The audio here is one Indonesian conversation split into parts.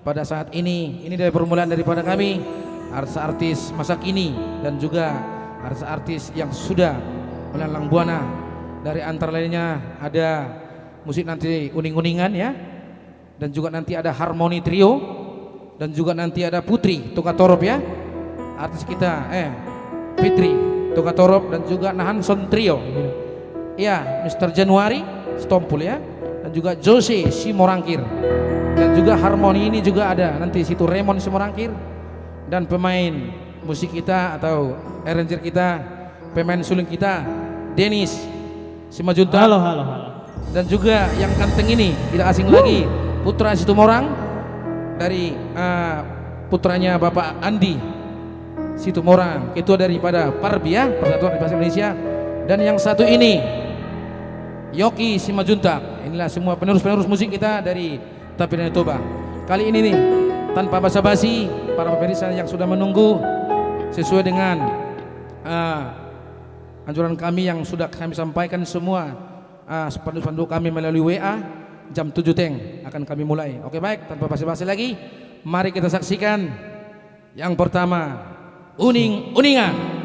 pada saat ini dari permulaan daripada kami artis-artis masa kini dan juga artis-artis yang sudah melalang buana. Dari antara lainnya ada musik nanti uning-uningan ya, dan juga nanti ada harmoni trio, dan juga nanti ada Putri Tukatorop ya, artis kita Fitri Tukatorop, dan juga Nahanson Trio ya, Mr. Januari Stompul ya, dan juga Jose Simorangkir, dan juga harmoni ini juga ada nanti situ Raymond Simorangkir, dan pemain musik kita atau arranger kita, pemain suling kita Dennis Simajunta. Halo. Dan juga yang ganteng ini tidak asing lagi, putra Situmorang dari putranya Bapak Andi Situmorang, ketua daripada Parbi ya, Persatuan Bahasa Indonesia. Dan yang satu ini Yoki Simajuntak. Inilah semua penerus musik kita dari Tapi dan Toba. Kali ini nih tanpa basa-basi, para pemirsa yang sudah menunggu sesuai dengan anjuran kami yang sudah kami sampaikan semua, spanduk-spanduk kami melalui WA, jam 7 teng akan kami mulai. Oke baik, tanpa basa-basi lagi, mari kita saksikan yang pertama, uning-uningan.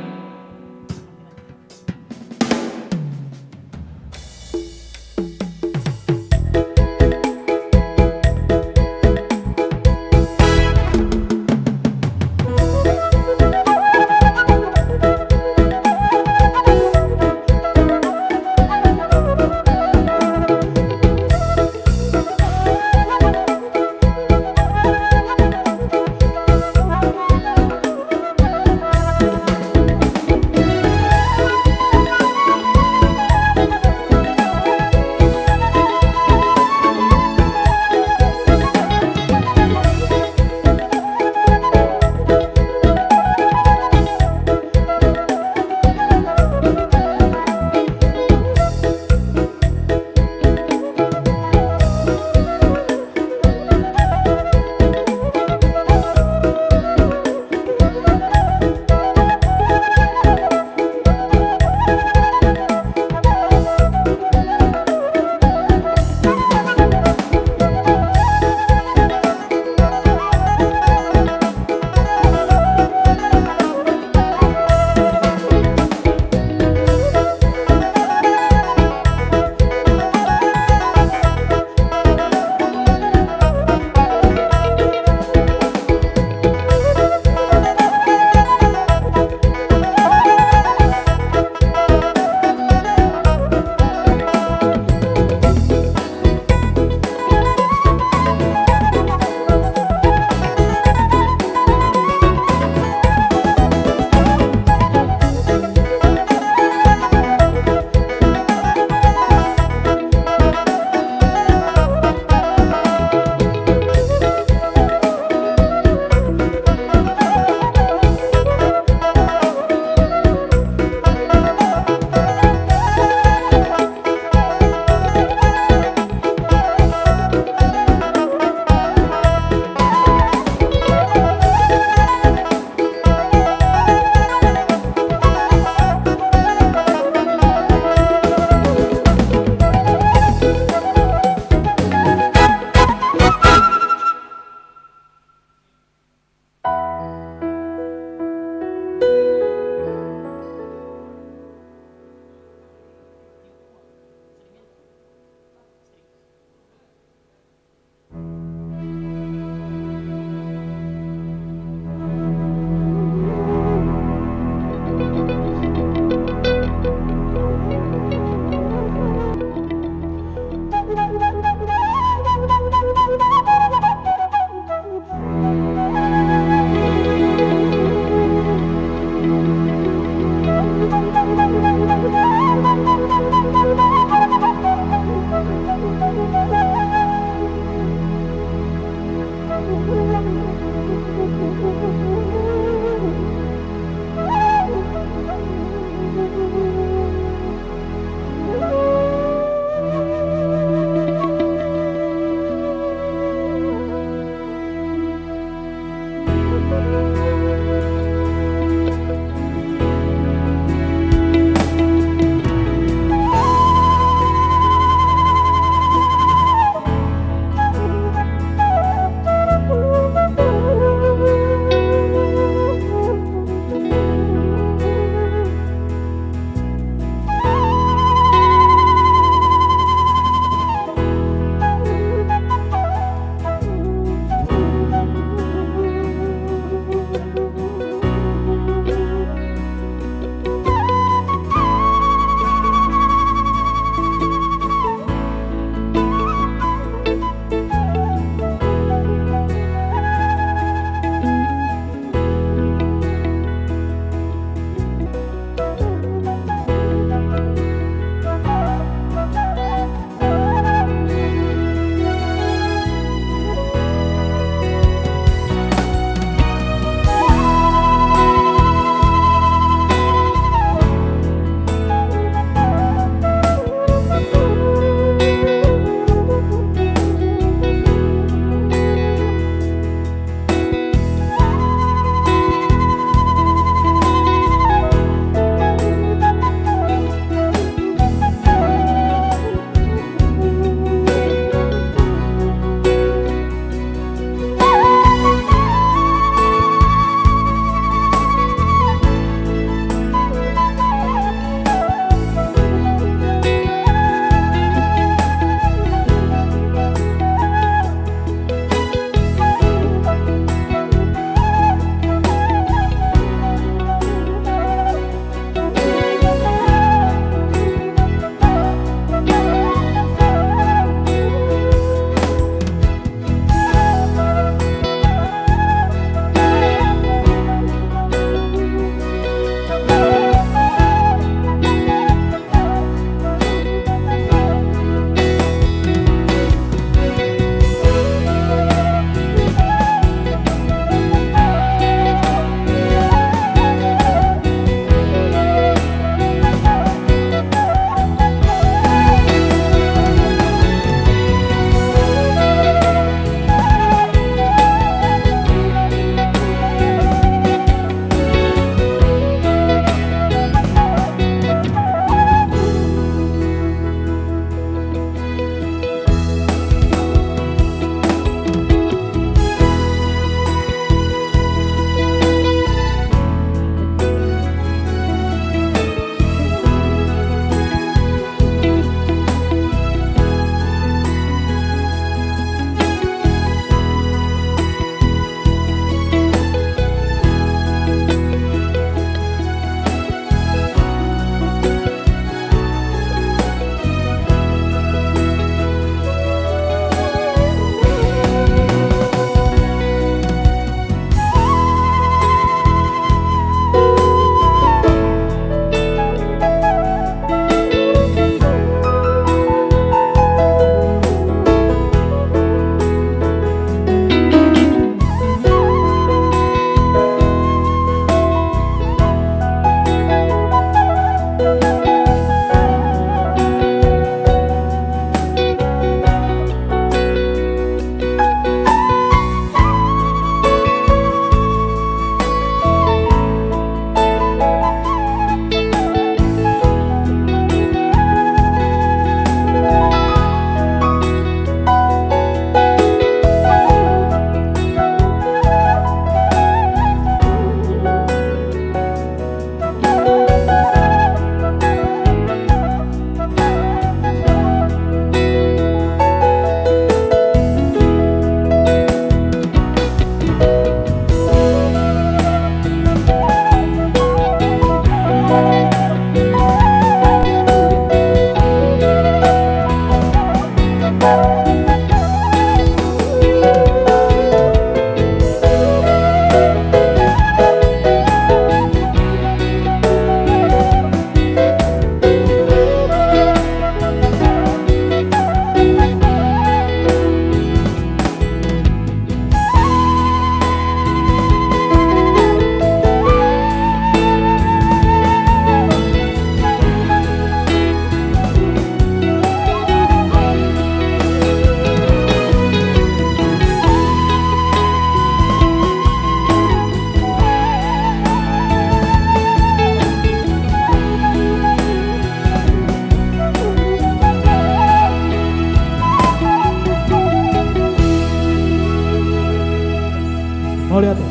Mau lihat ya?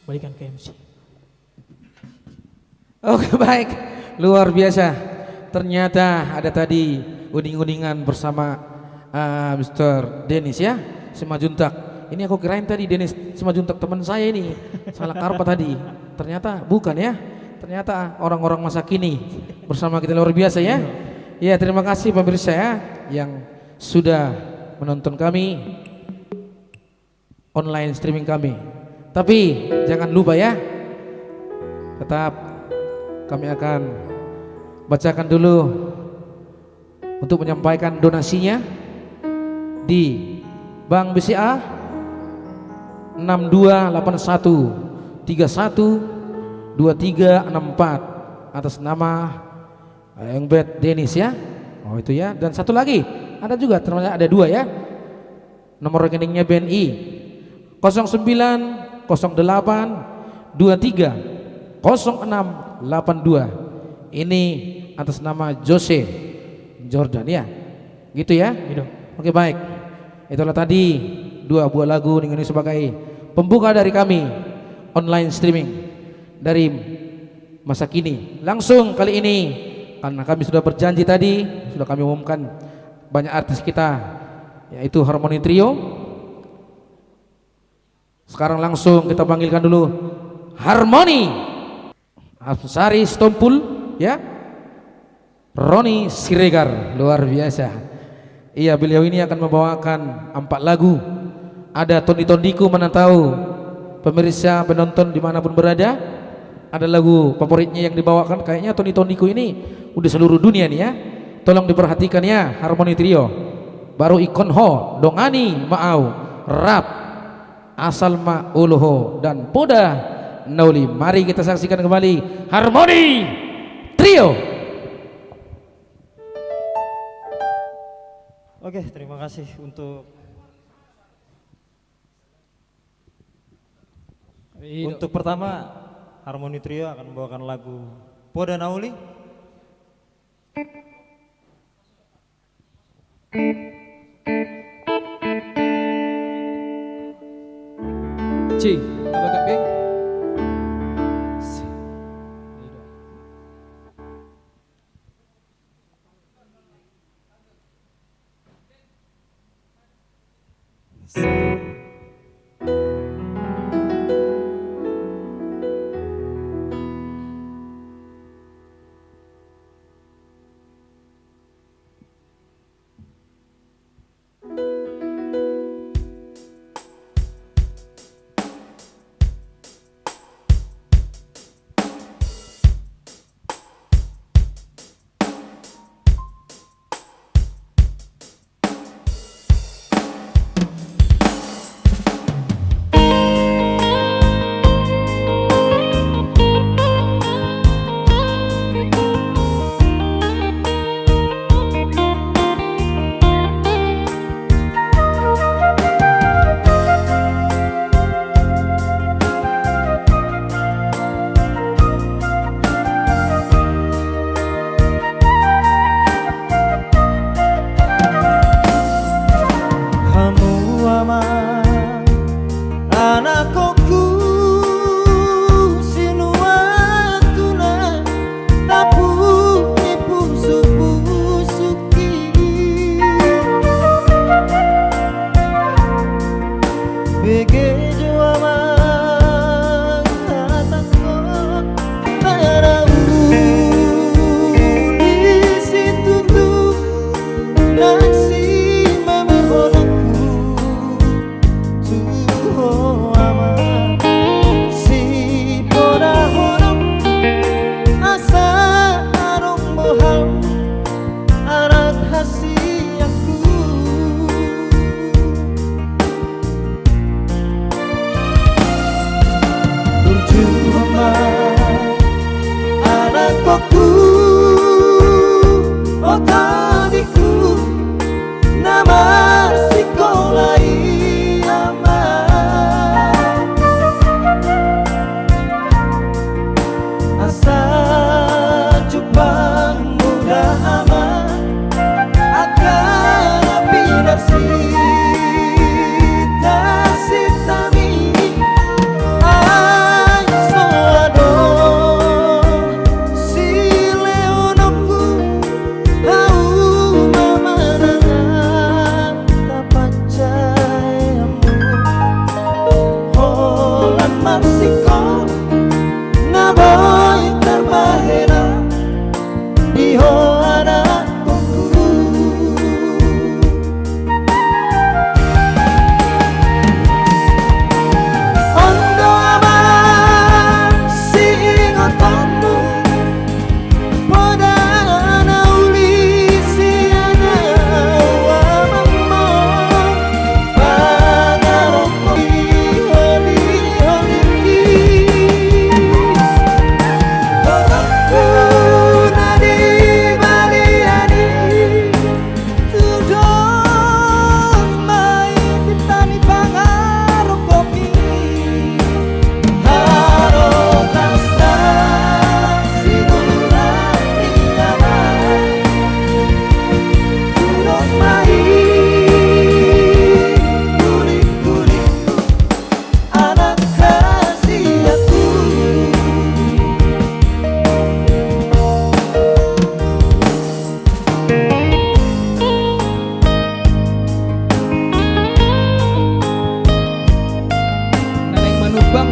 Balikan ke MC. Oke baik, luar biasa. Ternyata ada tadi uning-uningan bersama Mr. Dennis ya, Simajuntak. Ini aku kirain tadi Dennis Simajuntak teman saya ini, salah karpa tadi. Ternyata bukan ya, ternyata orang-orang masa kini bersama kita luar biasa ya. Ya terima kasih pemirsa ya yang sudah menonton kami online streaming kami. Tapi jangan lupa ya, tetap kami akan bacakan dulu untuk menyampaikan donasinya di Bank BCA 6281312364 atas nama Engbet Dennis ya. Oh itu ya. Dan satu lagi ada juga, ternyata ada dua ya. Nomor rekeningnya BNI 0908230682. Ini atas nama Jose Jordan ya. Gitu ya. Gitu. Oke baik. Itulah tadi dua buah lagu ini sebagai pembuka dari kami online streaming dari masa kini. Langsung kali ini karena kami sudah berjanji tadi, sudah kami umumkan banyak artis kita yaitu Harmony Trio. Sekarang langsung kita panggilkan dulu Harmony Absari Stompul ya, Roni Siregar, luar biasa. Iya, beliau ini akan membawakan 4 lagu. Ada Tony Tondiku Mana Tahu, pemirsa penonton dimanapun berada, ada lagu favoritnya yang dibawakan. Kayaknya Tony Tondiku ini udah seluruh dunia nih ya. Tolong diperhatikan ya, Harmony Trio. Baru Ikon Ho, Dongani Maau, Rap, Asal Ma Uluho, dan Poda Nauli. Mari kita saksikan kembali Harmony Trio. Oke, terima kasih untuk pertama Harmony Trio akan membawakan lagu Poda Nauli. C, apa Kak B?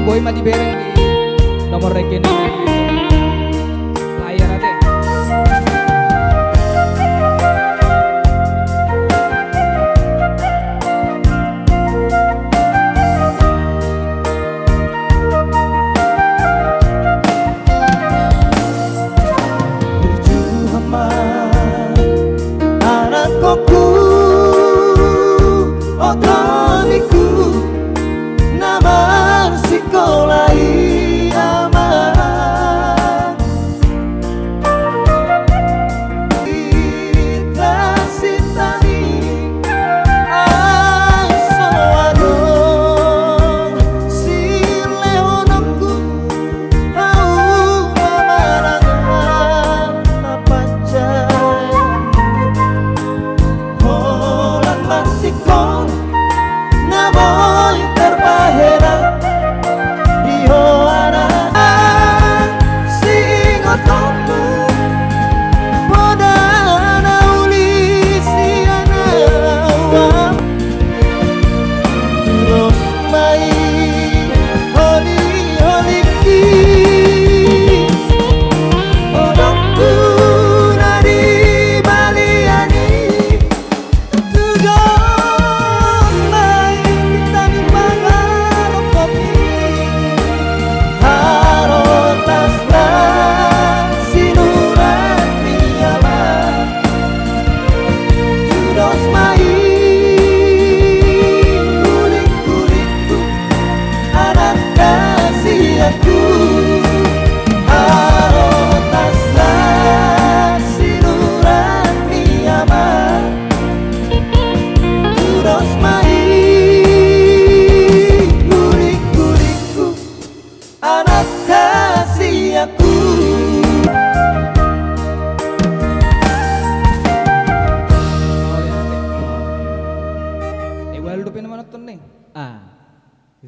boy mah dibereng di nomor rekening di layar aja.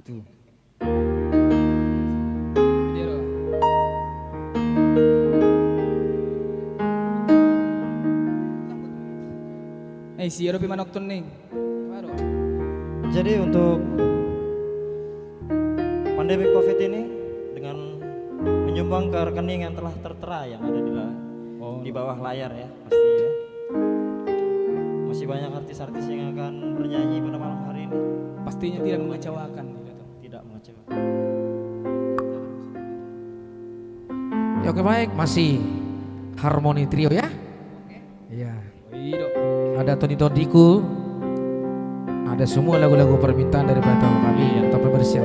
Itu. Siapa manokton nih? Jadi untuk pandemi COVID ini dengan menyumbang ke rekening yang telah tertera yang ada di bawah layar ya pasti ya. Masih banyak artis-artis yang akan bernyanyi pada malam hari ini. Pastinya tidak mengecewakan gitu. Tidak mengecewakan. Ya oke baik, masih Harmoni Trio ya. Iya. Ada Tony Todiku, ada semua lagu-lagu permintaan daripada tamu kami. Tetap bersiap.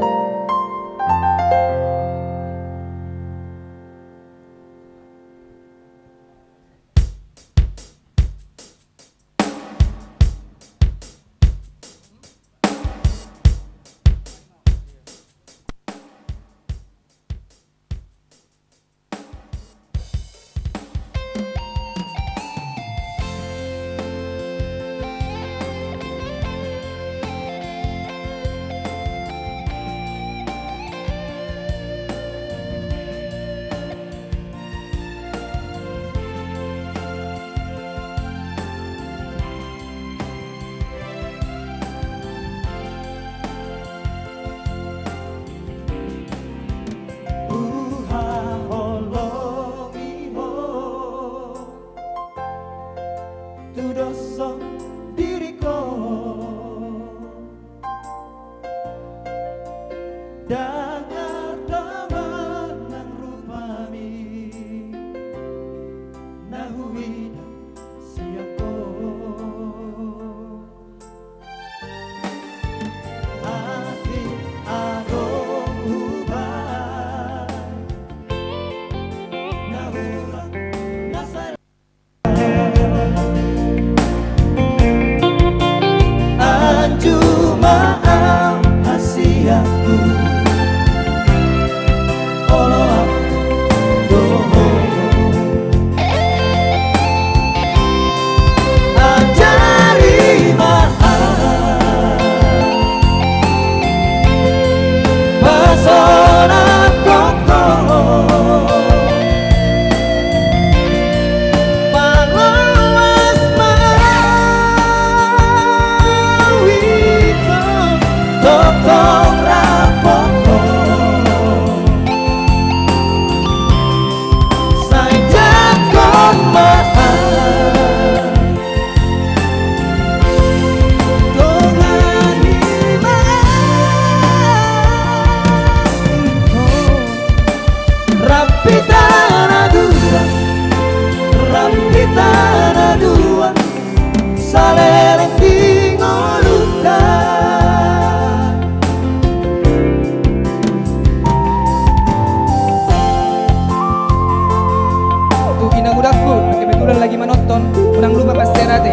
ate.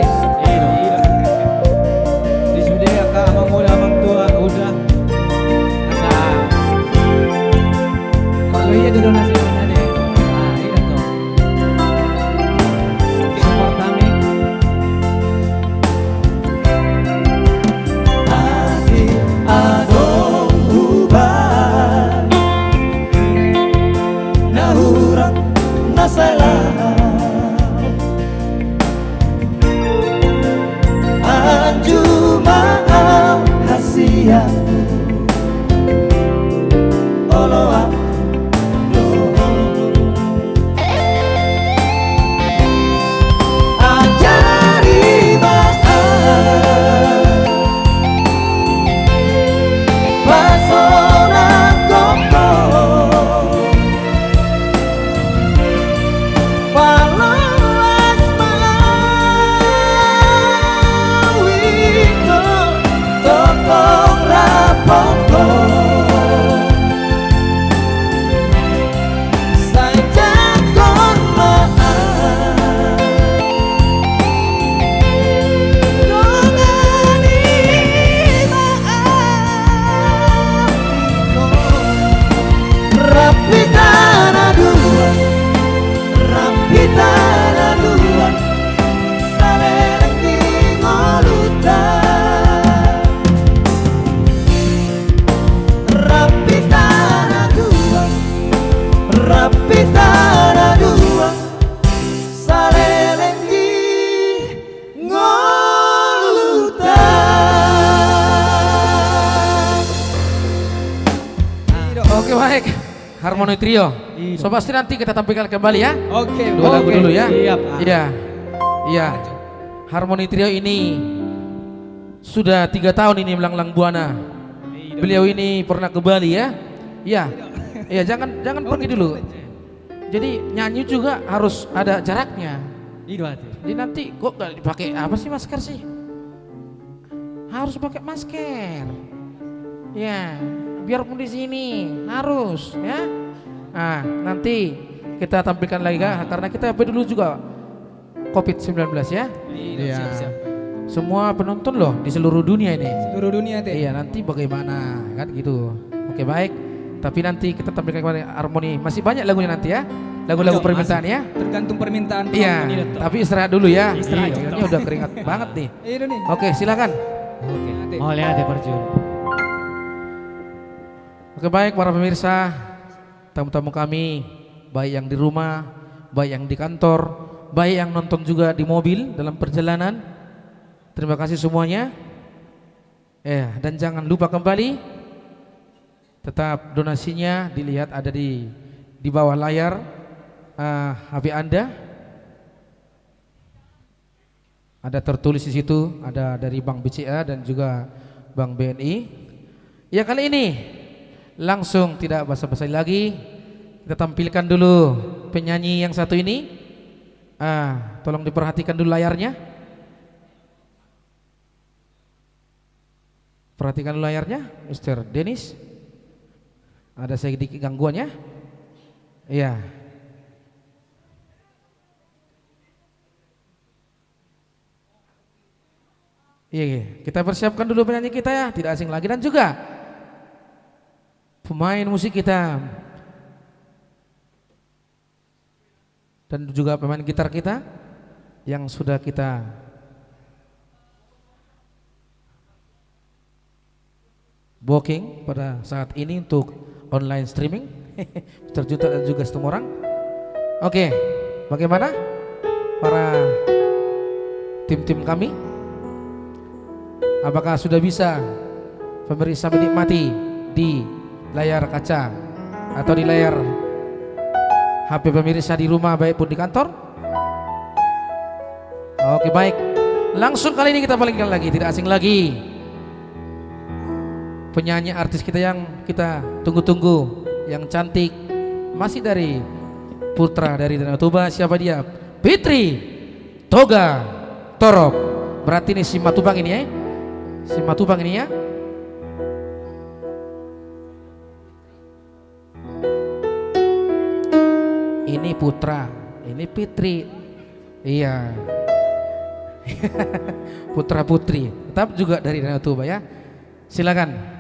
Di sudi ka amang muda amang tua udah. Asa. Kalau iya dulu nasi ade. Ah, iya tuh. Support kami. Hati adong ubah Nahurang nasalah Anjumaan hasia Oloa Ajari maaf Pasona koko Palas mawito Tokong rapoko Sajakon maaf Dongani maaf Rapitana dua Rapitana dua Salereng di ngoluta Rapitana dua Rapitana dua Salereng di ngoluta Oke baik, Harmoni Trio. So pasti nanti kita tampilkan kembali ya. Oke, Dua lagu dulu ya. Siap. Iya, iya. Harmoni Trio ini sudah 3 tahun ini melanglang buana. Beliau ini pernah ke Bali ya. Iya, iya jangan pergi dulu. Jadi nyanyi juga harus ada jaraknya. Iya ate. Jadi nanti kok gak dipakai apa sih masker sih? Harus pakai masker. Ya, biarpun di sini harus ya. Nah, nanti kita tampilkan lagi kan karena kita dulu juga COVID-19 ya. Iya, siap. Semua penonton loh di seluruh dunia ini. Seluruh dunia ate. Iya, nanti bagaimana kan gitu. Oke, baik. Tapi nanti kita tampilkan kembali Harmoni. Masih banyak lagunya nanti ya. Lagu-lagu Iya, permintaan ya. Tergantung permintaan Iya, penonton ini. tapi istirahat dulu ya. Istirahat. Iya, ini udah keringat banget nih. Iya nih. Oke, silakan. Oke. Ate. Oh lihat ya Perjun. Oke, baik para pemirsa, tamu-tamu kami, baik yang di rumah, baik yang di kantor, baik yang nonton juga di mobil dalam perjalanan. Terima kasih semuanya. Dan jangan lupa kembali, tetap donasinya dilihat ada di bawah layar HP Anda. Ada tertulis di situ, ada dari Bank BCA dan juga Bank BNI. Ya, kali ini langsung tidak basa-basi lagi, kita tampilkan dulu penyanyi yang satu ini. Tolong diperhatikan dulu layarnya. Perhatikan dulu layarnya, Mr. Dennis. Ada sedikit gangguan ya? Iya. Iya, kita persiapkan dulu penyanyi kita ya, tidak asing lagi dan juga pemain musik kita dan juga pemain gitar kita yang sudah kita booking pada saat ini untuk online streaming terjuta dan juga setengah orang. Oke, bagaimana para tim-tim kami? Apakah sudah bisa pemirsa menikmati di layar kaca atau di layar HP pemirsa di rumah baik pun di kantor? Oke, baik. Langsung kali ini kita palingkan lagi, tidak asing lagi. Penyanyi artis kita yang kita tunggu-tunggu, yang cantik, masih dari putra dari Danau Toba. Siapa dia? Fitri Toga Torop. Berarti ini si Matubang ini ya. Si Matubang ini ya. Ini putra, ini Fitri. Iya. putra putri, tetap juga dari Danau Toba ya. Silakan.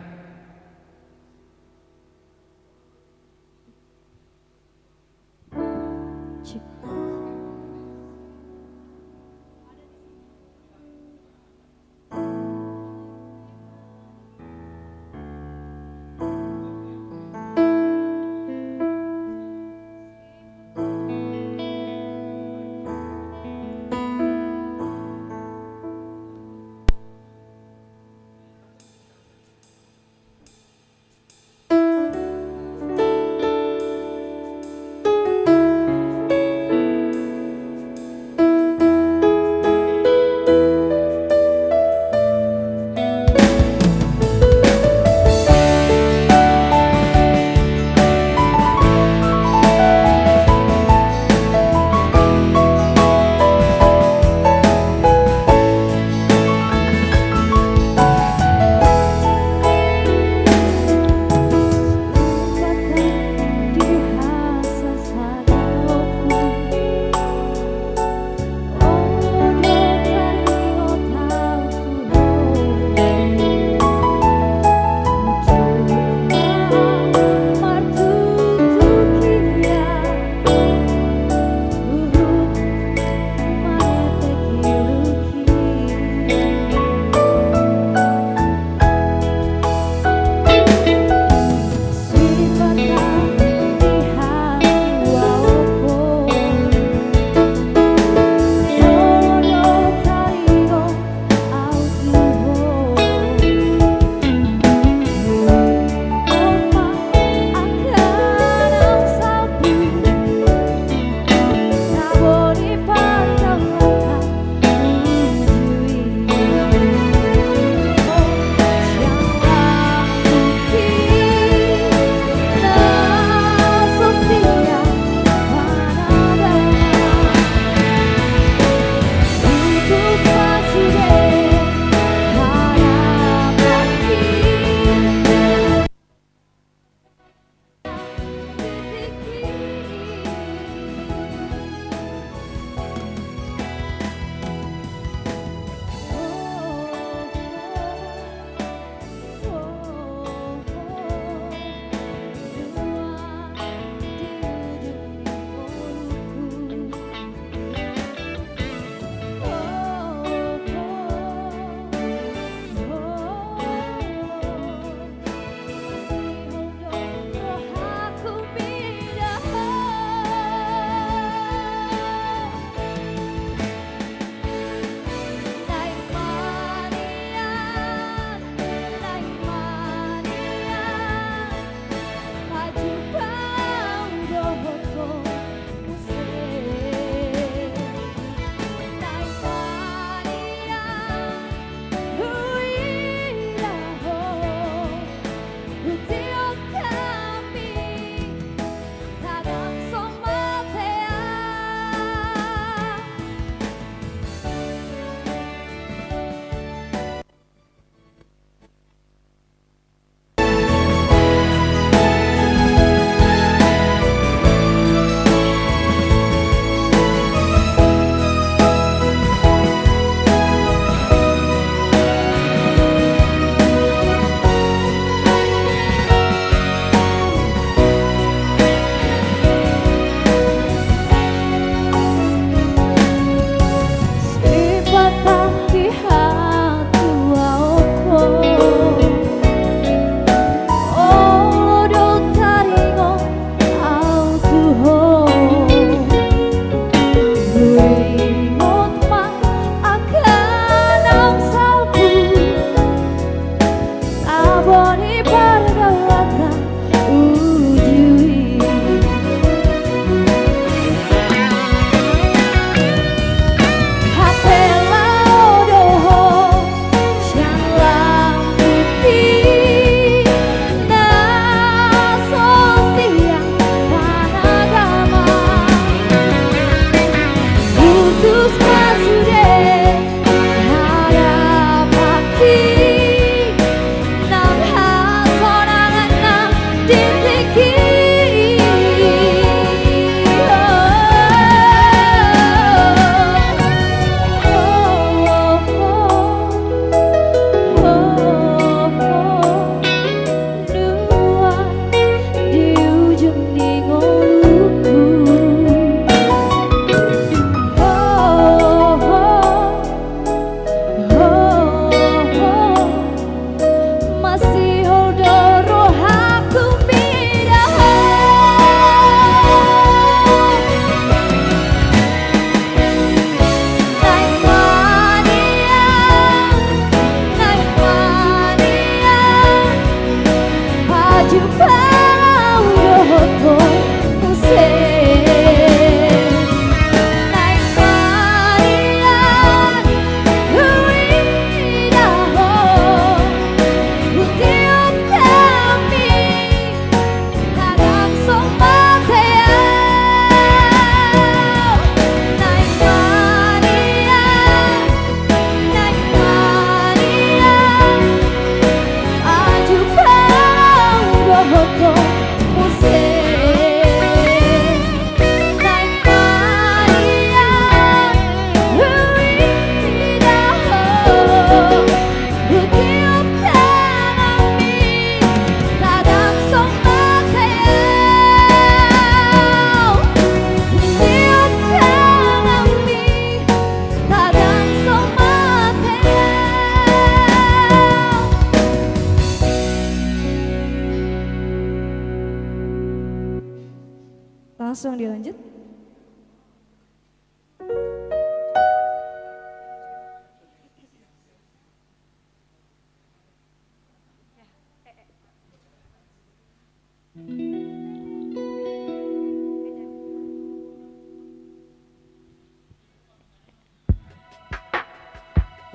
Langsung dilanjut.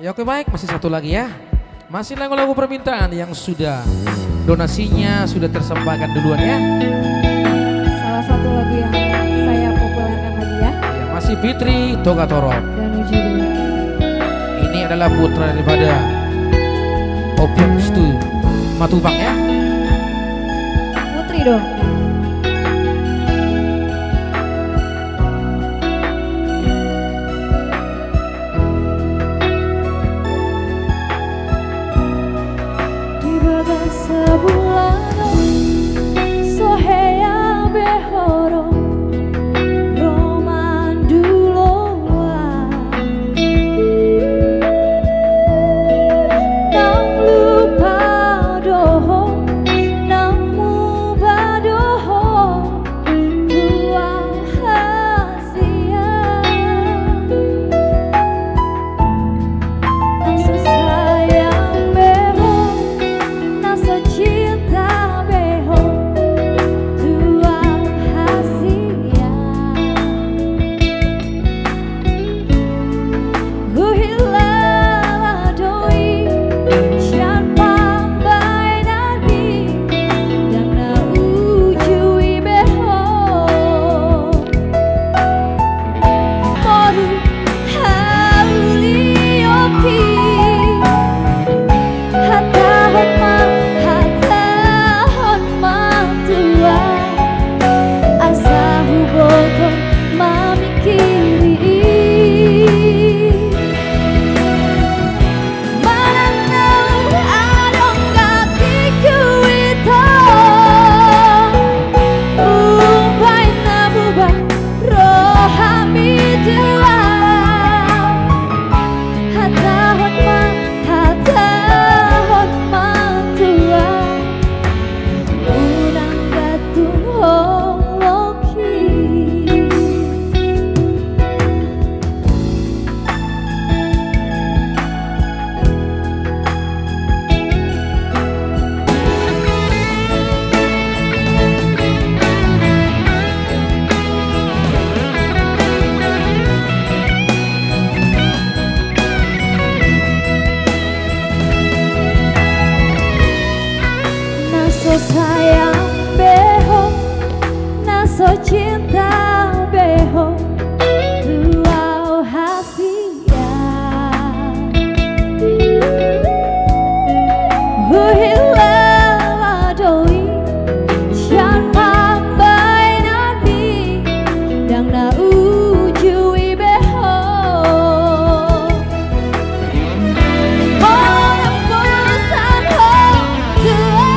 Ya oke baik, masih satu lagi ya. Masih lagu-lagu permintaan yang sudah donasinya sudah tersembahkan duluan ya. Salah satu lagu yang saya populerkan lagi ya. Ya masih Fitri Togatoro. Dan uji dulu. Ini adalah putra daripada Opium Stu Matubang ya. Putri dong. Sayang beho, naso cinta beho, tuau hasia. Huhila doi, sian pambai nabi, dang na ujui beho. Orang bosan ho, tuau.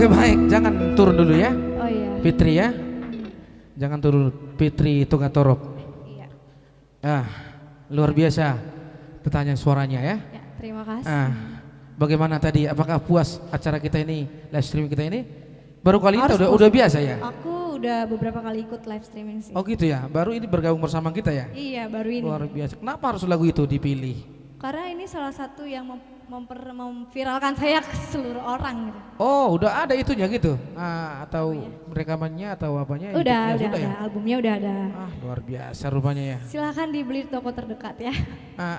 Oke baik, jangan turun dulu ya Oh iya. Fitri ya. Jangan turun Fitri Tugatorop. Iya. Luar biasa pertanyaan suaranya ya. Ya, terima kasih. Bagaimana tadi? Apakah puas acara kita ini, live streaming kita ini? Baru kali ini Harus udah puas. biasa ya? Aku udah beberapa kali ikut live streaming sih. Oh gitu ya, baru ini bergabung bersama kita ya? Iya, baru ini. Luar biasa. Kenapa harus lagu itu dipilih? Karena ini salah satu yang memviralkan saya ke seluruh orang gitu. Oh udah ada itunya gitu? Atau rekamannya atau apanya? Udah YouTube-nya ada, ya? albumnya udah ada. Luar biasa rupanya ya. Silahkan dibeli di toko terdekat ya.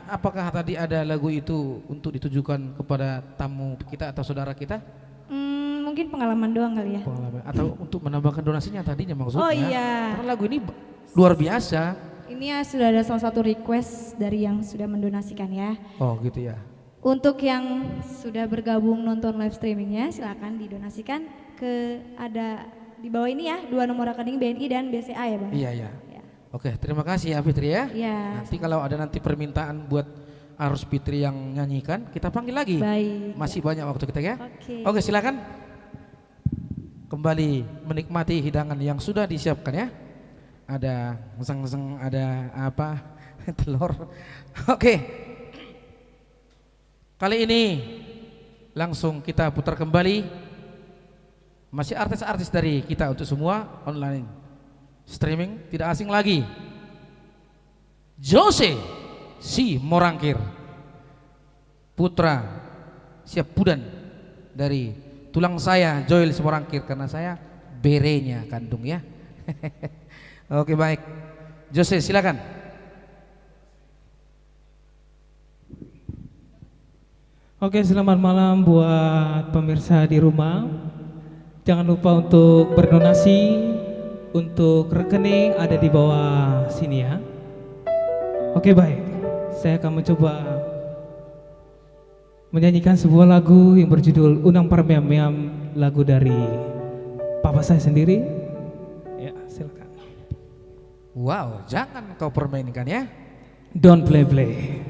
Apakah tadi ada lagu itu untuk ditujukan kepada tamu kita atau saudara kita? Mungkin pengalaman doang kali ya. Pengalaman. Atau untuk menambahkan donasinya tadinya maksudnya? Oh iya. Karena lagu ini luar biasa. Ini ya sudah ada salah satu request dari yang sudah mendonasikan ya. Oh gitu ya. Untuk yang sudah bergabung nonton live streamingnya silakan didonasikan ke ada di bawah ini ya 2 nomor rekening BNI dan BCA ya Bang. Iya ya. Ya. Oke terima kasih ya Fitri ya. Iya. Nanti kalau ada nanti permintaan buat Arus Fitri yang nyanyikan kita panggil lagi. Baik. Masih banyak waktu kita ya. Oke. Silakan kembali menikmati hidangan yang sudah disiapkan ya. Ada ngeseng-ngeseng, ada apa telur. Oke. Kali ini langsung kita putar kembali. Masih artis-artis dari kita untuk semua online streaming, tidak asing lagi. Jose si Morangkir, putra siap pudan dari tulang saya Joel si Morangkir, karena saya berenya kandung ya. Oke baik, Jose silakan. Oke, selamat malam buat pemirsa di rumah. Jangan lupa untuk berdonasi untuk rekening ada di bawah sini ya. Oke baik, saya akan mencoba menyanyikan sebuah lagu yang berjudul Unang Parmeam, lagu dari papa saya sendiri. Ya, silakan. Wow, jangan kau permainkan ya. Don't play play.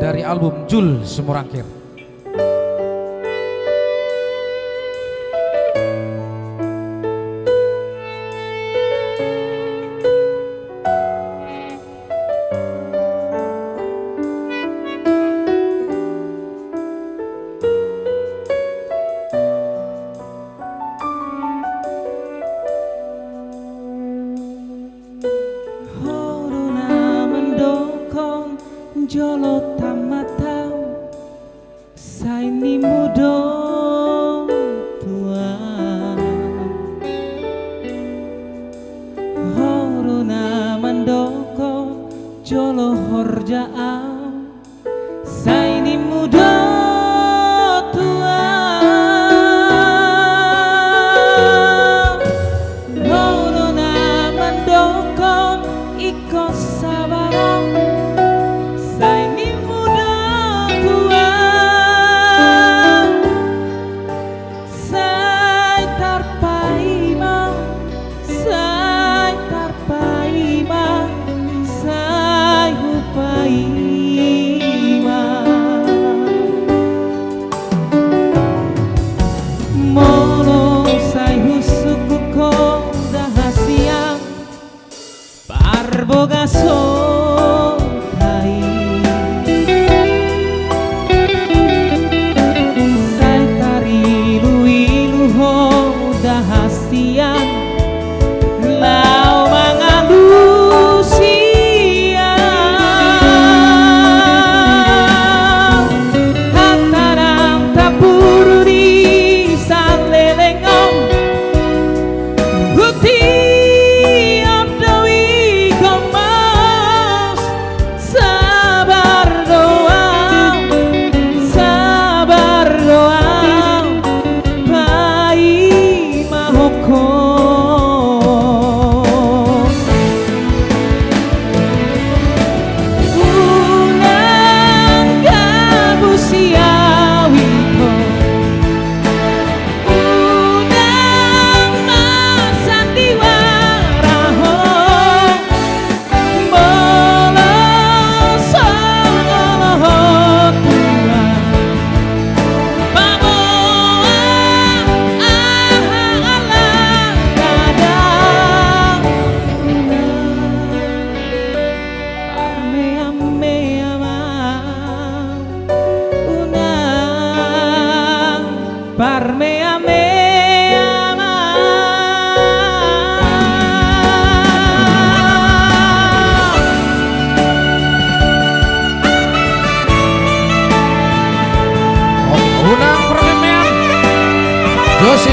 Dari album Jul Semorangkir. Horuna mendokong jolo tamatau saini mudo tua. Horuna mendokong jolo horjaam saini mudo tua. Horuna mendokong iko sabarang saini muda tua. Sai tarpaima, sai tarpaima, sai hupaima. Mono sai husuku ko dahasiang parbogaso.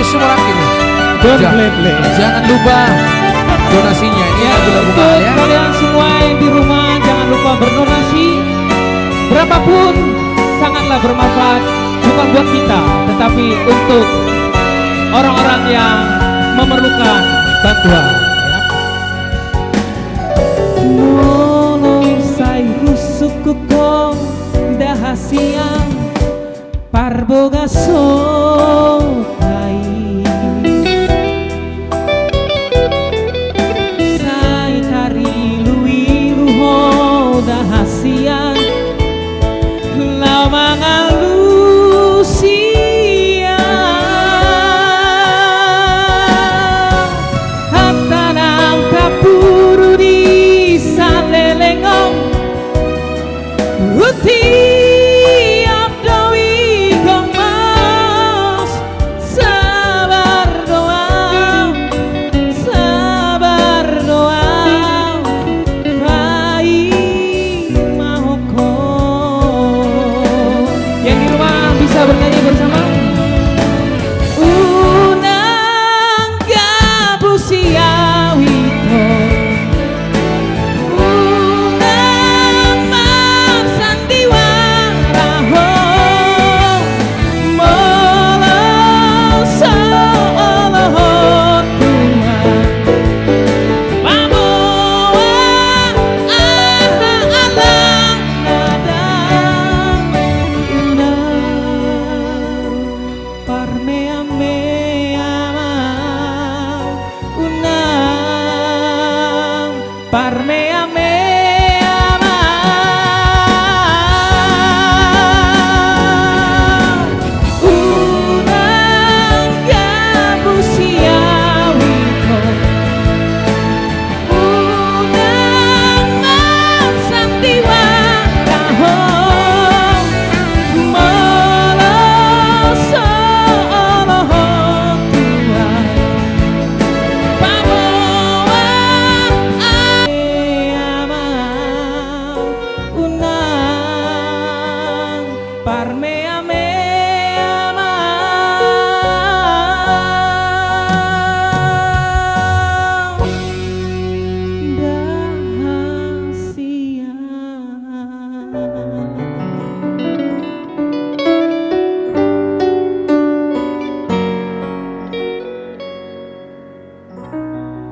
Semarang Kini. Don't play. Jangan lupa donasinya. Ini Ya, lagu-lagu untuk mahal ya. kalian semua yang di rumah jangan lupa berdonasi. Berapapun sangatlah bermanfaat, bukan buat kita, tetapi untuk orang-orang yang memerlukan bantuan. Ya. Nolong sai rusuku kong dahasiang parboga sokai. Sai tari lui ruho dahasiang lau mangalusia hatanang kapuru di salelengong uti abdawi gong mas sabar doa baik mahoko. Yang di rumah bisa bernyanyi bersama. Unang gabu siawito, unang magsandiwaraho, molo solohon Tuhan, pamoa alang-alang nadang unang parmea-mea unang parmea-mea unang gabu siawito, unang magsandiwaraho, molo solohon Tuhan, pamoa unang parmea-mea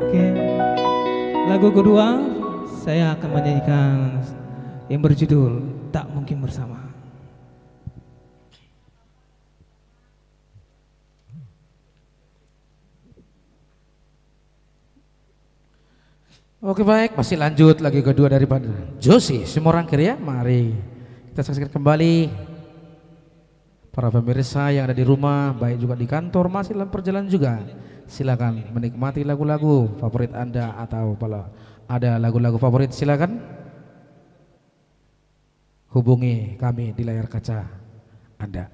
Oke, lagu kedua saya akan menyanyikan yang berjudul Tak Mungkin Bersama. Oke baik, masih lanjut lagi kedua daripada Josie Semarang Kini ya. Mari kita saksikan kembali para pemirsa yang ada di rumah, baik juga di kantor, masih dalam perjalanan juga. Silakan menikmati lagu-lagu favorit Anda, atau kalau ada lagu-lagu favorit silakan hubungi kami di layar kaca Anda.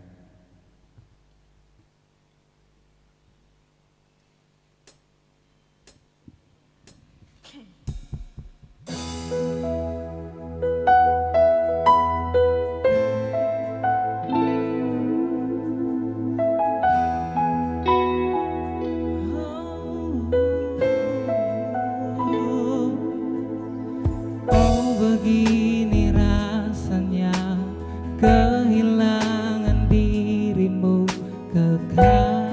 Oh begini rasanya kehilangan dirimu kekasih.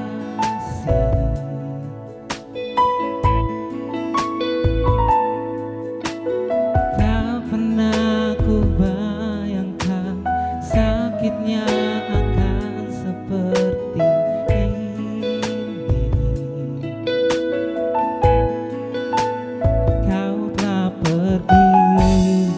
Tak pernah ku bayangkan sakitnya akan seperti ini. Kau telah pergi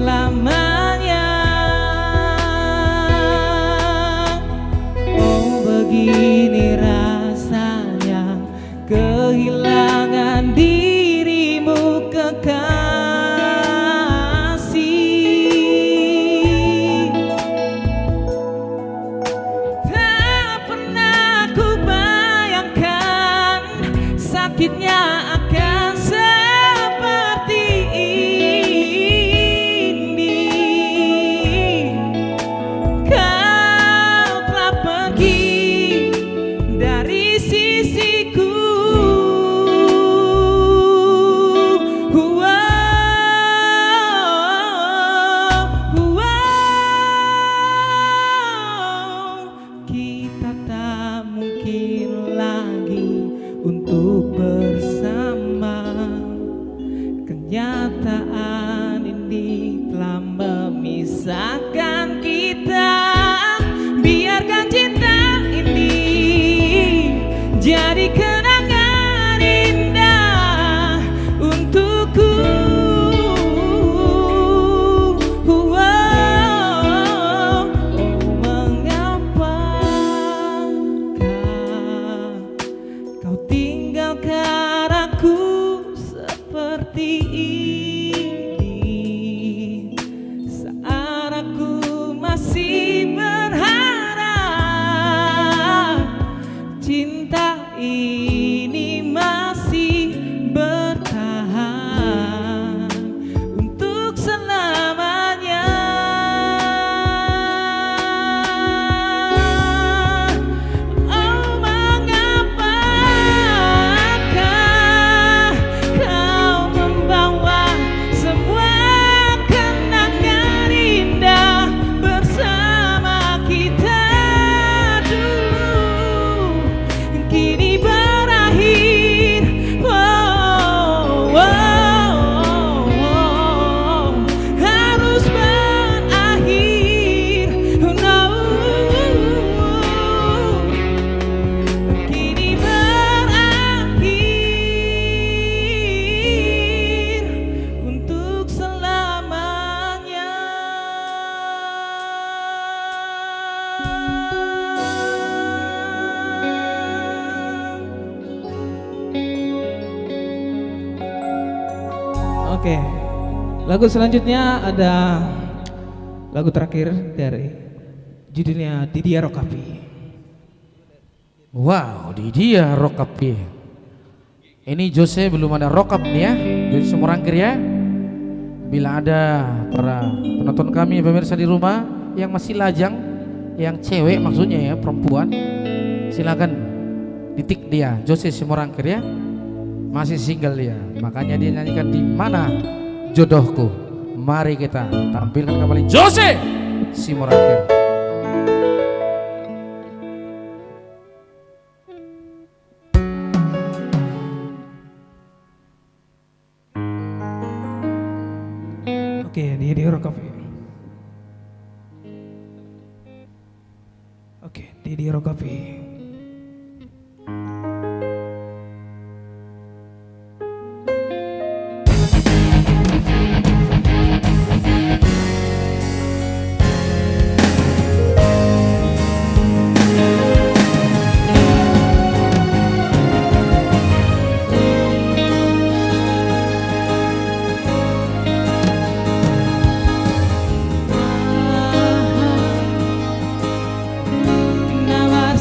selamanya. Oh begini rasanya kehilangan dirimu kekasih. Tak pernah ku bayangkan sakitnya akan seperti ini. Kau telah pergi dari sisiku. Kita tak mungkin lagi untuk bersama. Kenyataan ini telah memisahkan kita. Biarkan cinta ini jadi kenangan indah untukku. Mengapakah kau tinggalkan aku seperti ini, saat aku masih berharap cinta ini masih bertahan untuk selamanya. Oh mengapakah kau membawa semua kenangan indah bersama kita dulu kini berakhir. Harus berakhir. Kini berakhir untuk selamanya. Oke, lagu selanjutnya ada lagu terakhir dari judulnya Didia Rokapi. Wow, di dia rokap ya. Ini Jose belum ada rokap nih ya. Jadi semurangkir ya. Bila ada para penonton kami pemirsa di rumah yang masih lajang, yang cewek maksudnya ya, perempuan, silakan ditik dia Jose Simorangkir ya. Masih single dia, makanya dia nyanyikan Di Mana Jodohku. Mari kita tampilkan kembali Jose Simorangkir. Oke, Didia Rokapi. Oke, Didia Rokapi.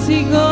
Sigo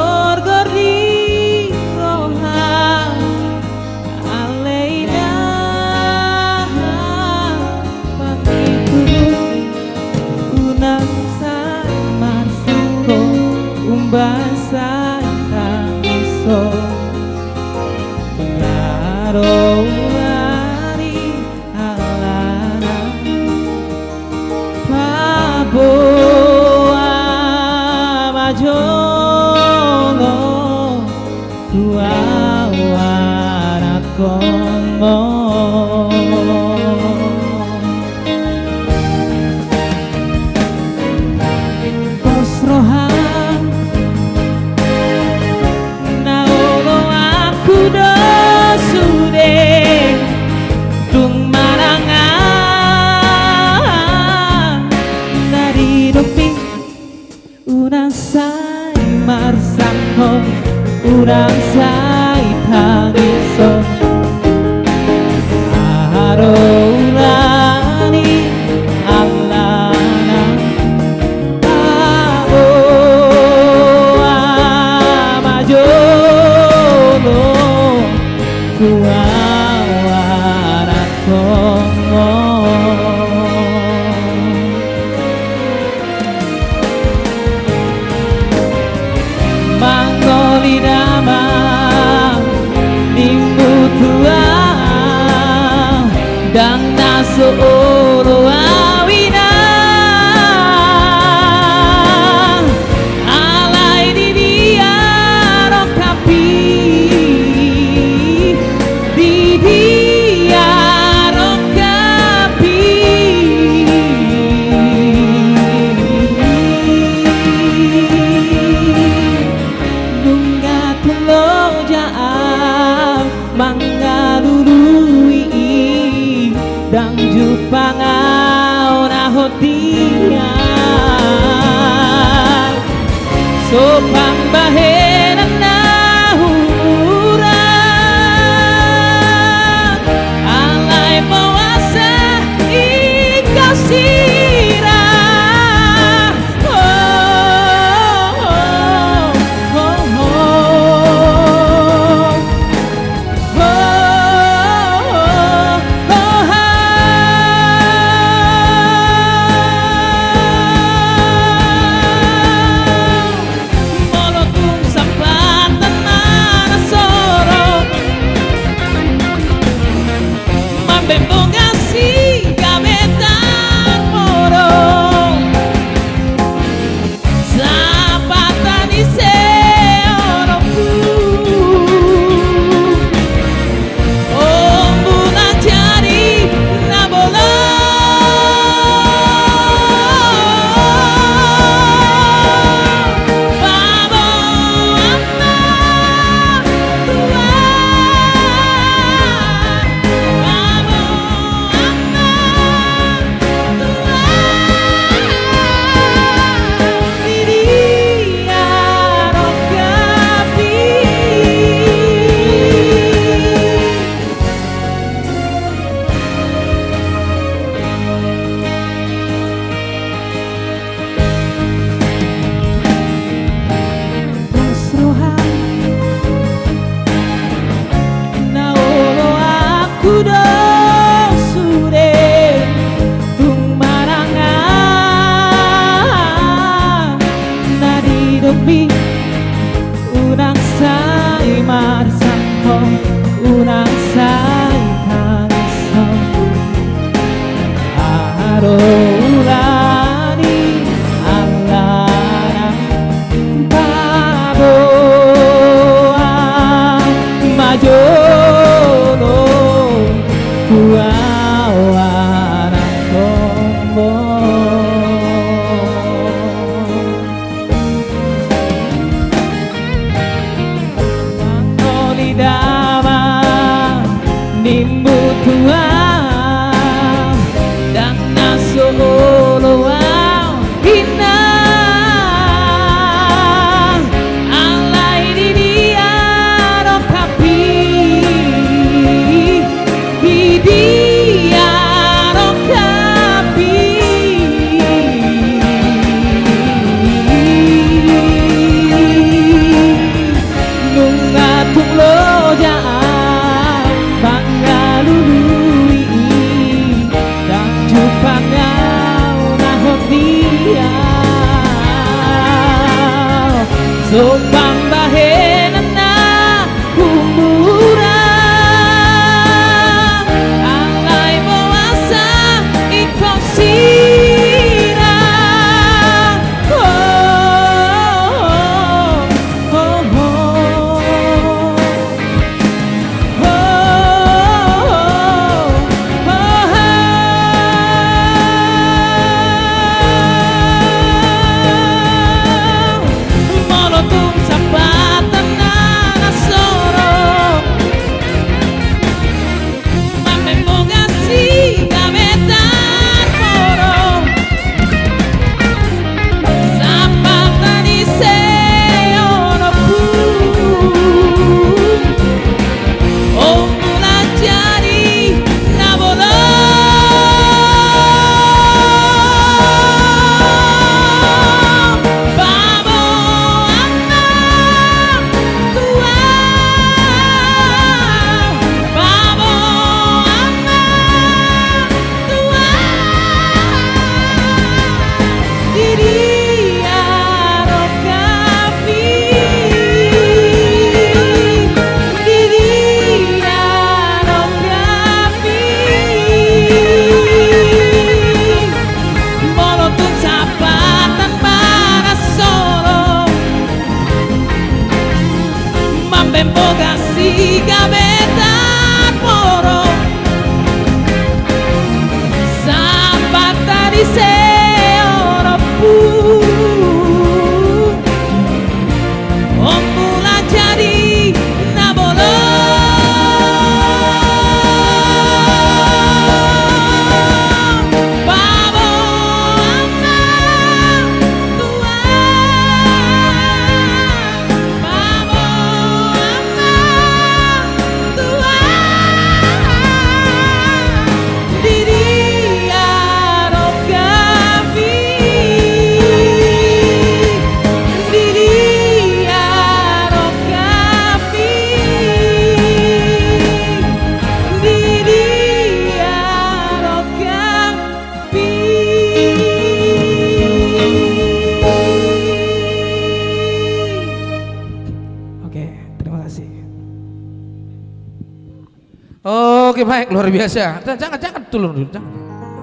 Oke baik, luar biasa. Jangan turun dulu, jangan.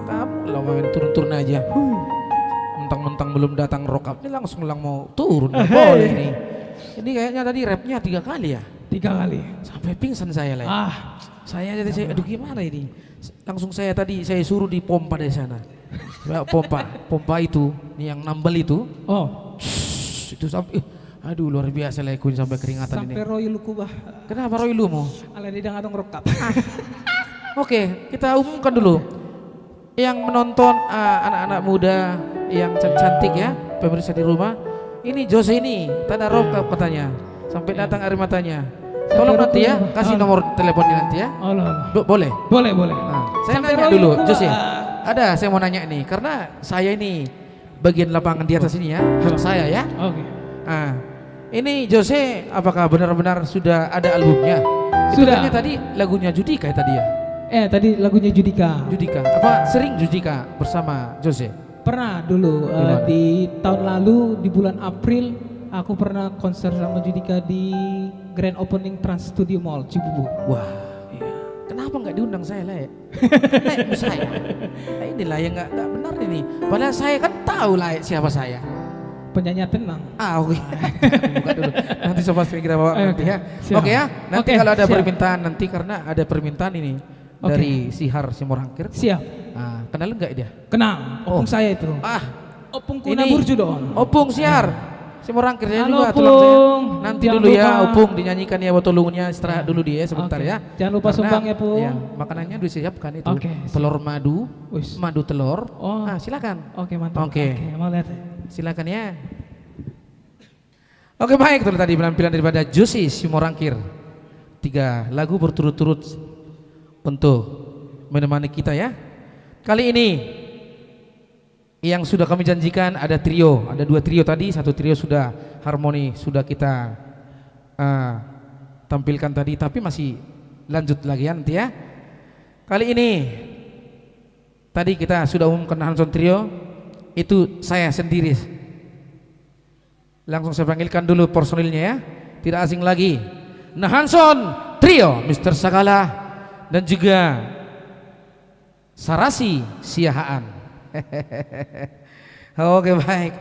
Kamu lah main turun aja. Mentang-mentang belum datang rokap, ini langsung mau turun. Nggak boleh ini. Ini kayaknya tadi rapnya 3 kali ya. 3 kali. Sampai pingsan saya lah. Saya jadi aduh gimana ini? Langsung saya suruh dipompa dari sana. Ya, pompa itu, ini yang nambel itu. Oh. Itu sampai aduh luar biasa lah kun sampai keringatan ini. Sampai roy luku bah. Kenapa roy lu mau? Ala didang adong rokap. Oke, kita umumkan dulu. Yang menonton anak-anak muda yang cantik ya, pemirsa di rumah. Ini Jose ini, tanda rokap katanya. Sampai datang air matanya. Tolong nanti ya, kasih nomor teleponnya nanti ya. Boleh? Boleh. Nah, saya nanya dulu, Jose. Ada, saya mau nanya nih, karena saya ini bagian lapangan di atas ini ya, hak saya ya. Oke. Nah, ini Jose, apakah benar-benar sudah ada albumnya? Sudah. Itu tadi lagunya Judika ya tadi ya? Tadi lagunya Judika. Judika, apa sering Judika bersama Jose? Pernah dulu di tahun lalu di bulan April aku pernah konser sama Judika di grand opening Trans Studio Mall Cibubur. Wah, iya. Kenapa nggak diundang saya lah? Saya. Nah, inilah yang nggak benar ini. Padahal saya kan tahu lah siapa saya. Penyanyi tenang. Oke. Buka dulu. Nanti sobat kita bawa nanti ya. Oke ya. Nanti kalau ada permintaan nanti karena ada permintaan ini dari Sihar Simorangkir. Siap. Nah, kenal nggak dia? Kenal. Opung saya itu. Opung kuna burjudon. Opung Sihar Simorangkir dia Halo, juga tulang saya. Nanti jangan dulu ya lupa. Opung dinyanyikan ya buat tolongnya istirahat dulu dia sebentar ya. Jangan lupa sumbang ya, Pung. Ya, makanannya udah disiapkan itu. Oke, telur madu, Wis. madu telur. Oh. Silakan. Oke, mantap. Oke. Mau lihat. Silakan ya. Oke baik, itu tadi penampilan daripada Josi Simorangkir. 3 lagu berturut-turut untuk menemani kita ya. Kali ini yang sudah kami janjikan ada 2 trio tadi, 1 trio sudah harmoni sudah kita tampilkan tadi, tapi masih lanjut lagi ya nanti ya. Kali ini tadi kita sudah umumkan Hanson Trio, itu saya sendiri. Langsung saya panggilkan dulu personilnya ya, tidak asing lagi. Hanson Trio, Mr. Sagala dan juga Sarasi Siahaan. Oke baik,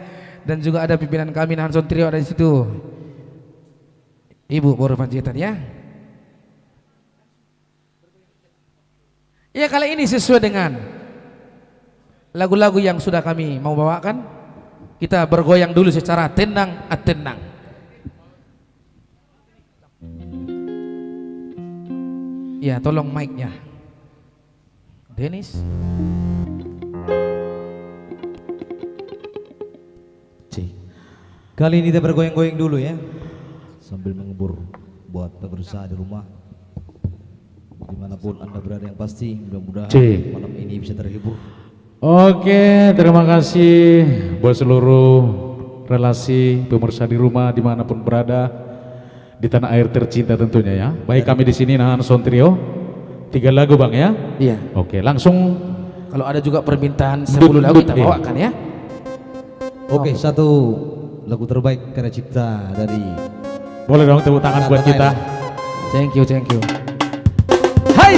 dan juga ada pimpinan kami Hanson Trio ada di situ, Ibu Boru Panjaitan ya. Ya kali ini sesuai dengan lagu-lagu yang sudah kami mau bawakan. Kita bergoyang dulu secara tenang. Ya tolong mic-nya Dennis. Kali ini kita bergoyang-goyang dulu ya, sambil menghibur buat pemirsa di rumah dimanapun anda berada, yang pasti mudah-mudahan malam ini bisa terhibur. Oke, terima kasih buat seluruh relasi pemirsa di rumah dimanapun berada di tanah air tercinta tentunya ya. Baik, kami di sini Hanson Trio 3 lagu bang ya. Iya. Oke, langsung kalau ada juga permintaan 10 lagu kita bawakan ya. Oke, 1 lagu terbaik karya cipta dari. Boleh dong tepuk tangan buat kita. Thank you. Hai.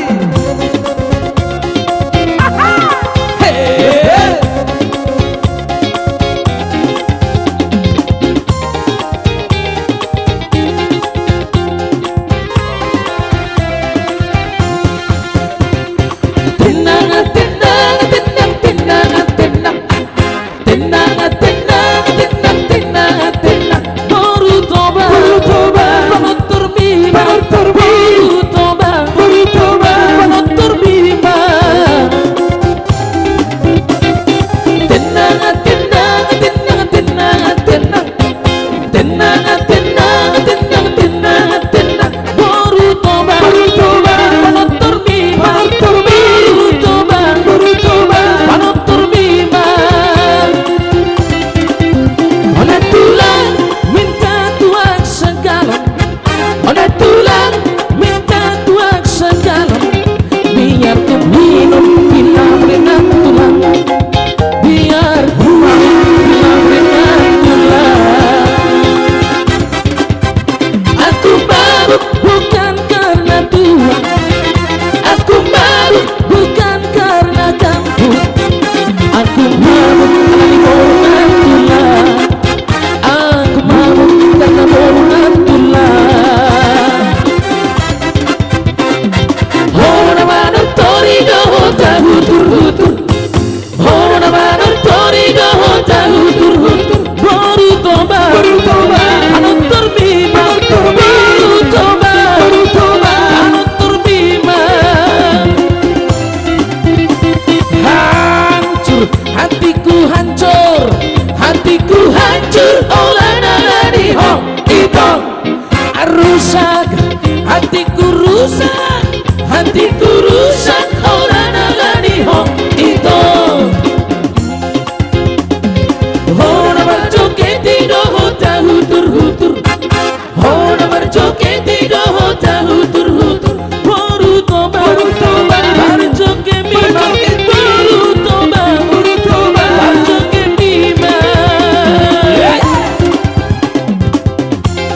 Baru toba hatiku rusak orang nagani hong itu hona marjoketi do hota hutur hutur hona marjoketi do hota hutur hutur baru toba marjoke mima baru toba marjoke mima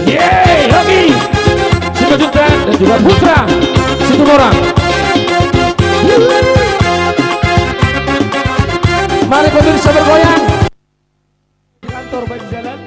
yeay Hoki Situ Jutan dan juga Putra Situ Morang. Mari pemirsa bergoyang di kantor baik jalan.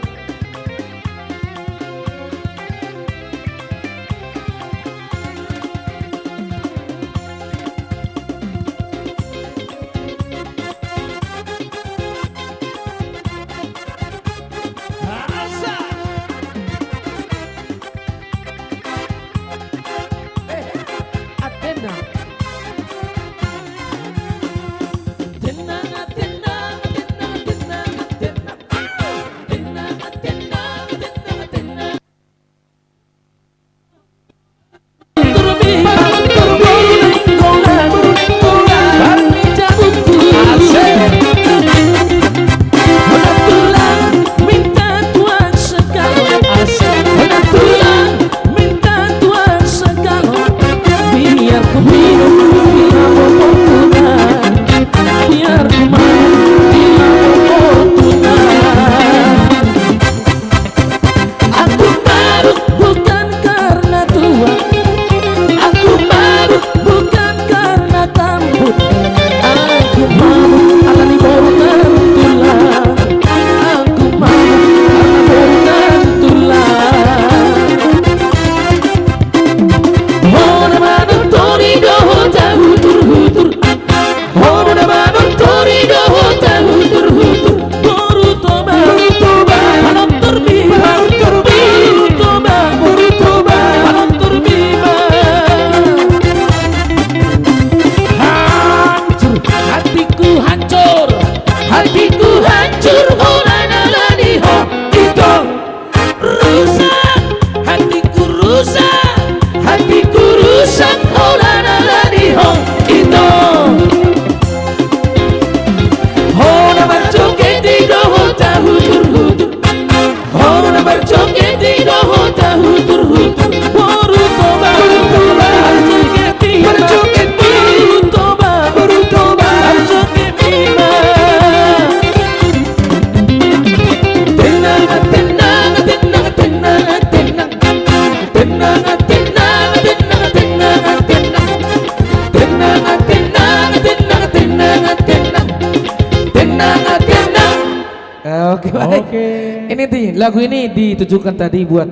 Ini lagu ini ditujukan tadi buat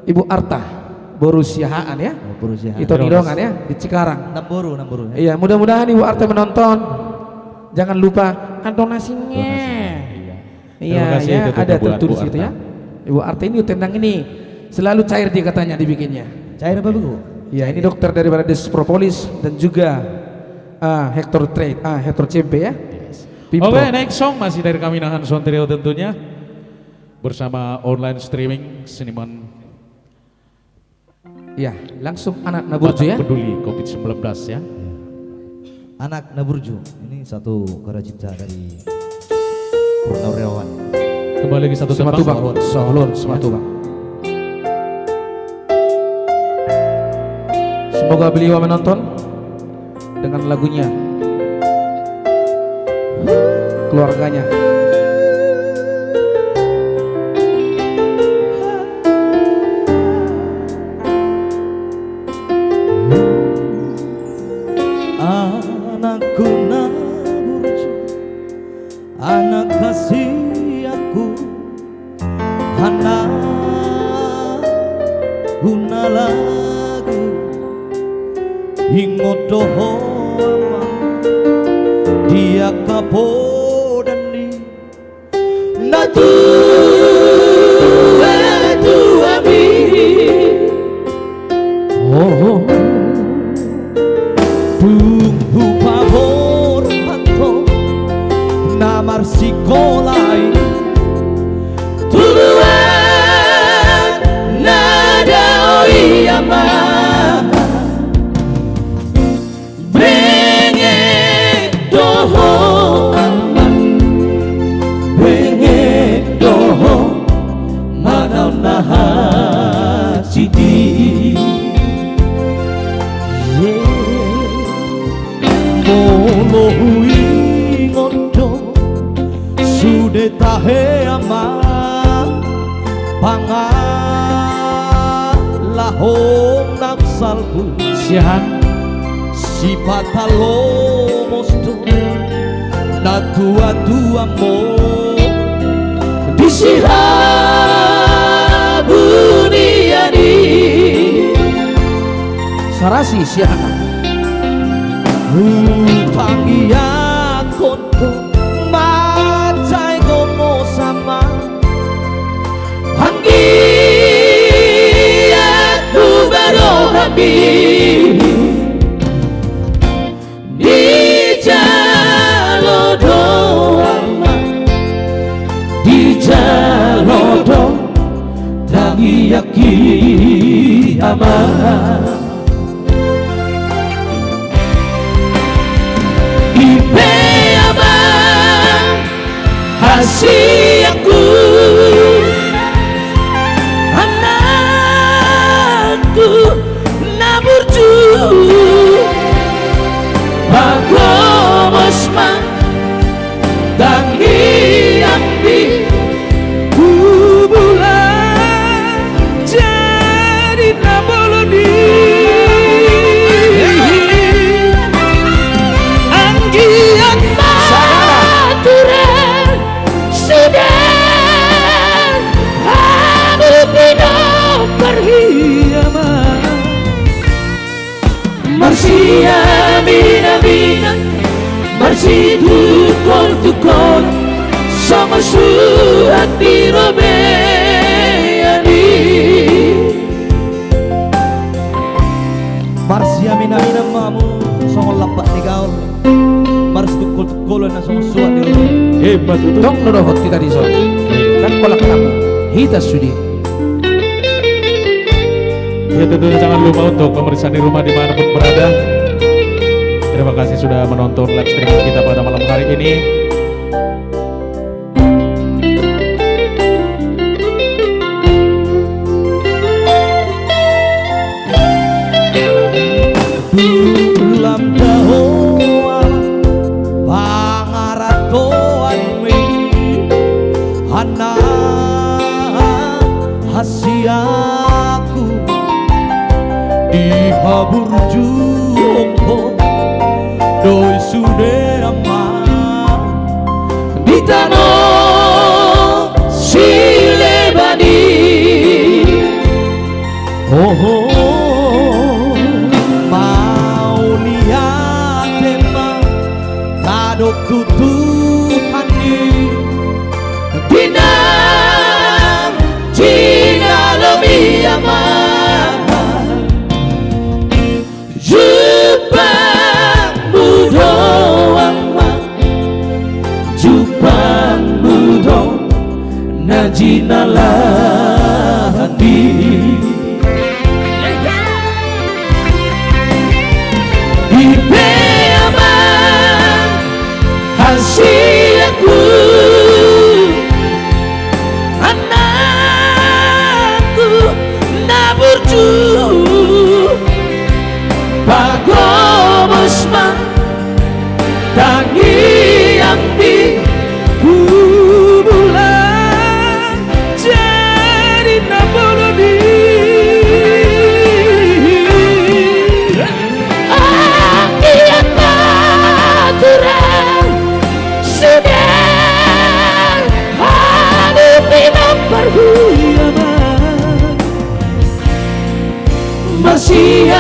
Ibu Arta Borusiahaan ya. Borusiahaan. Itu Nidongan ya di Cikarang. Namboru ya. Iya, mudah-mudahan Ibu Arta menonton. Jangan lupa donasinya. Iya, kasih, ya, ada buat tertulis Bu gitu Arta. ya. Ibu Arta ini tendang ini selalu cair dia katanya dibikinnya. Cair apa Bu? Ya, ini dokter daripada Despropolis dan juga Hector CMP ya. Pimpro. Oke, next song masih dari kami Nahan Sound Trio tentunya bersama online streaming seniman Ya, langsung anak Naburju ya. peduli COVID-19 ya. Anak Naburju. Ini satu karya cipta dari Purnawirawan. Kembali lagi satu tembang. Sematubang, Sohlon, Sematubang. Semoga beliau menonton dengan lagunya, keluarganya. Anakku Naburju, anak kasih aku, anak guna lagu ingodoho ama dia kapodani natu ami oh bumbu pabor hanto namar sikolai tuluan nada oyama sudah tahe ama pangalahong nagsalbu Sihan si patalo mosto na tua-tua mo di sirabuniani Sarasi siapa? Pangia konto macai gomo sama Pangia tu baru habis di jalodo ama di jalodo tangi yaki ama Hasiaku anakku naburju bagomosma tangi ambi bubulan jadi naboloni anggian maturan sudah aku tidak berhiaman Marsia mina Marsi tukol sama surat dirobeyani Marsia mina mamu sama lapak ni gaul Mars tukol na sama surat dirobeyani hebat betul. Dong nodohot kita di sana. Kan kolak kamu. Hita sudi. Ya tentunya jangan lupa untuk pemirsa di rumah dimanapun berada. Terima kasih sudah menonton live streaming kita pada malam hari ini. Bulam dahoa pangaratoan mi hana hasiaku dihabur jumbo doi sude ama di tanah silebani mau lihat emang kadok tutuhani dinam Cina lebih aman Jepang mudo aman Jepang mudo najina lahadi Ibe aman hasiaku anakku naburju bagomosma tangi yang di bulan jadi naboloni akiat maturan sudah hadapi memperhuyaman masih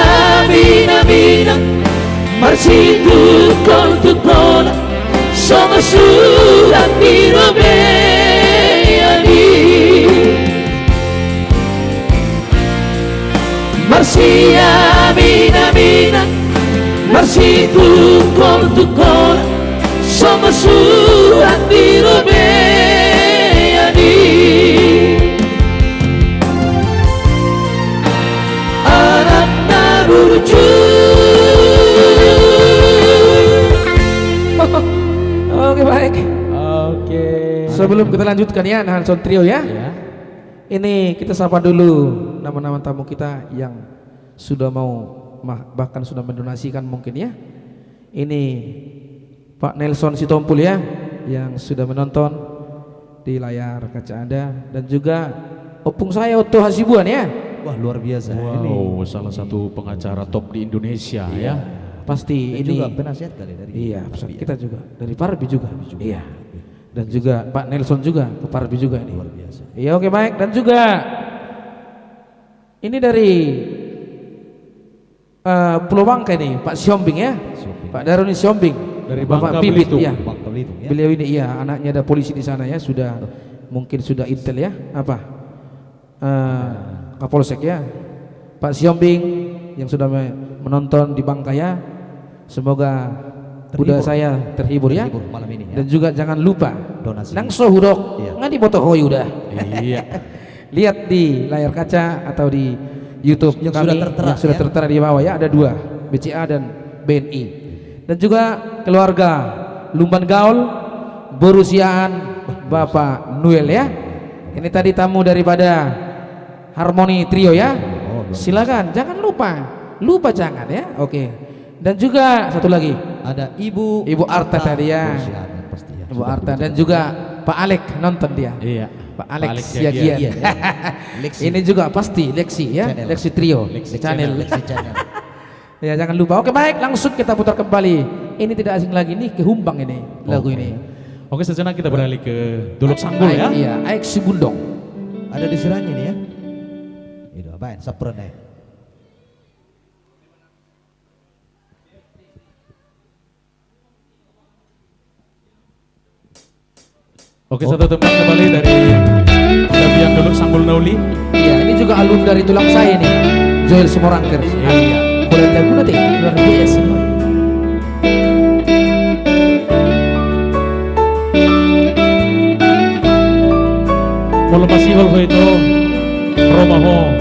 mina masih tukol sama surat dirobeyani masih mina masih tukol sama surat dirobeyani anak naburju Oke baik. Oke. Sebelum kita lanjutkan ya Hanson Trio ya. Ini kita sapa dulu nama-nama tamu kita yang sudah mau bahkan sudah mendonasikan mungkin ya. Ini Pak Nelson Sitompul ya yang sudah menonton. di layar kaca Anda dan juga opung saya Otto Hasibuan ya. Wah, luar biasa ini. Wow, salah satu pengacara top di Indonesia ya. Pasti Dan ini juga penasihat kali dari iya, Parbi pesan ya. kita juga dari Parbi juga. Iya. Dan juga Pak Nelson juga ke Parbi juga ini. Luar biasa. Iya, oke baik, dan juga ini dari Pulau Bangka ini Pak Siombing ya. Pak Daruni Siombing Dari Bapak Bangka Bibit Belitung. ya. Bangka Belitung ya. Beliau ini iya anaknya ada polisi di sana ya, sudah mungkin sudah intel ya, apa Kapolsek ya. Pak Siombing yang sudah menonton di Bangka ya, semoga kuda saya terhibur ya. Terhibur malam ini ya. Dan juga jangan lupa Donasi. langsung hudok Iya. nggak dipoto hoy udah. Iya. Lihat di layar kaca atau di YouTube Yang kami sudah tertera, yang sudah ya. tertera di bawah ya, ada dua, BCA dan BNI. Dan juga keluarga Lumban Gaul berusiaan Bapak Noel ya. Ini tadi tamu daripada Harmoni Trio ya. Silakan, jangan lupa jangan ya. Oke. Dan juga satu lagi Ada Ibu Arta tadi ya. Persiapan pasti ya. Ibu Arta dan juga Pak Alek nonton dia. Iya. Pak Alex Siagian. Siagian. Iya, ya. Lexi. Ini juga pasti Lexi ya, Channel. Lexi Trio, Lexi channel. Lexi Channel. Ya jangan lupa. Oke baik, langsung kita putar kembali. Ini tidak asing lagi nih ke Humbang ini lagu ini. Oke, sejenak kita beralih ke Duluk Sanggul ya. Iya, Aik si Bundong. Ada di Seranya nih ya. Itu apaan? Sapren ya. Oke, satu tempat kembali dari Dabian Duluk Sanggul Nauli. Iya, ini juga alum dari tulang saya nih, Joel Sumorangker. Iya. Boleh lagu nanti luar biasa. Mula masih hol itu Romaho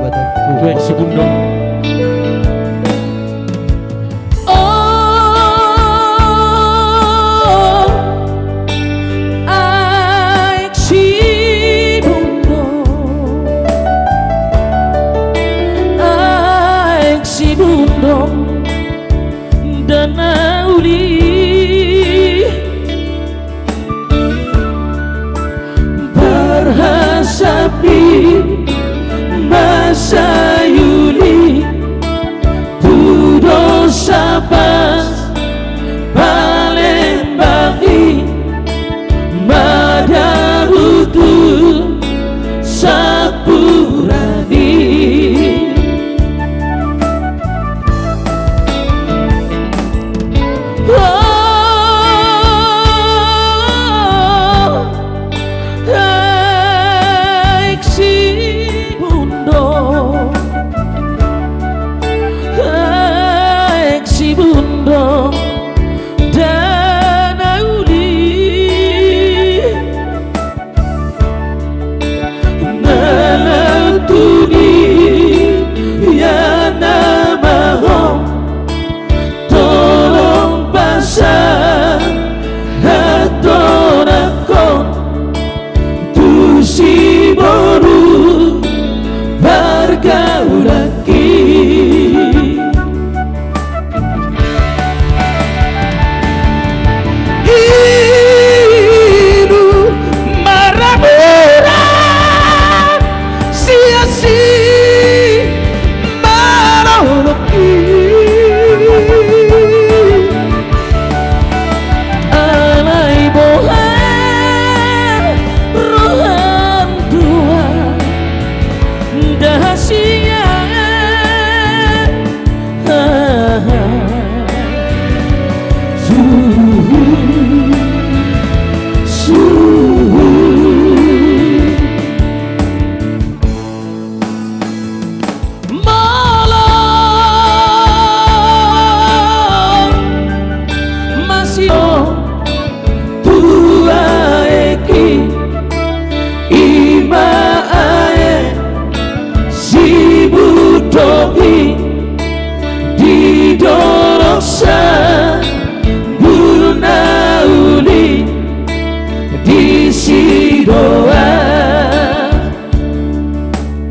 Buat aku. Tuek si Bundong. Dan Nauli berhasapi masa Yuli Pudo Sabas Palembang Madarutu Sapurani.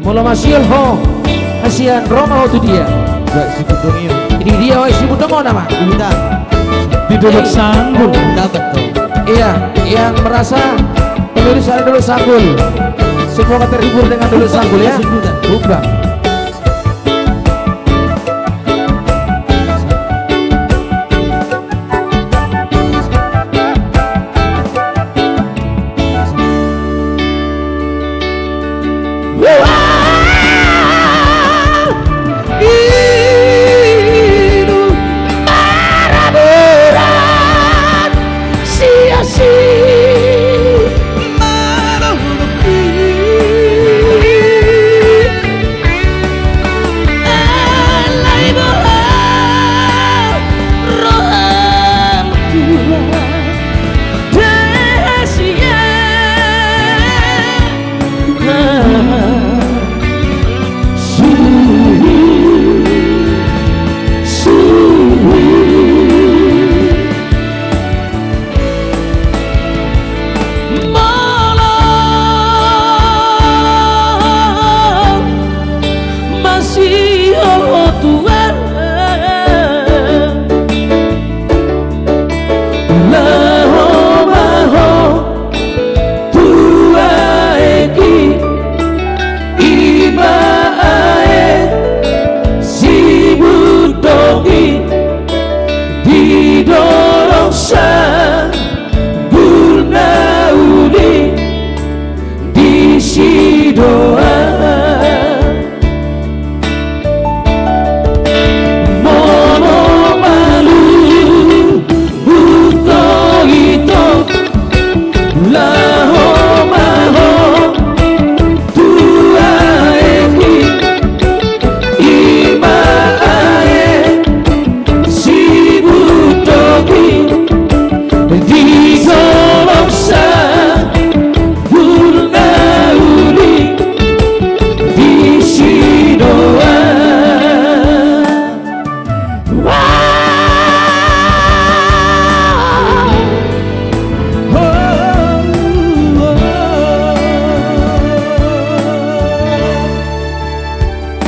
Mula masih ho, Asian Roma itu dia. Buat si Bundong Ini dia, si Bundong nama. Udah. Di Duluk Sanggul. Udah betul. Iya, yang merasa penulis ada dulu sanggul. Semoga terhibur dengan dulu sanggul ya. Bukan.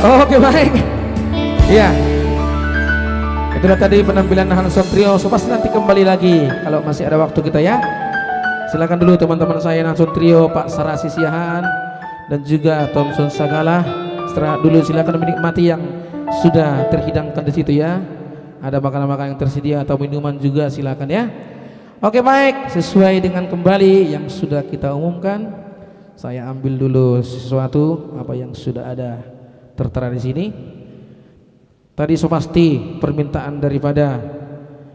Oke baik. Ya. Itulah tadi penampilan Hanson Trio. So pasti nanti kembali lagi kalau masih ada waktu kita ya. Silakan dulu teman-teman saya Hanson Trio, Pak Sarasi Siahaan dan juga Thompson Sagala. Setelah dulu silakan menikmati yang sudah terhidangkan di situ ya. Ada makanan-makanan yang tersedia atau minuman juga silakan ya. Oke baik, sesuai dengan kembali yang sudah kita umumkan, saya ambil dulu sesuatu apa yang sudah ada tertera di sini. Tadi so pasti permintaan daripada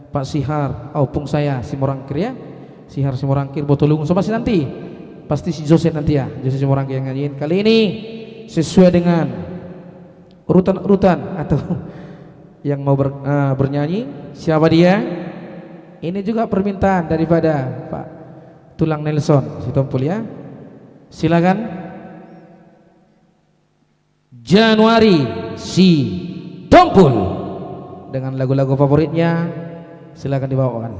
Pak Sihar, opung saya Simorangkir ya. Sihar Simorangkir Botolung. So pasti nanti pasti si Jose nanti ya, Jose Simorangkir yang nyanyiin. Kali ini sesuai dengan urutan-urutan atau yang mau bernyanyi siapa dia? Ini juga permintaan daripada Pak Tulang Nelson si Tompul ya. Silakan. Januari si Tompul dengan lagu-lagu favoritnya, silakan dibawakan.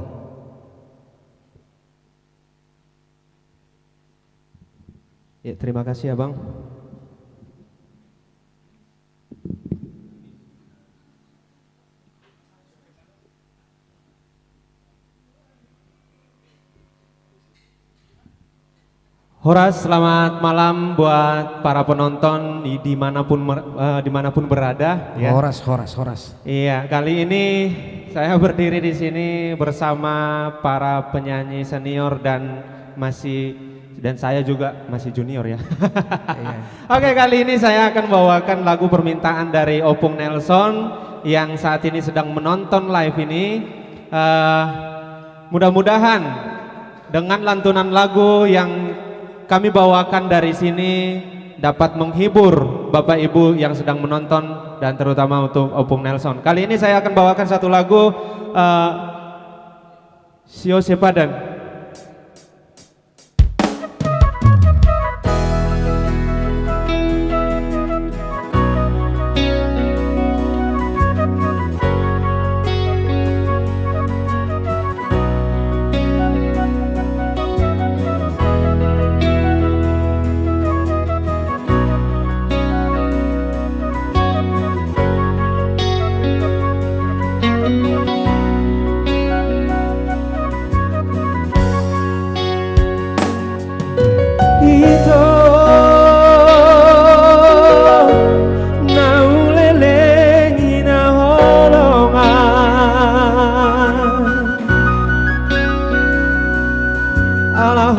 Ya, terima kasih Abang. Horas, selamat malam buat para penonton dimanapun berada. Ya. Horas. Iya, kali ini saya berdiri di sini bersama para penyanyi senior dan saya juga masih junior ya. Iya. Oke, kali ini saya akan bawakan lagu permintaan dari Opung Nelson yang saat ini sedang menonton live ini. Mudah-mudahan dengan lantunan lagu yang kami bawakan dari sini dapat menghibur Bapak Ibu yang sedang menonton dan terutama untuk Opung Nelson. Kali ini saya akan bawakan satu lagu Sio Sepadan.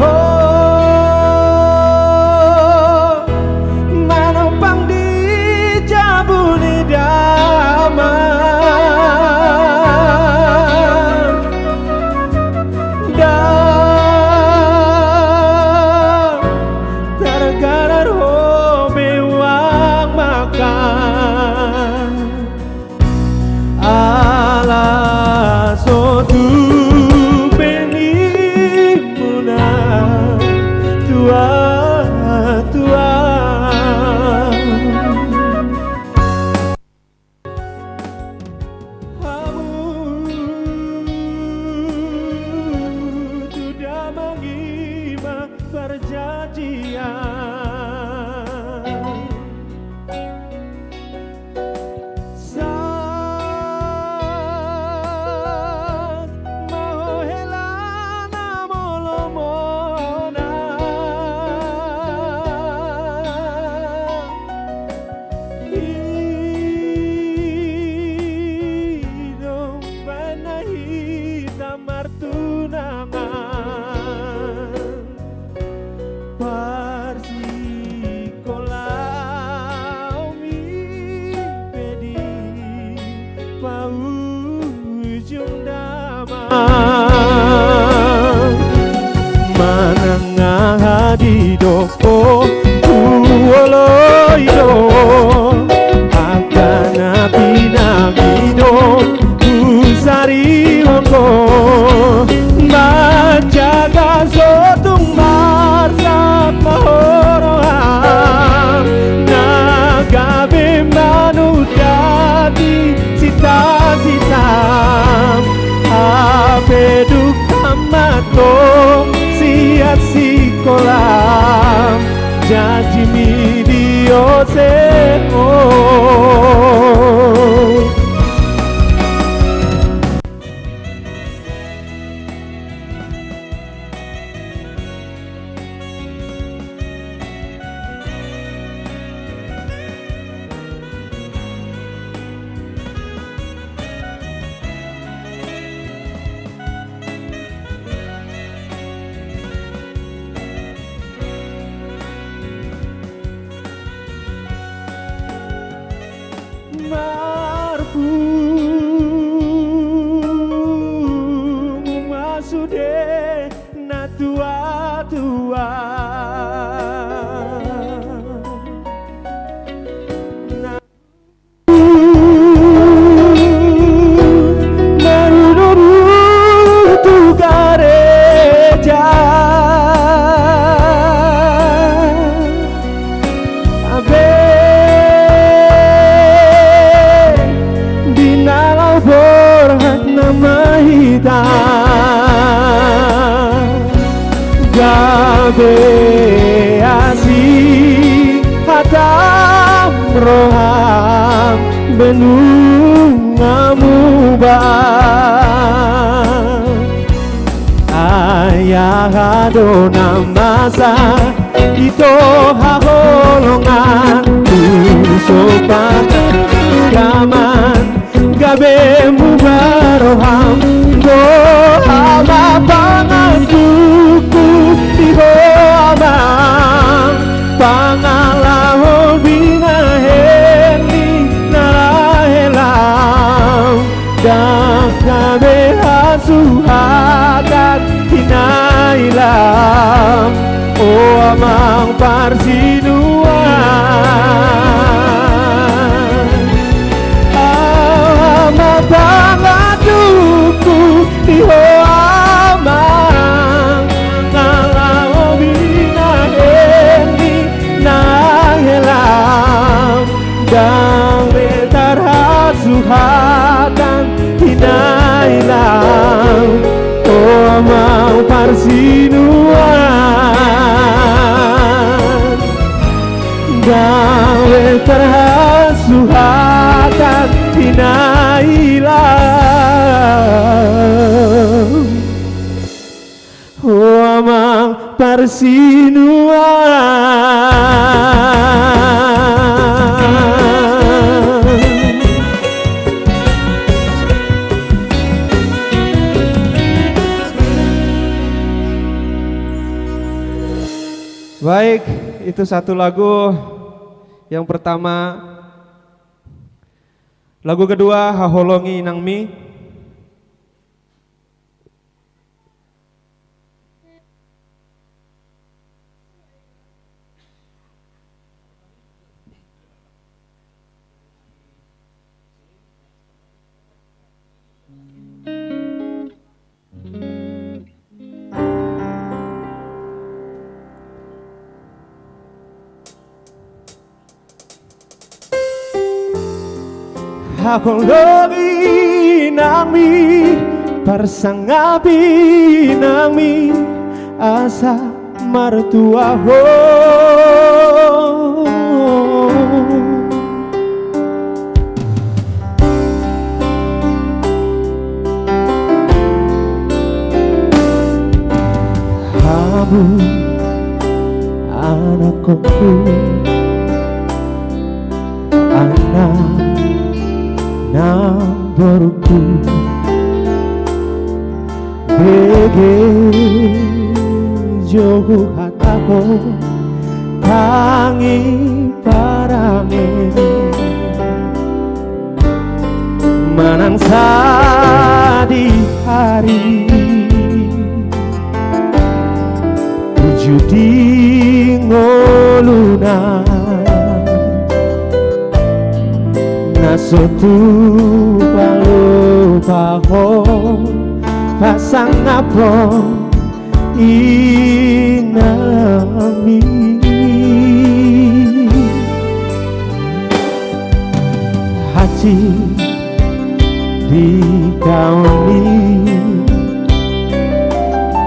oh manopang di jabuni damai dan tergadar bewang makan ala sotu penimuna tua tua sudah mengimak perjanjian saat mau helana molomona hidup panahi tamartunangan Parsikolau mi pedi paujung damai manangah di doko tuoloido akana pinagido kusari wongko majaga sotung marsak mahoroham nagabe manudati cita-citam ape duka matong siat sikolam janji midio seo marfu masude na tua-tua na marunuru tu gareja abe dinalau borhat nama hitam gabe asih hatam roham benungamu bang ayah adona masa ito haholongan sopan gaman gabe mubaroham doa pangantuku tibo amang pangalaho binaheni narahelam dan gabe hasuhakat hinailam oh amang parsinuan pangaduku iho amang ngalau binaheni nahelam dan letar hasuhatan hinailam oh amang parsinuan dan letar hasuhatan hinailam oh amang parsinuan Baik, itu satu lagu yang pertama. Lagu kedua Haholongi Nangmi. Haholongi nami persangapi nami asa martuaho kamu anakku anak namborku bege jogo hataku tangi parange manangsa di hari judi ngoluna nasotu palupaho pasang apa inami haji di kauni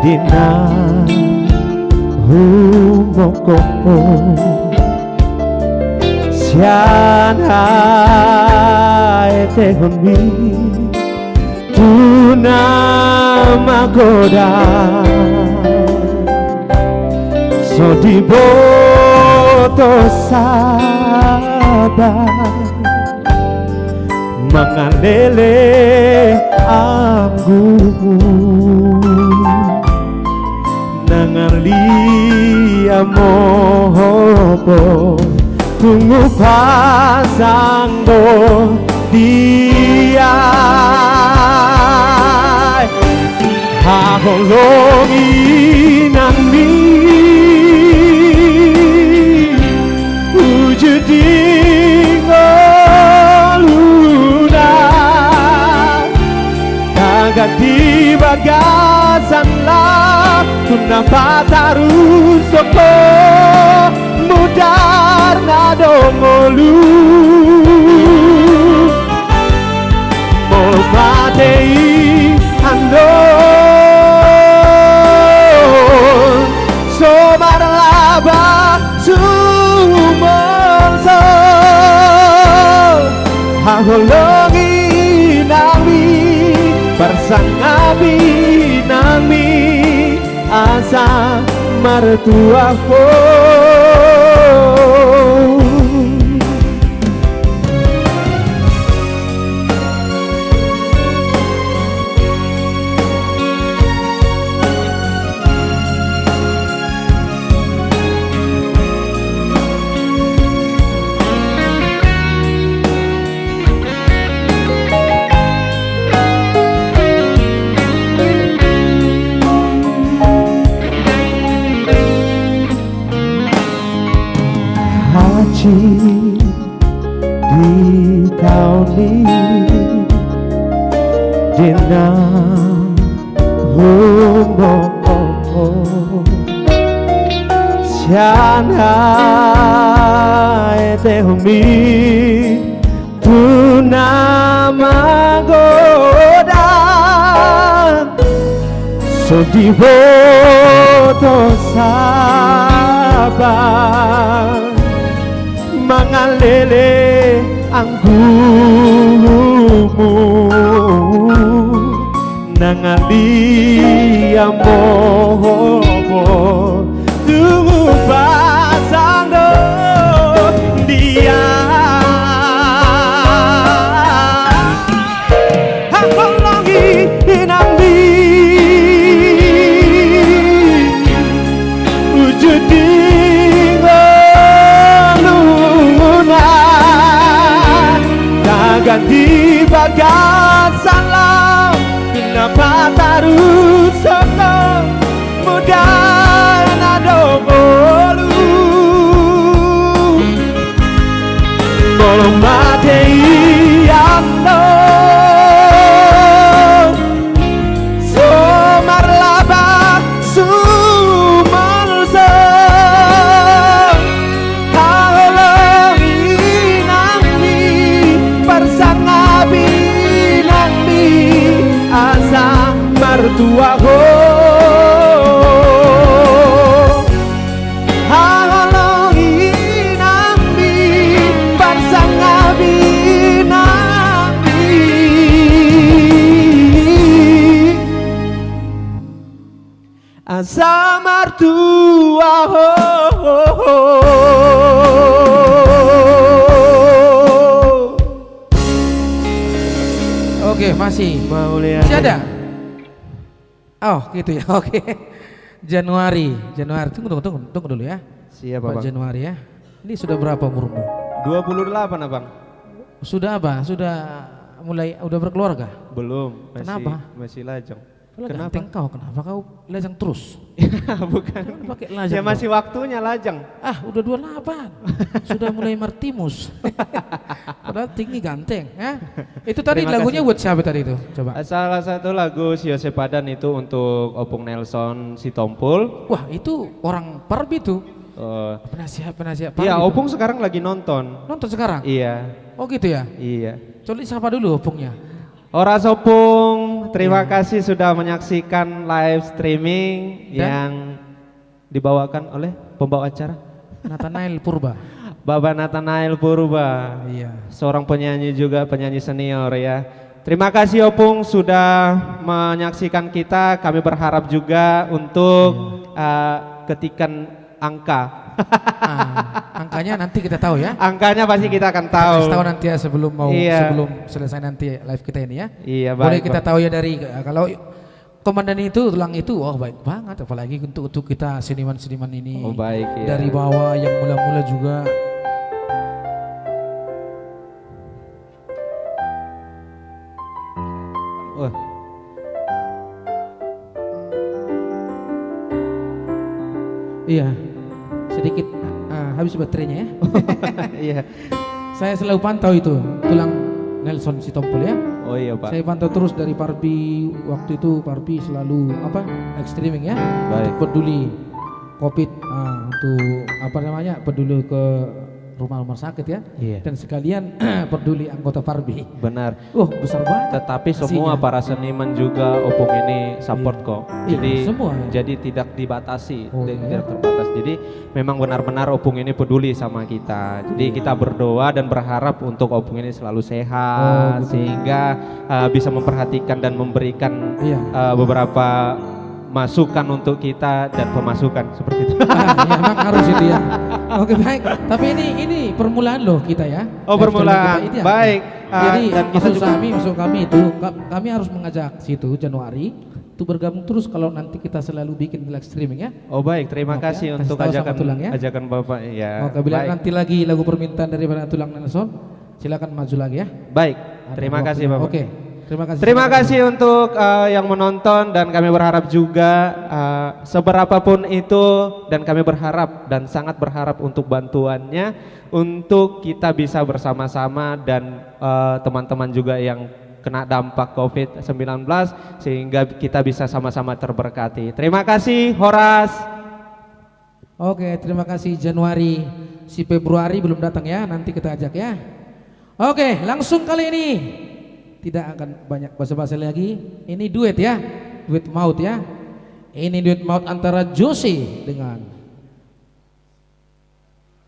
dina humoko siana etehoni tuna magoda so diboto sabar mangalele anggumu nangalia mohopo tunggu pasanggo dia haholongi nami ujudi ngoluna kagak di bagasan lah kenapa taruh soko mudar nadongolu Mopatei andon Somar laba sumonso Haholongi nami Persangabi nami Asa martuaku di tahun ini dina humoko siana etehumi tuna magoda so diboto sabar mangalele anggumu nangalia mohobo tunggu pasang do dia haholongi inambi ujudi ganti bagat salam kenapa taruh soko mudah nado bolu bolong mate ando somar laba sumar se kalau inami persangabi nami asa mertua ho kalau inami persangabi nami asa mertua ho. Oke, masih. Maulia. Masih ada? Oh, gitu ya. Oke. Januari. Tunggu dulu ya. Siap, Pak Abang. Januari ya. Ini sudah berapa umurmu? 28, Abang. Sudah apa? Udah berkeluarga? Belum, masih Kenapa? masih lajang. Kenapa? Kenapa kau lajang terus? Bukan. Pakai lajang Ya masih dong. waktunya lajang. Ah, udah 28. Sudah mulai martimus. Padahal tinggi ganteng, ya. Itu tadi Terima lagunya kasih. buat siapa tadi itu? Coba. Salah satu lagu Si Yose Padan itu untuk Opung Nelson Sitompul. Wah, itu orang Parbi tuh. Eh, Penasihat Parbi. Iya, tuh. Opung sekarang lagi nonton. Nonton sekarang? Iya, Oh gitu ya? iya. Coba siapa dulu opungnya? Horas Opung, terima kasih sudah menyaksikan live streaming Dan? yang dibawakan oleh pembawa acara Nathanael Purba. Bapak Nathanael Purba. Iya. Seorang penyanyi juga, penyanyi senior ya. Terima kasih Opung sudah menyaksikan kita. Kami berharap juga untuk ketikan angka. Angkanya nanti kita tahu ya. Angkanya pasti kita akan tahu. Kita tahu nanti ya sebelum Iya. sebelum selesai nanti live kita ini ya. Iya, Boleh baik, kita Pak. tahu ya dari kalau komandan itu tulang itu, wah baik banget. Apalagi untuk kita seniman-seniman ini. Oh, baik, ya. Dari bawah yang mula-mula juga. Wah. Iya. Sedikit habis baterainya ya. Iya. Saya selalu pantau itu tulang Nelson Sitompul ya. Oh iya, Pak. Saya pantau terus dari Parbi, waktu itu Parbi selalu live streaming ya. Baik. Untuk peduli COVID, untuk peduli ke rumah-rumah sakit ya. Iya. Dan sekalian peduli anggota Parbi. Benar. Besar banget. Tetapi semua Pastinya. para seniman juga Opung ini support kok. Iya, Jadi semua ya. jadi tidak dibatasi, Oh, tidak iya. terbatas. Jadi memang benar-benar Opung ini peduli sama kita. Jadi Iya. kita berdoa dan berharap untuk Opung ini selalu sehat gitu. sehingga bisa memperhatikan dan memberikan Iya. beberapa masukan untuk kita dan pemasukan seperti itu. Ya, memang harus itu ya. Oke baik. Tapi ini permulaan loh kita ya. Oh, Live permulaan. streaming kita ini Baik. Jadi Dan kita maksud kami itu kami harus mengajak situ Januari itu bergabung terus kalau nanti kita selalu bikin live streaming ya. Oh baik, terima Oke, kasih kasih untuk tahu sama ajakan Tulang ya. ajakan Bapak ya. Oke, bila baik. nanti lagi lagu permintaan daripada Tulang Nelson, silakan maju lagi ya. Baik, Ada terima waktunya. kasih Bapak. Oke. Terima kasih. Terima kasih untuk yang menonton dan kami berharap juga seberapapun itu dan kami berharap dan sangat berharap untuk bantuannya untuk kita bisa bersama-sama dan teman-teman juga yang kena dampak COVID-19 sehingga kita bisa sama-sama terberkati. Terima kasih Horas. Oke, terima kasih Januari. Si Februari belum datang ya, nanti kita ajak ya. Oke, langsung kali ini tidak akan banyak basa-basi lagi. Ini duet ya, duet maut ya. Ini duet maut antara Jose dengan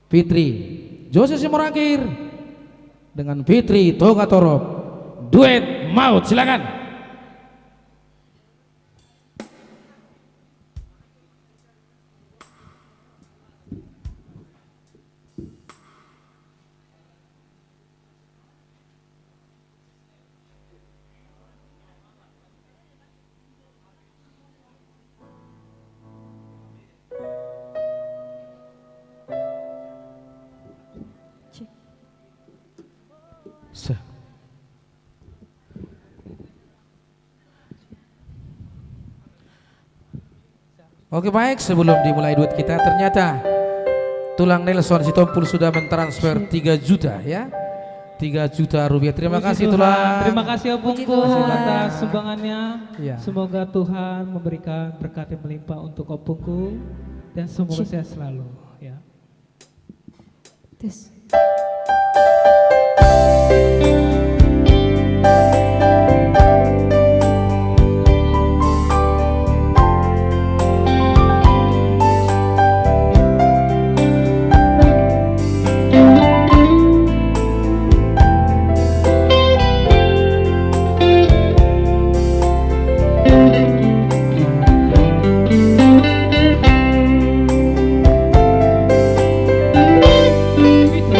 Fitri. Jose Simorangkir dengan Fitri Togatorop. Duet maut, silakan. Oke baik, sebelum dimulai duet kita ternyata Tulang Nelson Sitompul sudah mentransfer 3 juta ya. 3 juta rupiah. Terima Puji kasih Tuhan. Tulang. Terima kasih Puji Opungku Tuhan. atas sumbangannya. Iya. Semoga Tuhan memberikan berkat yang melimpah untuk Opungku dan semoga sehat selalu ya. Tes. Itu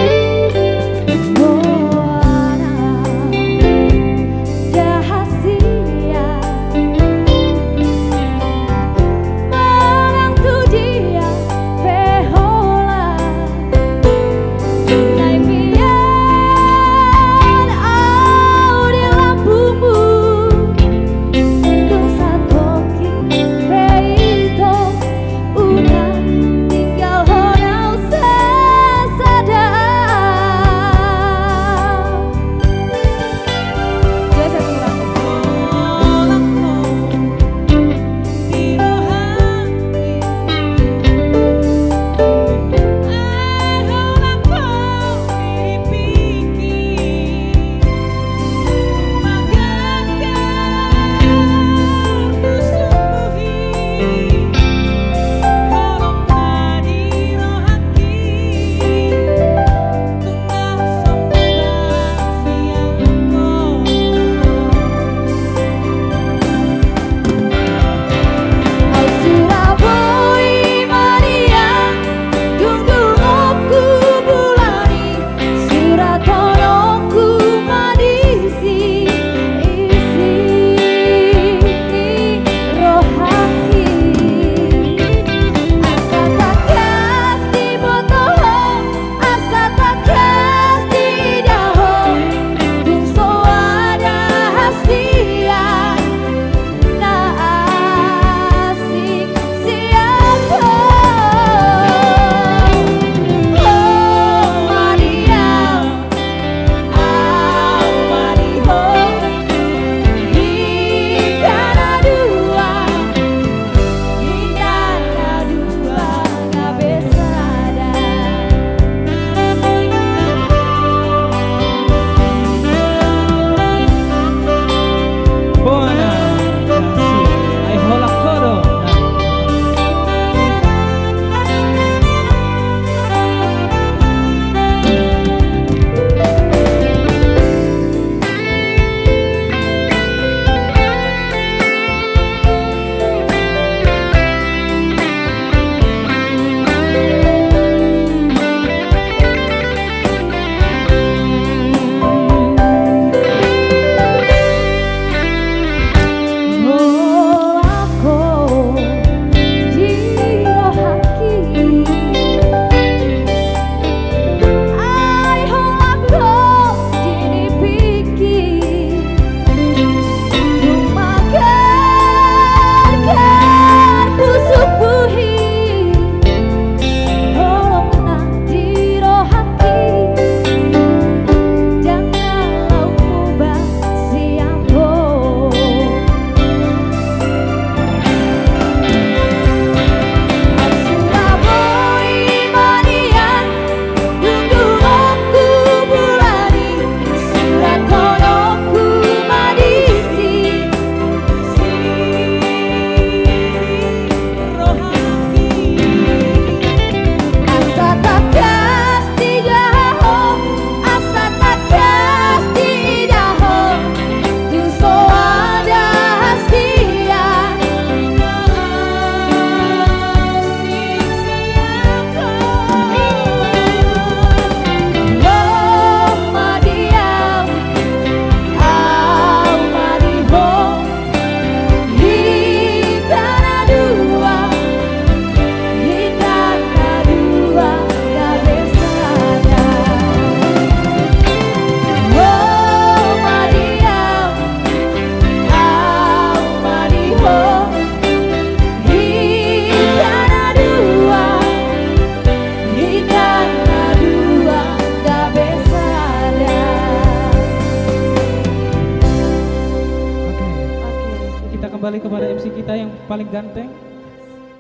kepada MC kita yang paling ganteng,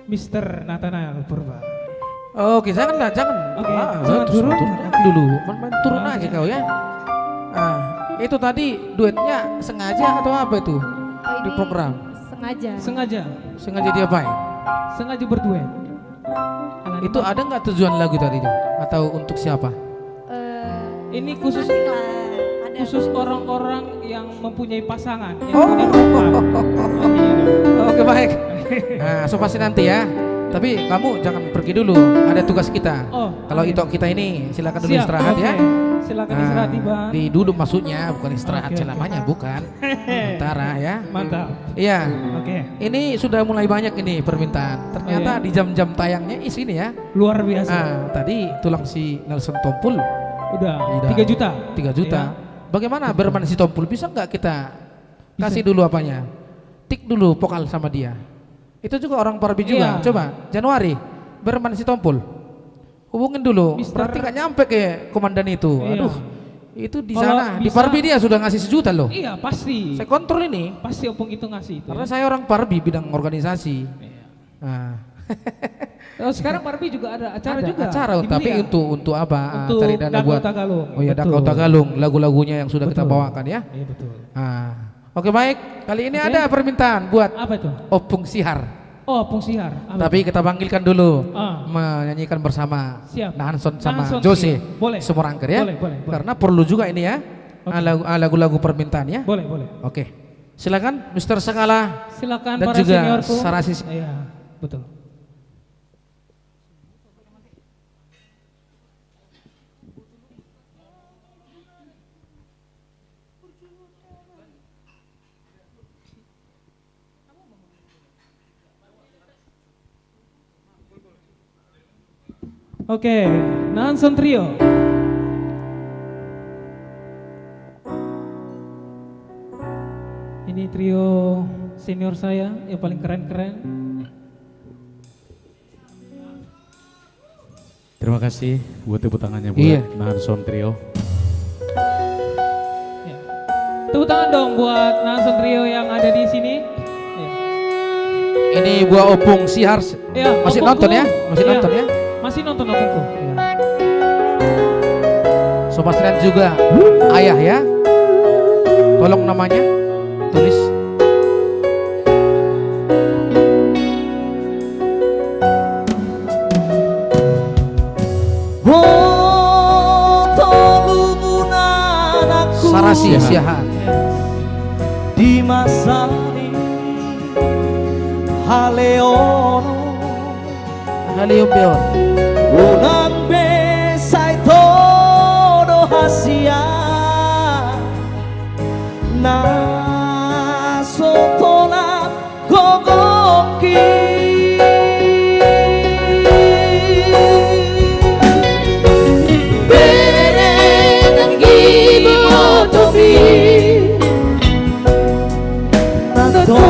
Mr. Nathanael Purba. Oke, janganlah, jangan. Oke, Terus turun. dulu. Turun Oke. aja kau ya. Itu tadi duetnya sengaja atau apa itu? Di Ini program. sengaja. Sengaja diapain? Sengaja berduet. Alani Itu ada nggak tujuan lagu tadi tuh? Atau untuk siapa? Ini khusus Asik lah. Ada. khusus orang-orang yang mempunyai pasangan, yang Oh. punya perempuan. Oke, baik. Nah, so pasti nanti ya. Tapi kamu jangan pergi dulu. Ada tugas kita. Oh, Kalau oke. itu kita ini silakan dulu Siap, istirahat oke. ya. Silakan Nah, istirahat Iban. di duduk maksudnya, bukan istirahat Oke, oke. selamanya, bukan. Sementara ya. Mantap. Iya. Oke. Ini sudah mulai banyak ini permintaan. Ternyata Oh, iya? di jam-jam tayangnya ini ya. Luar biasa. Tadi tulang si Nelson Tompul Udah Udah. 3 juta. 3 juta. Iya. Bagaimana bermain si Tompul? Bisa nggak kita kasih dulu apanya? Tik dulu vokal sama dia. Itu juga orang Parbi juga. Iya. Coba Januari bermain si Tompul. Hubungin dulu. Mister- Berarti nggak nyampe ke komandan itu. Iya. Aduh. Itu di Kalau sana di bisa- Parbi dia sudah ngasih 1 juta loh. Iya, pasti. Saya kontrol ini Pasti Opung itu ngasih itu. karena saya orang Parbi bidang organisasi. Iya. Nah. Oh, sekarang Parbi juga ada acara Ada juga. acara, di tapi Belia. untuk apa? Untuk Cari dana Dakau buat Tagalung. Oh ya, Betul. Dakau Tagalung, lagu-lagunya yang sudah kita Betul. bawakan ya. Iya betul. Oke, baik. Kali ini Oke. ada permintaan buat Apa itu? Opung Sihar. Oh, Opung Sihar. Apa Tapi kita panggilkan dulu Ah. menyanyikan bersama Siap. Nahanson sama Nahanson Jose. Trio. Boleh. Semorangker ya. Boleh, boleh, boleh. Karena perlu juga ini ya. Oke. Lagu-lagu permintaan ya. Boleh, boleh. Oke. Silakan Mr. Sakala Silakan dan para juga seniorku. Sarasis. Iya, betul. Oke, Nahanson Trio. Ini trio senior saya yang paling keren-keren. Terima kasih buat tepuk tangannya buat Iya. Nahanson Trio. Ya. Tepuk tangan dong buat Nahanson Trio yang ada di sini. Ya. Ini buah Opung Sihar. Ya, Masih opungku. nonton ya? Masih Ya. nonton ya? Masih nonton opungku. Ya. Sobat Senan juga ayah ya. Tolong namanya tulis. Tolungan aku Sarasi Siahan. di masa ini Haleono Halium Beon. unang besai todo hasia na sotola gogoki berenang gimotobi nato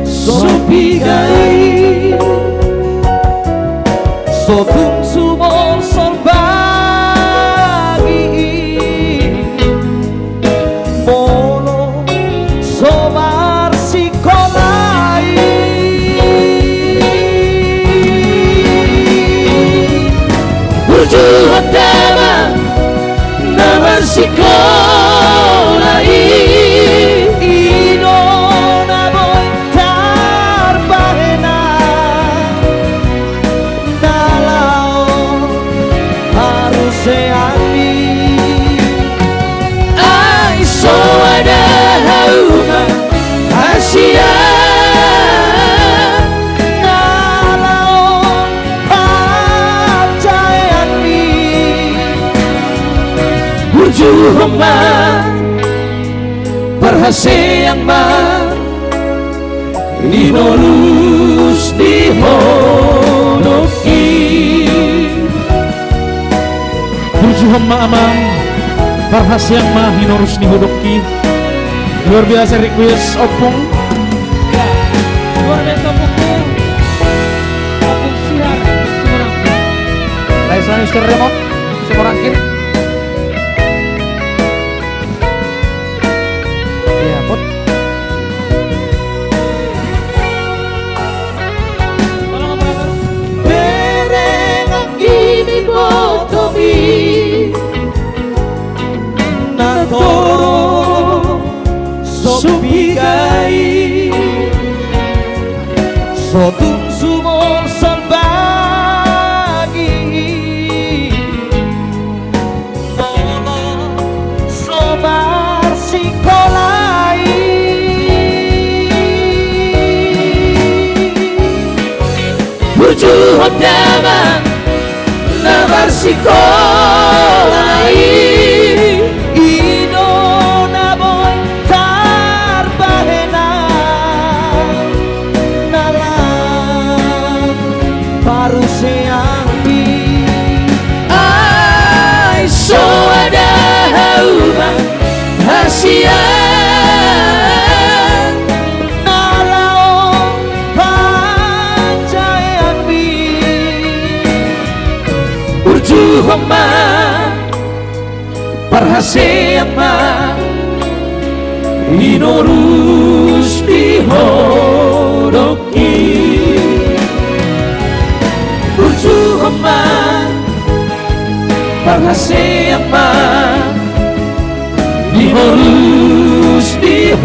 sopigai sotung sumol sorbagi molo somar sikolai Bujuhan dama namar sikolai ino namoy tarbahena dalau harus seani ay so ada haungan Asia dalau pacayani bujuh perhasian man Inorus dihonoki Bujuh amang Parhas yang mah hinorus dihodoki. Luar biasa request Opung. Ya, luar biasa opungku. Opung Sihar Semorangkir. Laisa Mr. Remon Semorangkir. Iya, Put. Rotun sumol sol bagi Molo sobar sikolai Buju hotama Nabar sikolai Ido na boy tarbahena Nalang baru seangki Ay so ada hauma hasian Nalaong panjayami Urju homa Parhasema Inorus dihoroki Urju homa Parhasema Inorus dihoroki.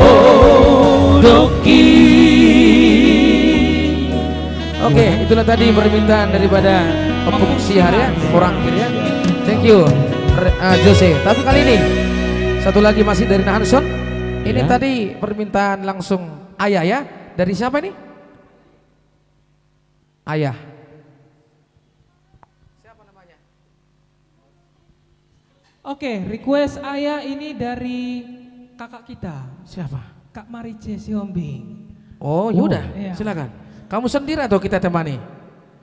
Oke, itulah tadi permintaan daripada Om Sihar ya, orang ya. Thank you Jose. Tapi kali ini satu lagi masih dari Nahanson. Ini Ya. tadi permintaan langsung Ayah ya. Dari siapa nih? Ayah. Oke, request Ayah ini dari kakak kita, Siapa? Kak Marice Siombing. Oh, yaudah, iya. silakan. Kamu sendiri atau kita temani?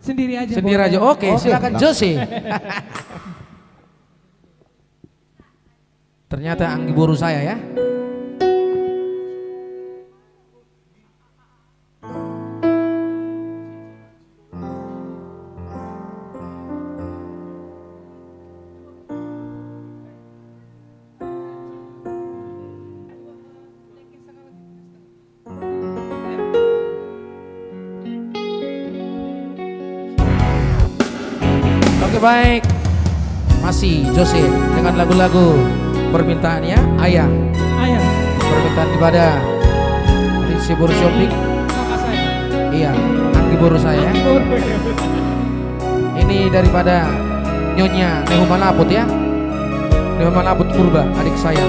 Sendiri aja. Sendiri boleh. aja. Oke, silakan Jose. Ternyata Anggi Boru saya ya. Oke baik, masih Jose dengan lagu-lagu permintaannya Ayah. Ayah, Permintaan ibadah Rinsi Boru Shopping. kakak saya. Iya, Anggi Boru saya. Ini daripada Nyonya Nehu Malaput ya. Nehu Malaput Purba, adik saya.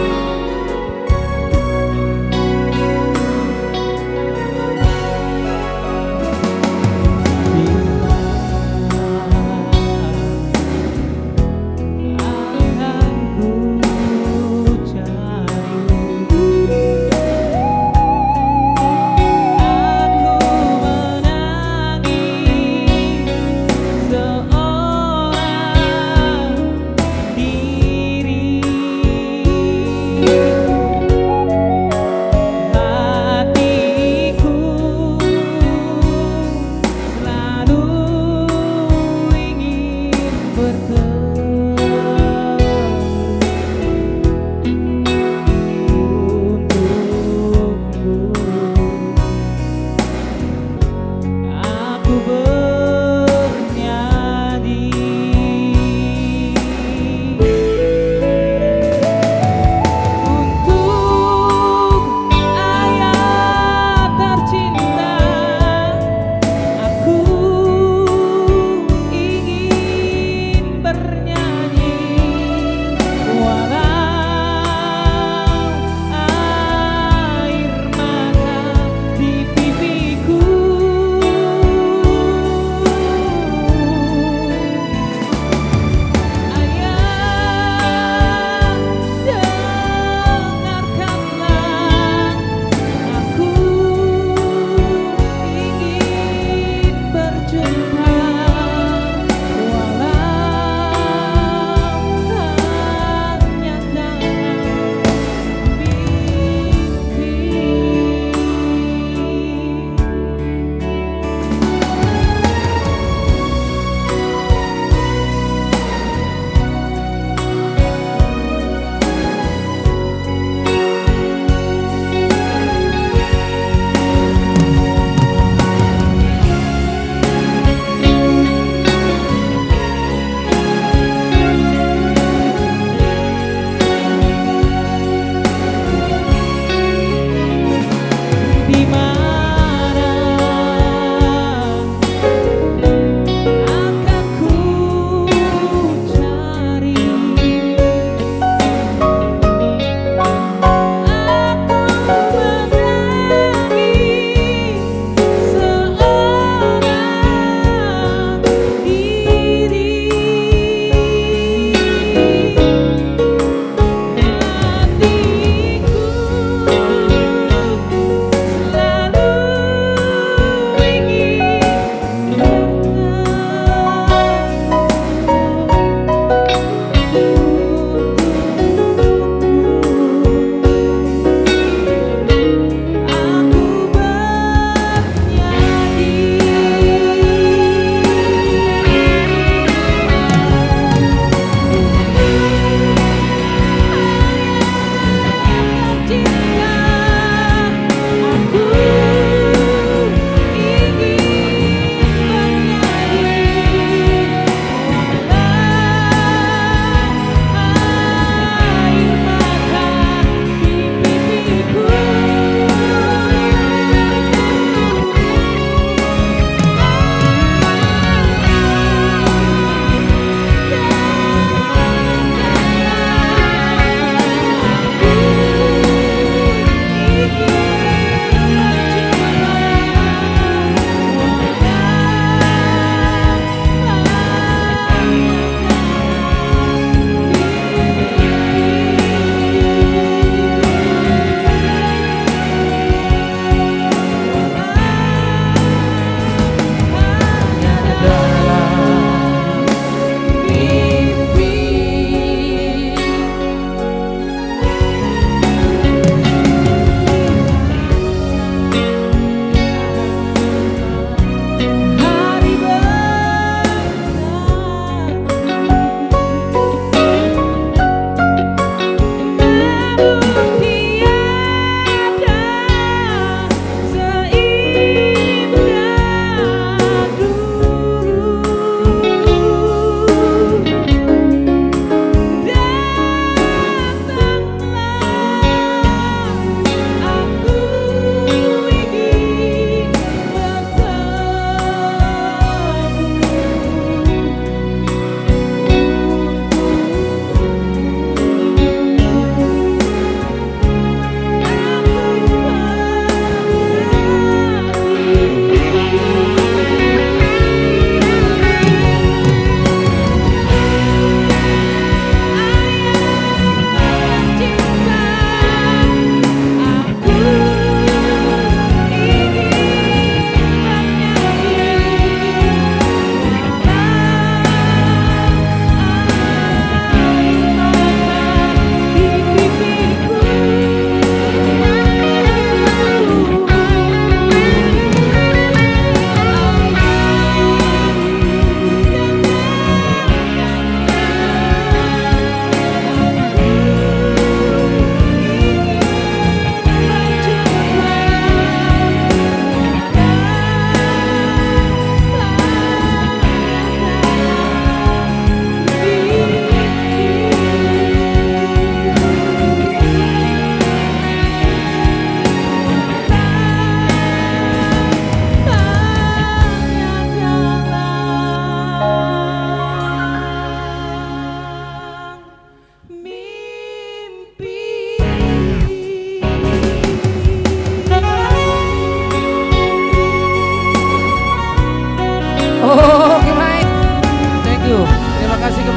Seorang diri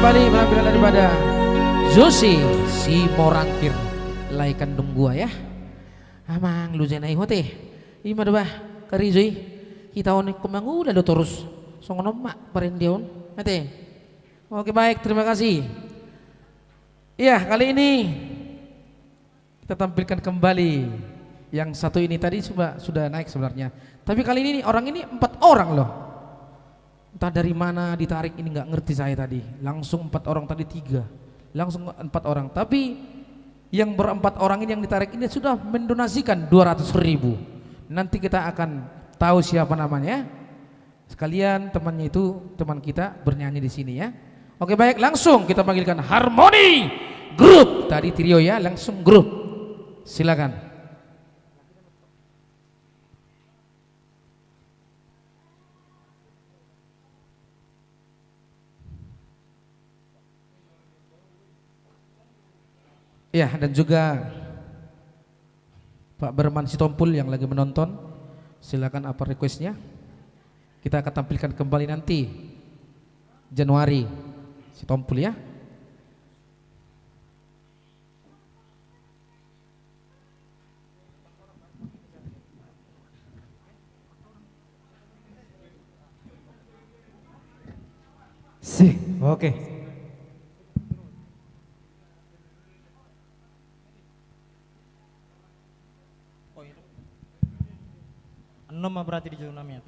kembali penampilan daripada Zosi si Morangkir laikan dong gua ya. Amang lu jangan hote. Ima bah karizoi kita onek kemangu udah terus songono mak parendion mate. Oke baik, terima kasih. Iya, kali ini kita tampilkan kembali yang satu ini tadi sudah naik sebenarnya. Tapi kali ini orang ini 4 orang loh. Entah dari mana ditarik ini nggak ngerti saya tadi. Langsung 4 orang tadi 3. Langsung 4 orang. Tapi yang berempat orang ini yang ditarik ini sudah mendonasikan 200.000. Nanti kita akan tahu siapa namanya. Sekalian temannya itu teman kita bernyanyi di sini ya. Oke baik, langsung kita panggilkan Harmoni Group. Tadi trio ya, langsung grup. Silakan. Ya, dan juga Pak Berman Sitompul yang lagi menonton, silakan apa requestnya. Kita akan tampilkan kembali nanti Januari Sitompul ya. Oke. Enam berarti di zona ya.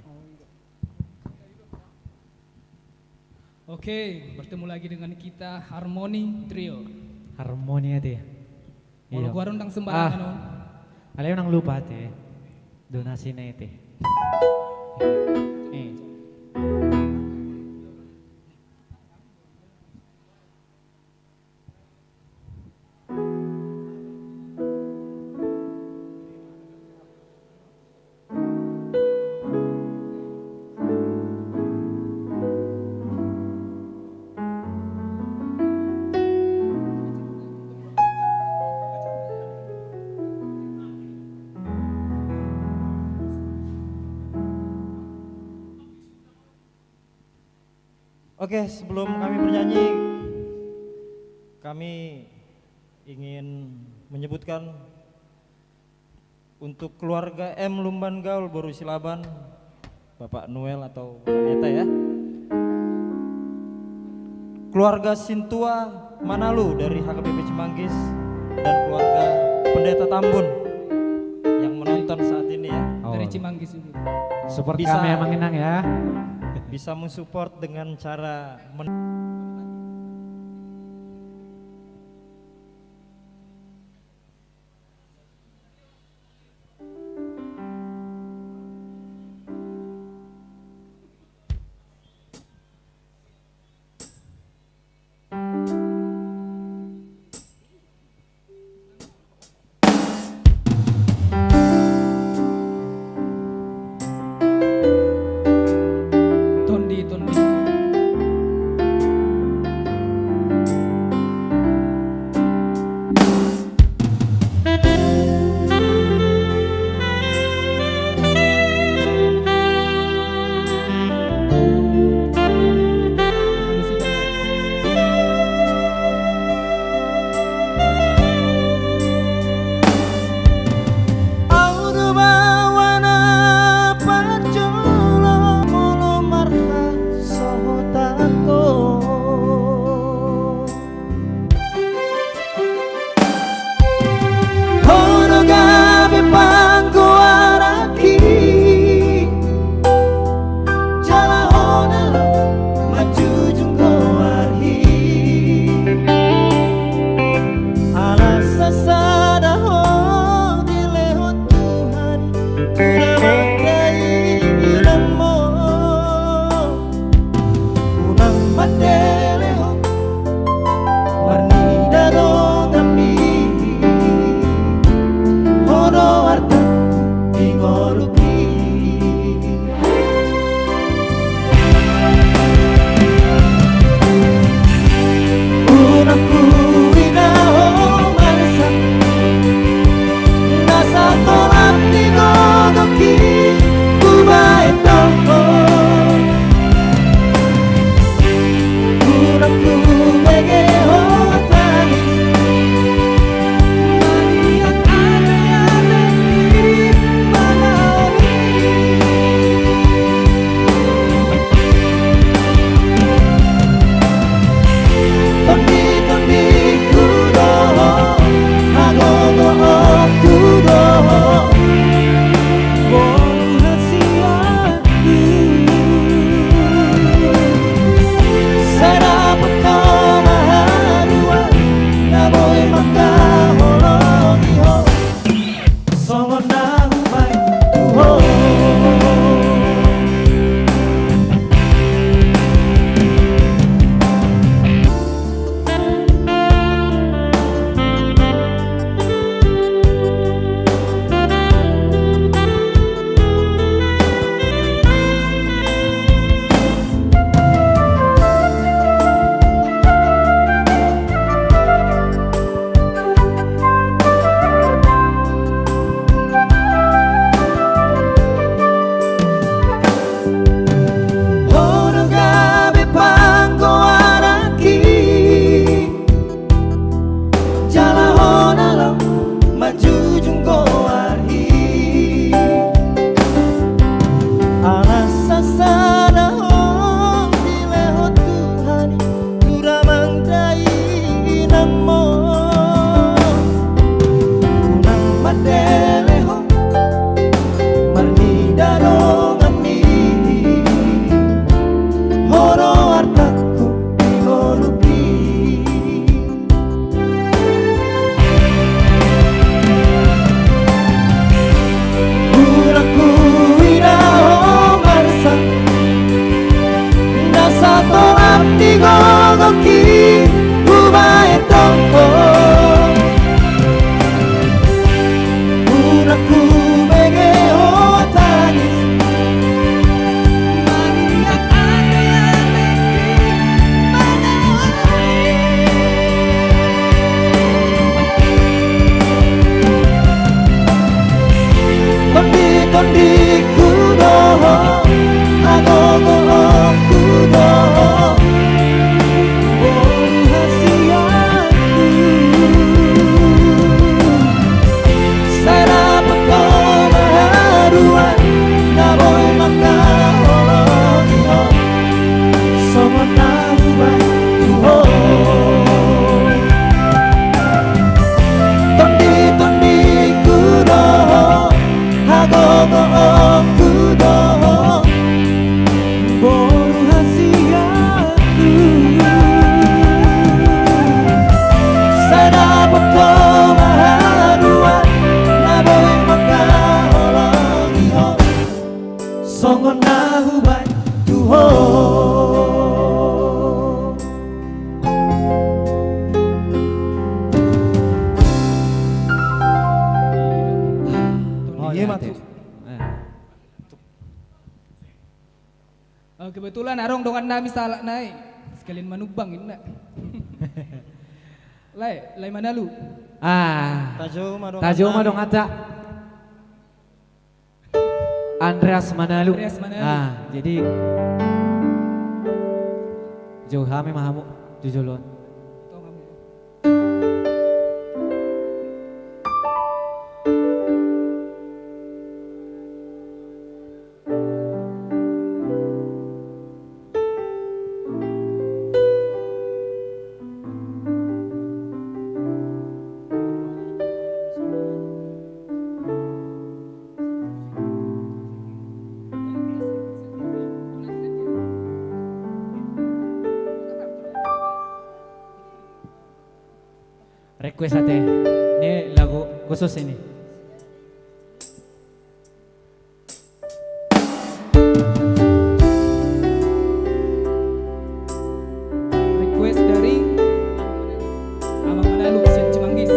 Oke, bertemu lagi dengan kita Harmoni Trio. Harmoni ya teh. Kalau gua rundang sembarangan on. Kalian nang lupa teh. Donasi teh. Oke, sebelum kami bernyanyi, kami ingin menyebutkan untuk keluarga M Lumban Gaul Boru Silaban, Bapak Noel atau Bapak Neta ya. Keluarga Sintua Manalu dari HKBP Cimanggis dan keluarga Pendeta Tambun yang menonton saat ini ya. Dari Cimanggis itu. Support Bisa. kami emang enang ya. Bisa mensupport dengan cara Tondi. Gogoki Ubae Toko Unaku Bege Otagis Maniak Tondi Tondi Kudoho Agogo Kudoho Songon nahubai tuho Oh iya matu. Kebetulan arong dongan nami salah naik sekalian manubang ini nak. Lai mana lu? Tajo madong ata. Andreas Manalu. Jadi jauh kami mahamu jujulon. Request ate, ini lagu khusus ini. Request dari Amang Manalu Sian Cimanggis.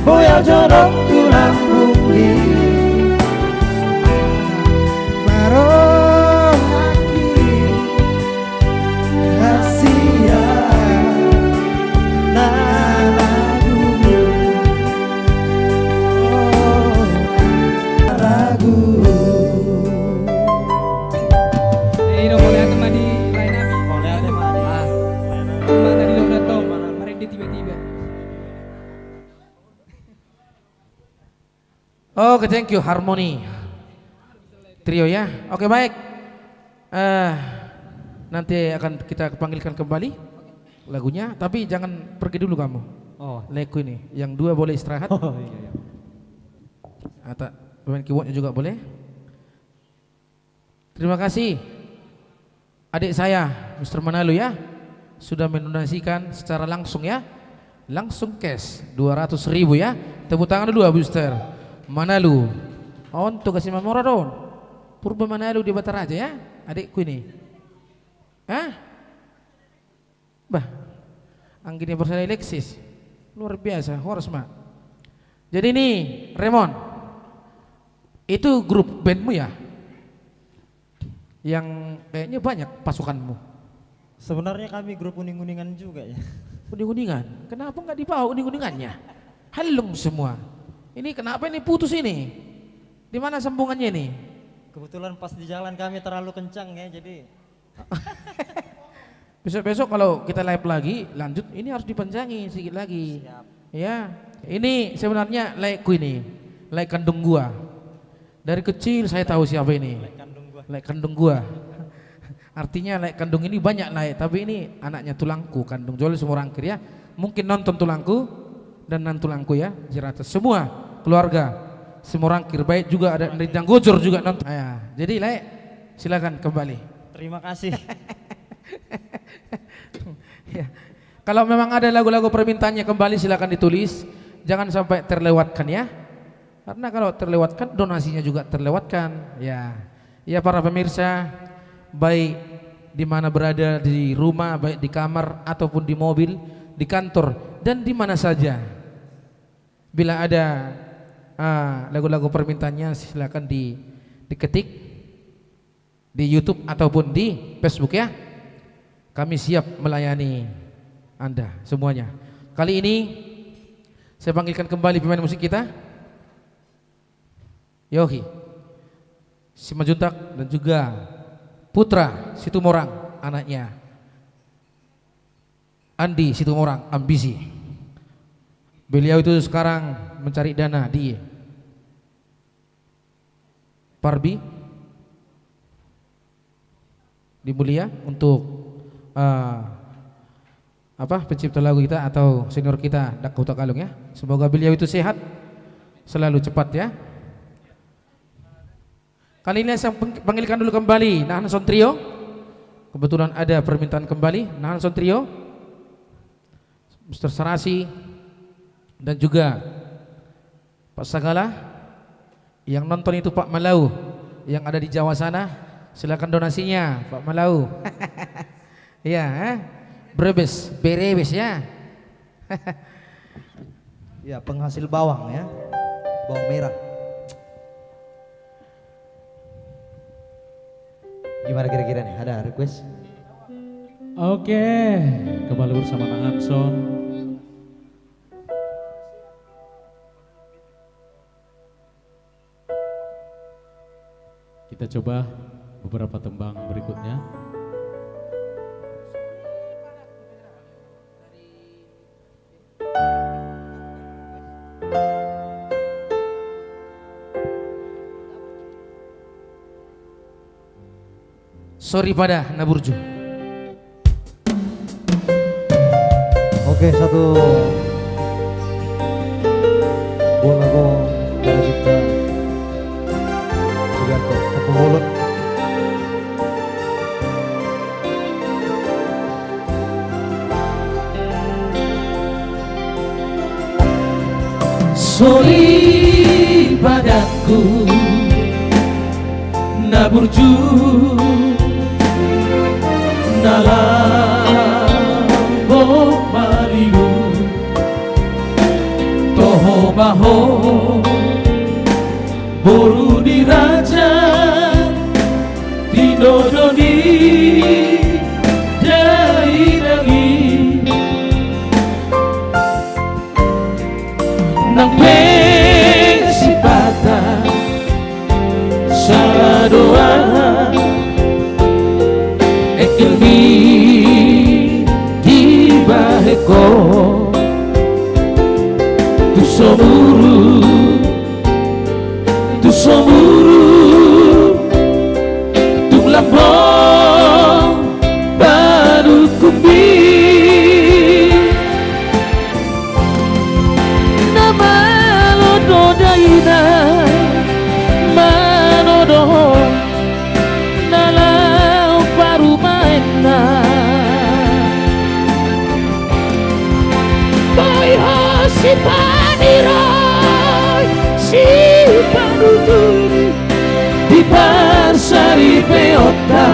boya jodoh tulang bumi marohaki rahasia nalagu lagu. Boleh atau mah di lain abi. Boleh ada mari. Mbak tadi lo udah tahu mana, mari dia tiba-tiba. Oke, thank you Harmoni Trio ya. Oke, baik. Nanti akan kita panggilkan kembali lagunya, tapi jangan pergi dulu kamu. Oh. Leku ini, yang dua boleh istirahat. Oh iya. Atau pemain keyboardnya juga boleh. Terima kasih adik saya Mr. Manalu ya, sudah mendonasikan secara langsung ya, langsung cash 200.000 ya. Tepuk tangan dulu Mr. Manalu. Untuk kasih memora dong. Purba Manalu di Bataraja ya, adikku ini. Bah, anggini bersama Alexis, luar biasa, Horsma. Jadi ini Raymond, itu grup bandmu ya? Yang kayaknya banyak pasukanmu. Sebenarnya kami grup uning-uningan juga ya. Uning-uningan? Kenapa nggak dibawa uning-uningannya? Halung semua. Ini kenapa ini putus ini? Di mana sambungannya ini? Kebetulan pas di jalan kami terlalu kencang ya, jadi Besok-besok kalau kita live lagi, lanjut ini harus dipanjangin sedikit lagi. siap. Ya, ini sebenarnya laikku ini, laik kandung gua. Dari kecil saya tahu siapa ini. Kandung gua. Laik kandung gua. Artinya laik kandung ini banyak laik, tapi ini anaknya tulangku, kandung Joli semua orang ya. Mungkin nonton tulangku dan nantulangku ya, Jirata semua keluarga, semua orang baik juga ada Ridang Gojor juga nonton. Ya, jadi laik silakan kembali. Terima kasih. Ya. Kalau memang ada lagu-lagu permintaannya kembali silakan ditulis, jangan sampai terlewatkan ya. Karena kalau terlewatkan donasinya juga terlewatkan. Ya, ya para pemirsa, baik di mana berada, di rumah, baik di kamar ataupun di mobil, di kantor dan di mana saja. Bila ada lagu-lagu permintaannya silakan diketik di YouTube ataupun di Facebook ya. Kami siap melayani Anda semuanya. Kali ini saya panggilkan kembali pemain musik kita, Yohi Simajuntak dan juga Putra Situmorang, anaknya Andi Situmorang Ambisi. Beliau itu sekarang mencari dana di Parbi di Mulia untuk pencipta lagu kita atau senior kita Dakota Kalung ya. Semoga beliau itu sehat selalu cepat ya. Kali ini saya panggilkan dulu kembali Nahan Son Trio. Kebetulan ada permintaan kembali Nahan Son Trio, Mr. Sarasi dan juga Pak Sagala. Yang nonton itu Pak Malau yang ada di Jawa sana, silakan donasinya Pak Malau. Ya, Brebes, berebes ya. Ya, penghasil bawang ya. Bawang merah. Gimana kira-kira nih? Ada request? Oke, kembali bersama Nang Hanson. Kita coba beberapa tembang berikutnya. Sorry pada Naburju. Oke, satu buah lagu dari kita Sugiarto, satu mulut. Sorry padaku Naburju dalam bok maliu toh Maho maho Bolu diraja Tinodoni Dainangi Nang pesipata Salah doa Ekilmi Di baheko Tu somuru Tu somuru Tu lambong Baru kumbi Nama lodo daina Manodo Nalau baru maena Boy ho si paniroy Si panuturi Di parsari peota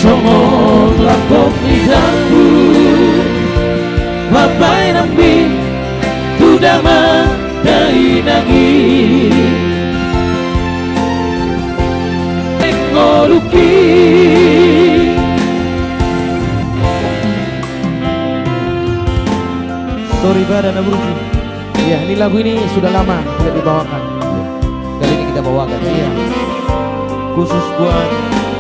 Somong lakok idangku Wapai nambi Tudama dainangi Ngoluki Sorry badan Abrusi. Ya, ini lagu ini sudah lama tidak dibawakan. Kali ini kita bawakan. Iya, Khusus buat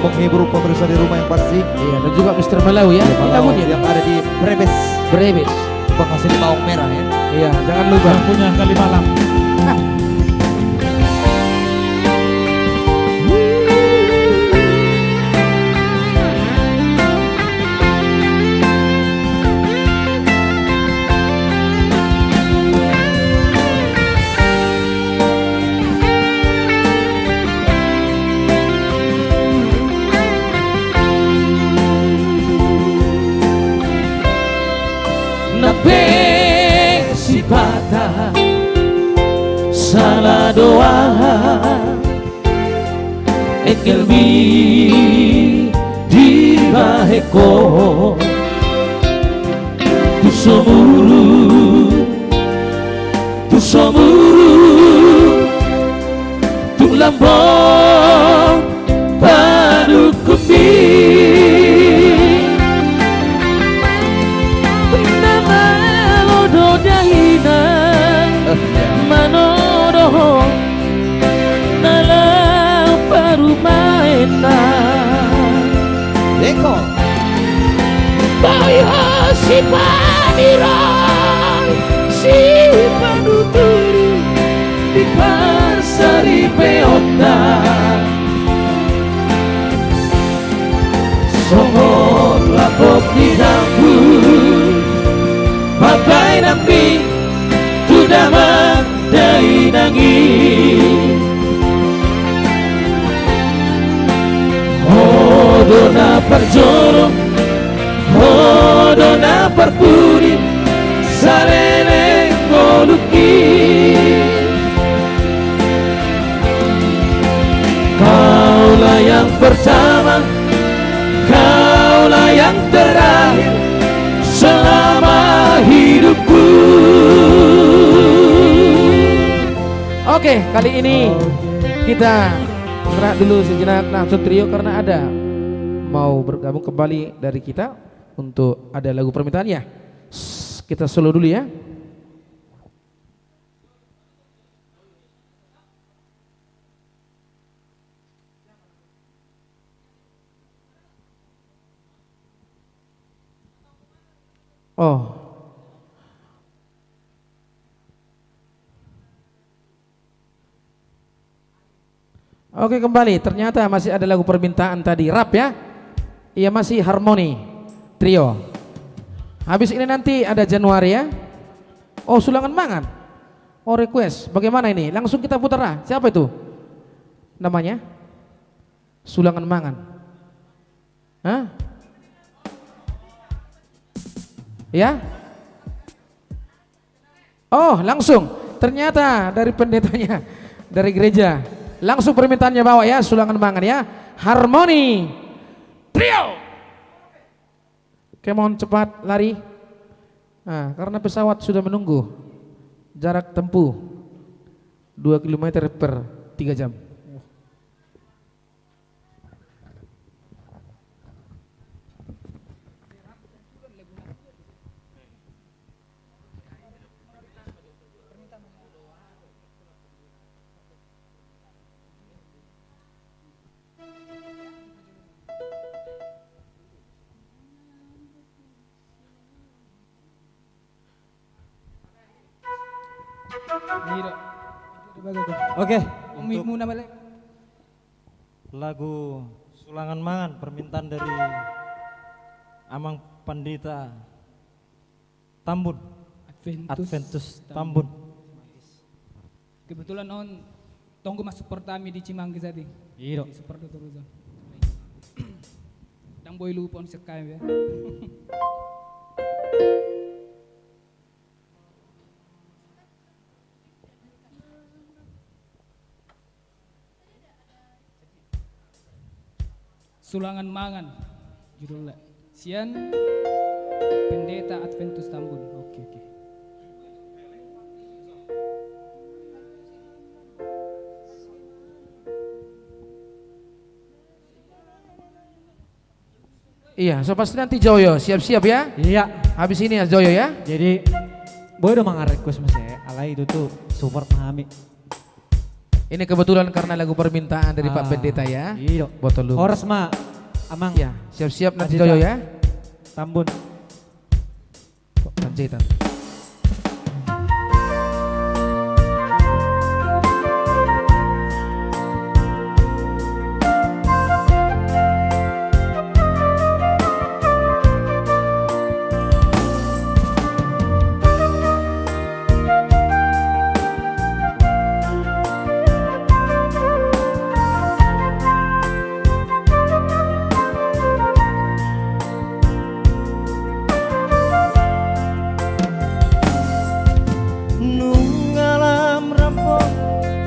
menghibur pemirsa di rumah yang pasti. iya, dan juga Mr. Malau ya. Ini lagunya yang ada di Brebes, Brebes. penghasil bawang merah ya. Iya, jangan lupa. Punya Kalimalang. Nape sipata salah doa Ekilmi di baheko Tu somuru Tu lambong Padu kumbi Manodo Nalau baru maena Deko, Boy ho si paniroy Si panuturi Di parsari peota Songong lakok tidangku Bapai nampi Tudama dainangi Hodona perjoro Hodona perpuri Salele ngoluki Kaulah yang pertama Kaulah yang terakhir Selama hidupku. Oke, kali ini kita istirahat dulu sejenak langsung trio karena ada mau bergabung kembali dari kita untuk ada lagu permintaannya. Kita solo dulu ya. Oh. Oke, kembali. Ternyata masih ada lagu permintaan tadi, rap ya. Iya, masih harmoni trio. Habis ini nanti ada Januari ya. Oh, Sulangan Mangan. Oh, request. Bagaimana ini? Langsung kita putar lah. Siapa itu? Namanya? Sulangan Mangan. Hah? Ya? Oh, langsung. Ternyata dari pendetanya, dari gereja. Langsung permintaannya bawa ya, Sulangan Mangan ya. Harmoni trio. Oke, mohon cepat lari. Nah, karena pesawat sudah menunggu, jarak tempuh 2 km per 3 jam. Oke, Umi untuk muna balik. lagu Sulangan Mangan permintaan dari Amang Pandita Tambun, Adventus Tambun. Kebetulan on tunggu masuk pertama di Cimanggis tadi. Iya. Seperti itu terus. Dan boy lupa on sekali ya. Sulangan Mangan judulnya. Sian Pendeta Adventus Tambun. Oke. Iya, so pasti nanti Joyo siap-siap ya. Iya. Habis ini ya Joyo ya. Jadi boy udah request mas ya. Alay itu tuh super pahami. Ini kebetulan karena lagu permintaan dari Pak Pendeta ya. Iya. Botol lu. Horas mah amang. Ya, siap-siap nanti Pendeta Joyo ya. Tambun. Panjaitan. Nungalam rampok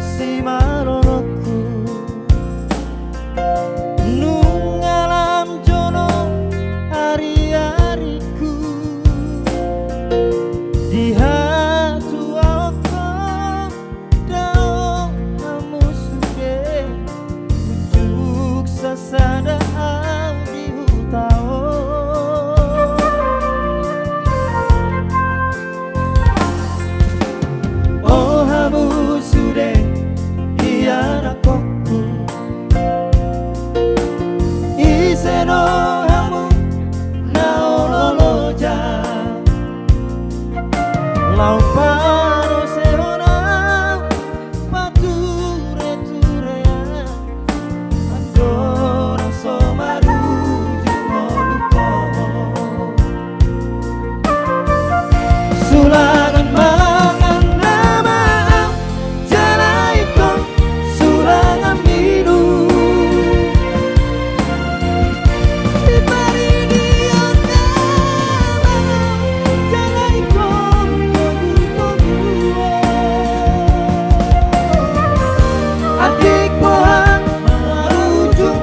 si maronoku, nungalam jono ari-ariku, di hatu oko dao kamu suge, ujuk sasada di hutao. Oh hamu sude iya nakokku, iseno hamu naololoja, lau paro seona pature turea, andora somaru jumoluko. Sulangan mangan nama jalaiko, sulangan minum si paridion nama jalaiko kodu-kodu. Adik pohon marujung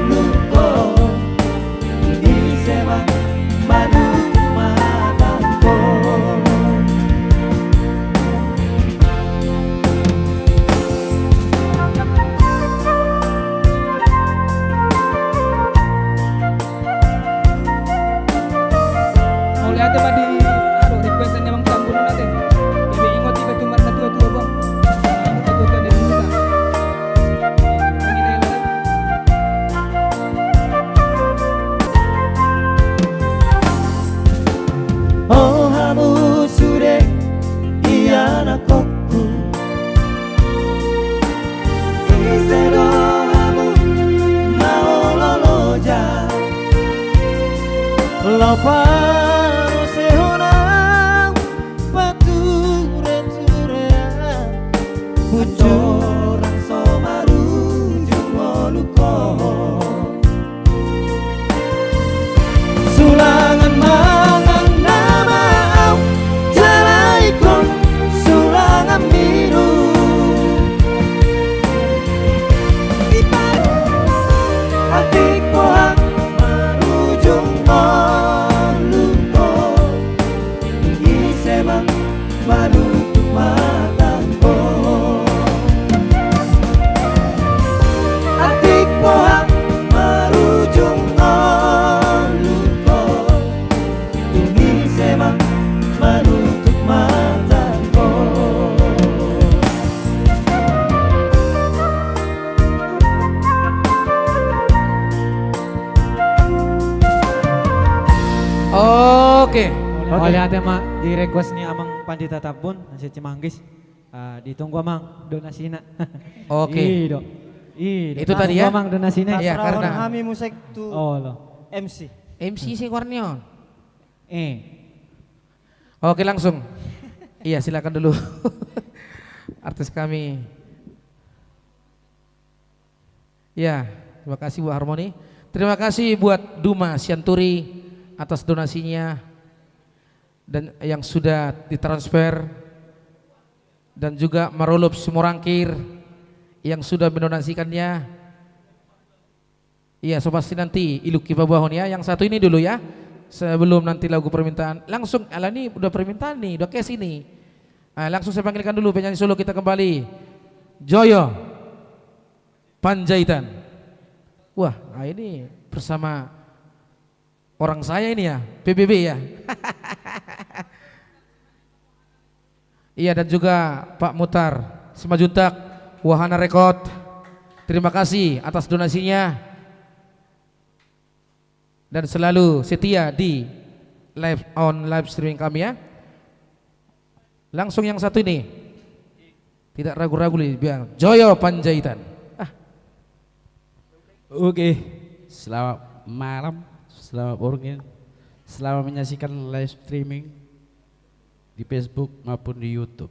luko, ini sewa madu matangko. Mau lihat apa di requestan emang Tambun nanti. Jadi ingat tiba tuh mana tua bang. Ingat tua dari dulu tak. Oh hamu sude iya nakokku, iseno hamu naololoja, lau paro Oh lihat ya mak di request nih amang Pandita Tabun nasi Cimanggis. Ditunggu amang donasinya. Oke. Ido. Itu tadi ya? Amang donasinya. Iya, karena kami musik tu Oh loh. MC. MC sih Kornio. Oh. Oke langsung. Iya silakan dulu. Artis kami. Ya, terima kasih Bu Harmoni. Terima kasih buat Duma Sianturi atas donasinya dan yang sudah ditransfer, dan juga Marulup Sumurangkir yang sudah mendonasikannya. Iya, so pasti nanti iluk kibabahon ya. Yang satu ini dulu ya, sebelum nanti lagu permintaan. Langsung, ini udah permintaan nih, udah case ini. Langsung saya panggilkan dulu penyanyi solo kita kembali, Joyo Panjaitan. Wah, ini bersama orang saya ini ya, PBB ya. Iya, dan juga Pak Mutar Semajuntak, Wahana Rekod. Terima kasih atas donasinya dan selalu setia di live streaming kami ya. Langsung yang satu ini, tidak ragu-ragu nih, biar Joyo Panjaitan. Oke, selamat malam, selamat orangin, selamat menyaksikan live streaming di Facebook maupun di YouTube.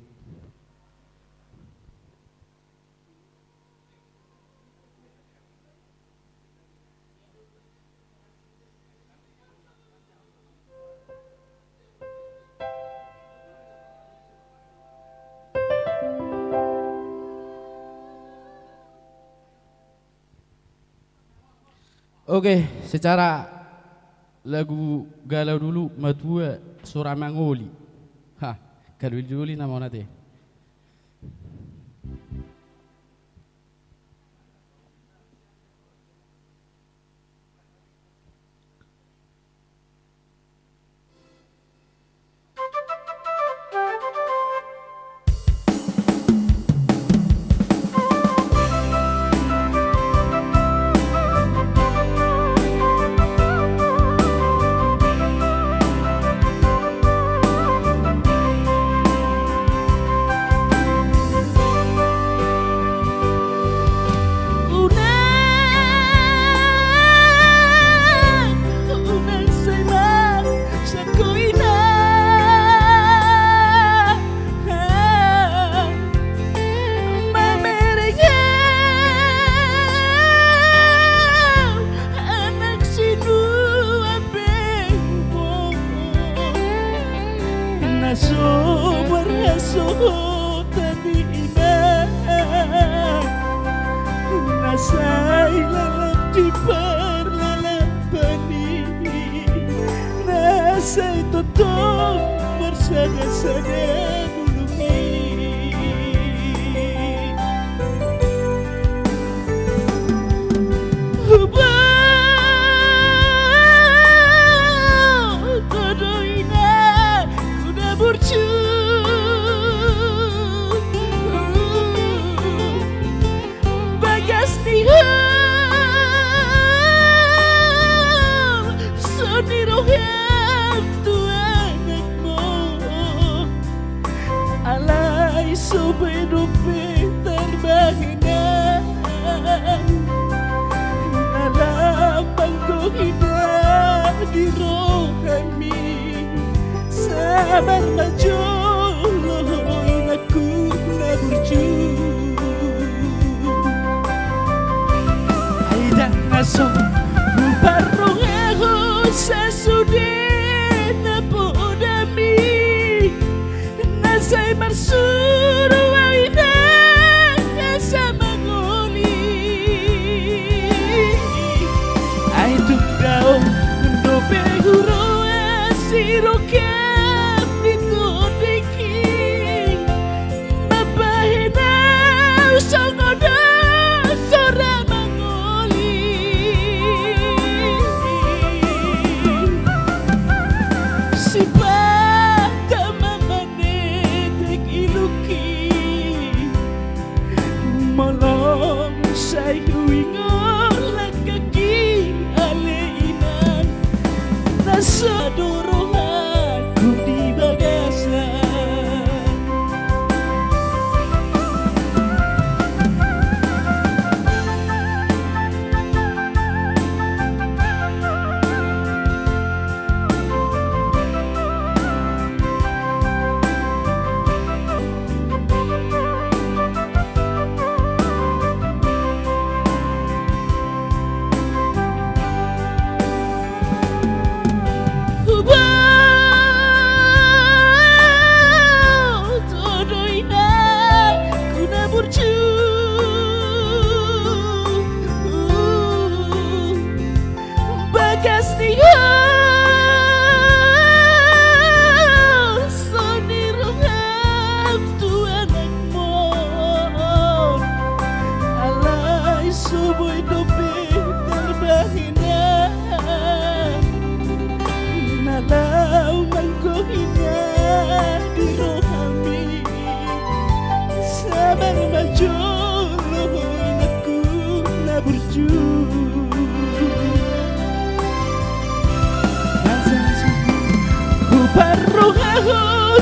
Oke, secara lagu galau dulu Matua Sora Mangoli. Kalau dulu nama nanti.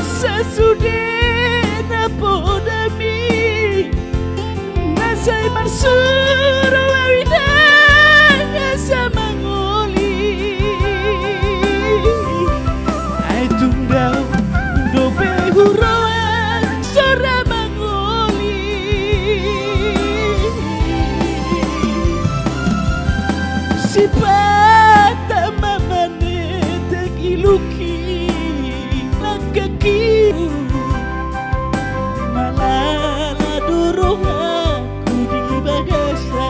sesudah napodami nasay marsuro awida sa mangoli ay tundaw dobe huroan sora mangoli si pata mamane tagiluki kaki malala durung aku di bagasa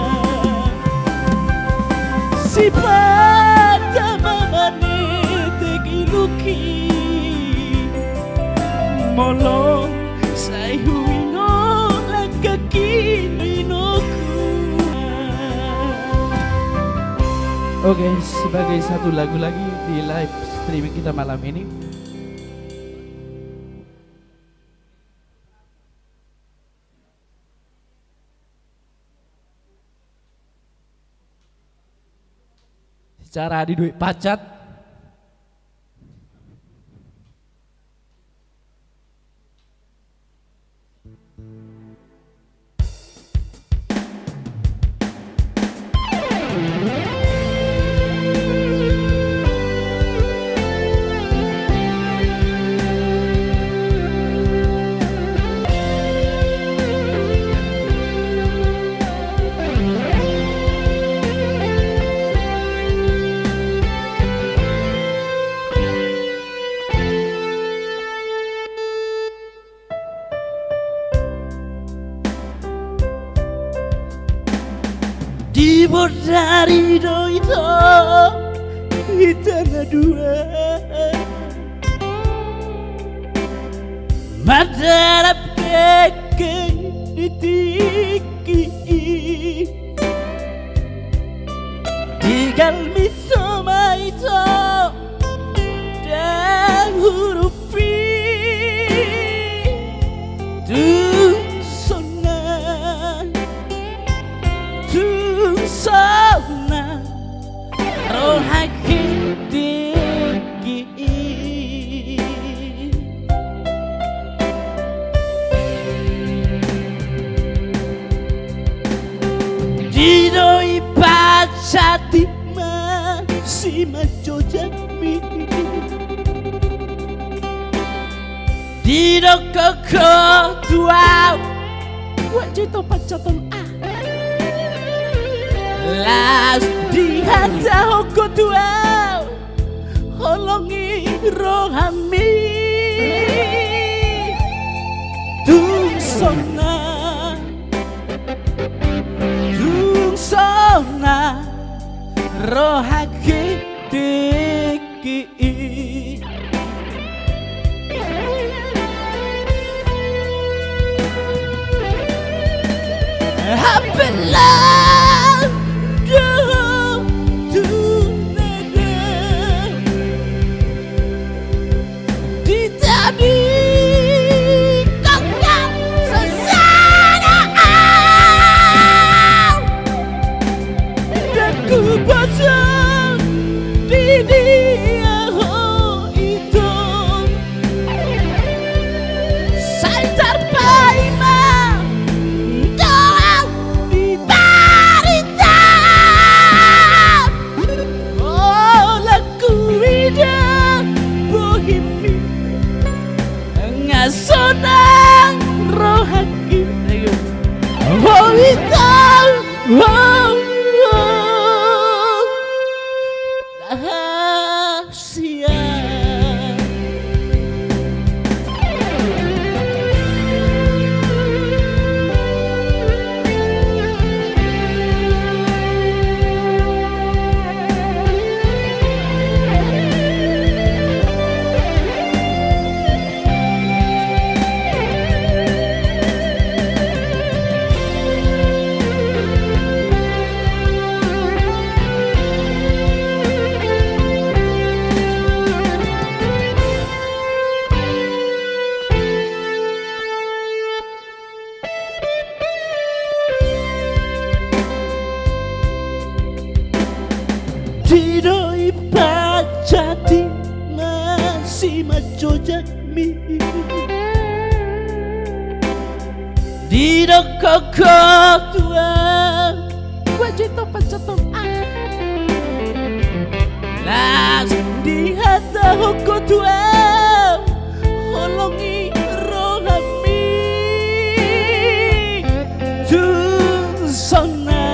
si pada mamane tegiluki molong say huwingo lang kaki ninoku. Oke, sebagai satu lagu lagi di live streaming kita malam ini, secara di duit pacat. Di bodari do itu tanah dua madarap kekeng ditiki tigal mitoma itu dan huruf sana roh hati tinggi di doi pacati masih maco jami di doko tua wajib to pacaton las di hata hoko tua holongi rohami tung sona rohaki tiki Hapelah dalam dunia di tadi kongkang sesana dan ku baca di dia itu saya terpaima dalam barita oh laku ida bohimi ngasonang rohaki oh itu oh rahasia mi di koko tua wajib pacatom las di hata hoko tua holongi rohami tung sona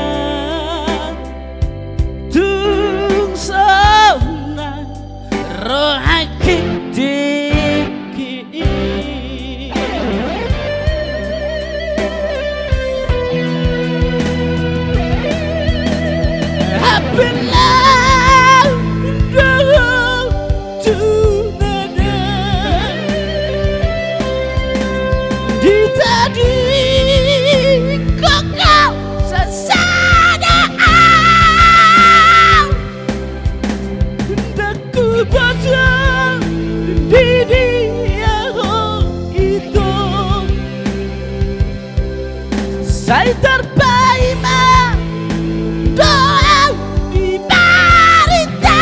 rohaki diki happy love tunada di tadi kau sesada daku baca di dia itu saya terbaik doa di barisan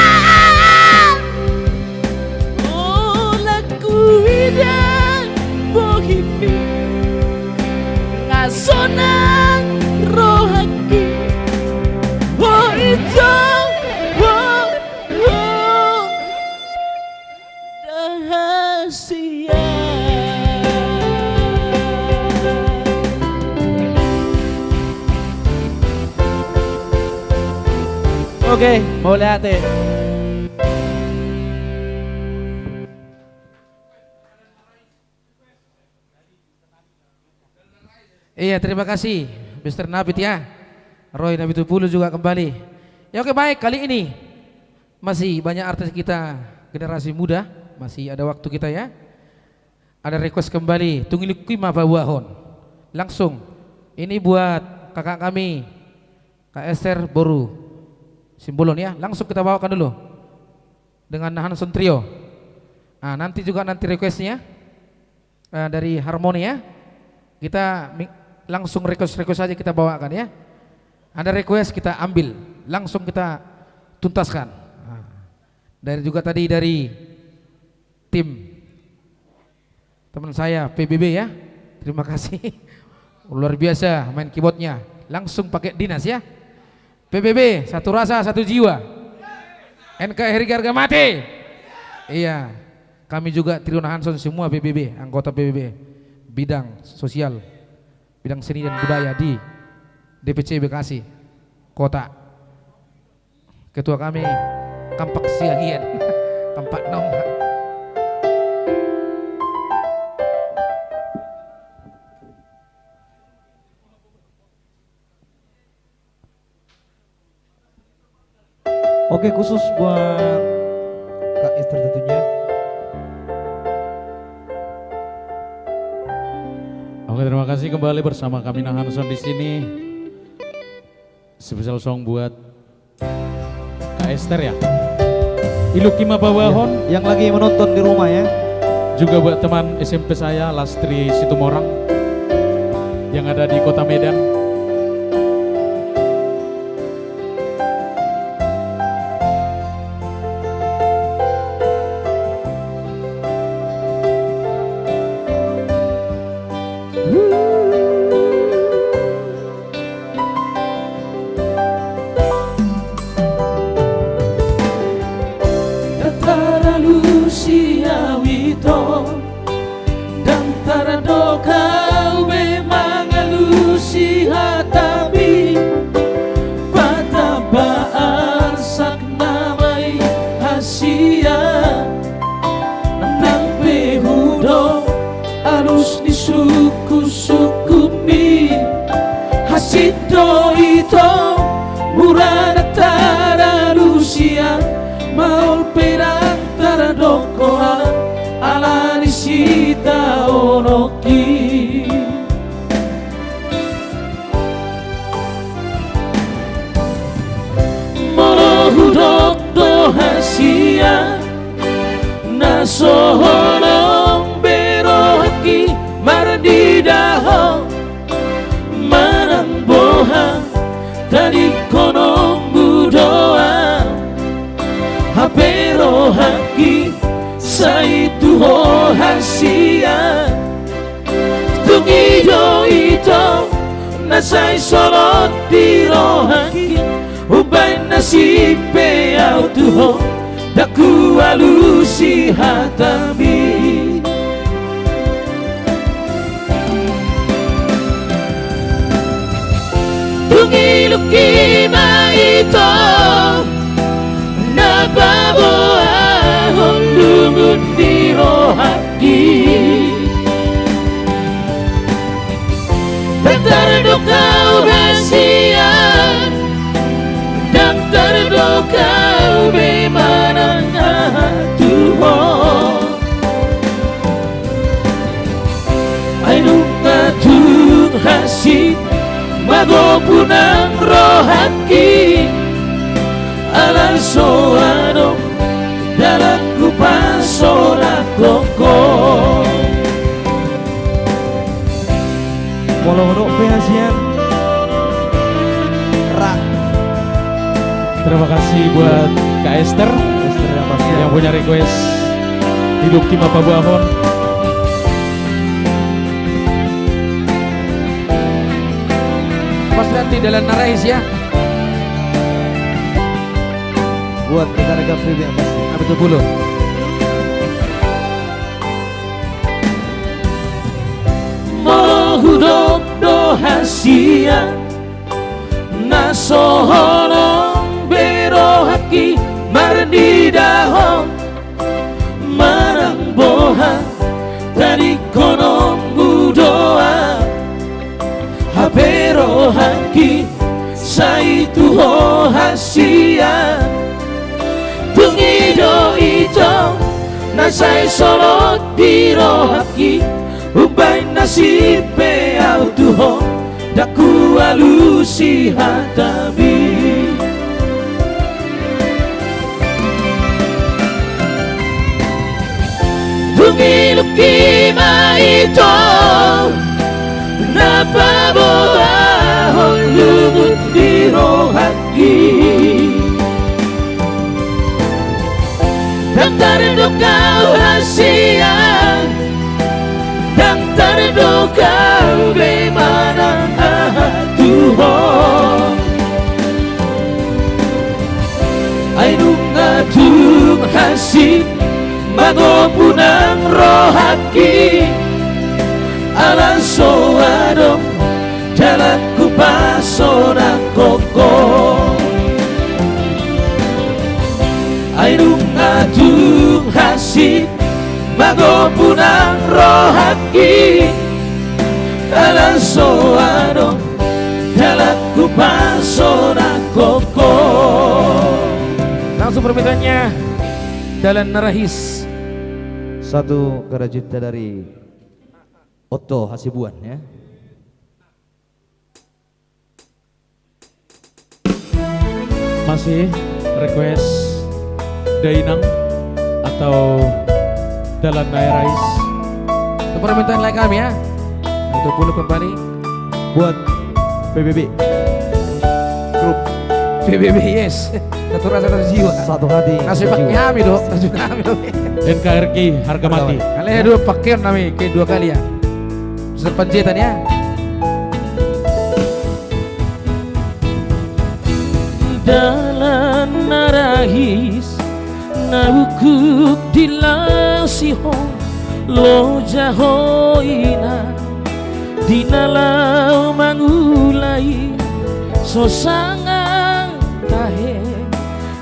oh laku ida bohimi ngasonan rohaki oh itu rahasia. Oke, boleh hati. Iya, terima kasih Mr. Nabit ya. Roy Nabitupulu juga kembali. Ya oke, baik, kali ini masih banyak artis kita generasi muda, masih ada waktu kita ya. Ada request kembali Tungilik Kima Bawahon. Langsung ini buat kakak kami Kak Esther Boru Simbolon ya. Langsung kita bawakan dulu dengan Hanson Trio. Nah, nanti juga requestnya dari Harmoni ya. Kita langsung request saja kita bawakan ya. Ada request kita ambil, langsung kita tuntaskan. Nah, dari juga tadi dari tim teman saya PBB ya. Terima kasih. Luar biasa main keyboardnya. Langsung pakai dinas ya. PBB satu rasa satu jiwa. NKRI harga mati. Iya. Kami juga Trio Hanson semua PBB, anggota PBB bidang sosial, bidang seni dan budaya di DPC Bekasi Kota. Ketua kami Kampak Siagian Kampak Nomba. Oke, khusus buat Kak Esther tentunya. Oke, terima kasih kembali bersama kami Hanson di sini. Spesial song buat Kak Esther ya. Ilukima Bawahon Yang lagi menonton di rumah ya. juga buat teman SMP saya Lastri Situmorang yang ada di Kota Medan. Soholong berohaki mardidaho manang boha tadi konong budoa haperohaki saitu ho rahasia Tungido ito Nasa'y solot di rohaki Ubay nasipe au tuho Daku alusi hatami Tungiluki ma ito Nababoa Lungun di rohaki Terdukau rahasia Dan terdukau bagaimana Tuhan Ainunga Tuhan hasib Mago punang rohaki Alang soano Dalam kupas sorak koko Molo-molo penasian Rak. Terima kasih buat Kak Esther yang punya request hidup tim apa Buahon. Mas nanti dalam narais ya. Buat rekan-rekan pribadi yang pasti. Betul puluh. Mohudok dohasia Nasoholong berohaki Mardidaho Marang boha Tadi konom budoa Haberohaki Saituho hasia Tungido ito Nasa'y solot di rohaki Ubay nasipe au tuho Daku alusi hatabi Tungiluki ma ito Napaboa Holungun di rohaki Dan terdukau rahasia Dan terdukau bagaimana Tuhan Ainunga Tuhan hasib Mago punang rohaki Alang soadong Dalam kupas sorak koko Ainunga Tuhan hasib Mago punang rohaki Dalam soadong Dalam kupas sorak koko Langsung permintaannya Dalam narahis. Satu karya dari Otto Hasibuan ya. Masih request Dainang atau Dalan Nairais. Itu permintaan like kami ya. Untuk puluh kembali Buat PBB Grup PBB yes. Satu rasa terjiwa. Satu hati Nasib pakai kami dong. Nasib kami dong. NKRI harga mati. Kalian dua pakai kami ke dua kali ya. Sepanjatan ya. Dalam narahis Naukuk dilasihong Lojahoina Dinalau mangulai Sosangang tahe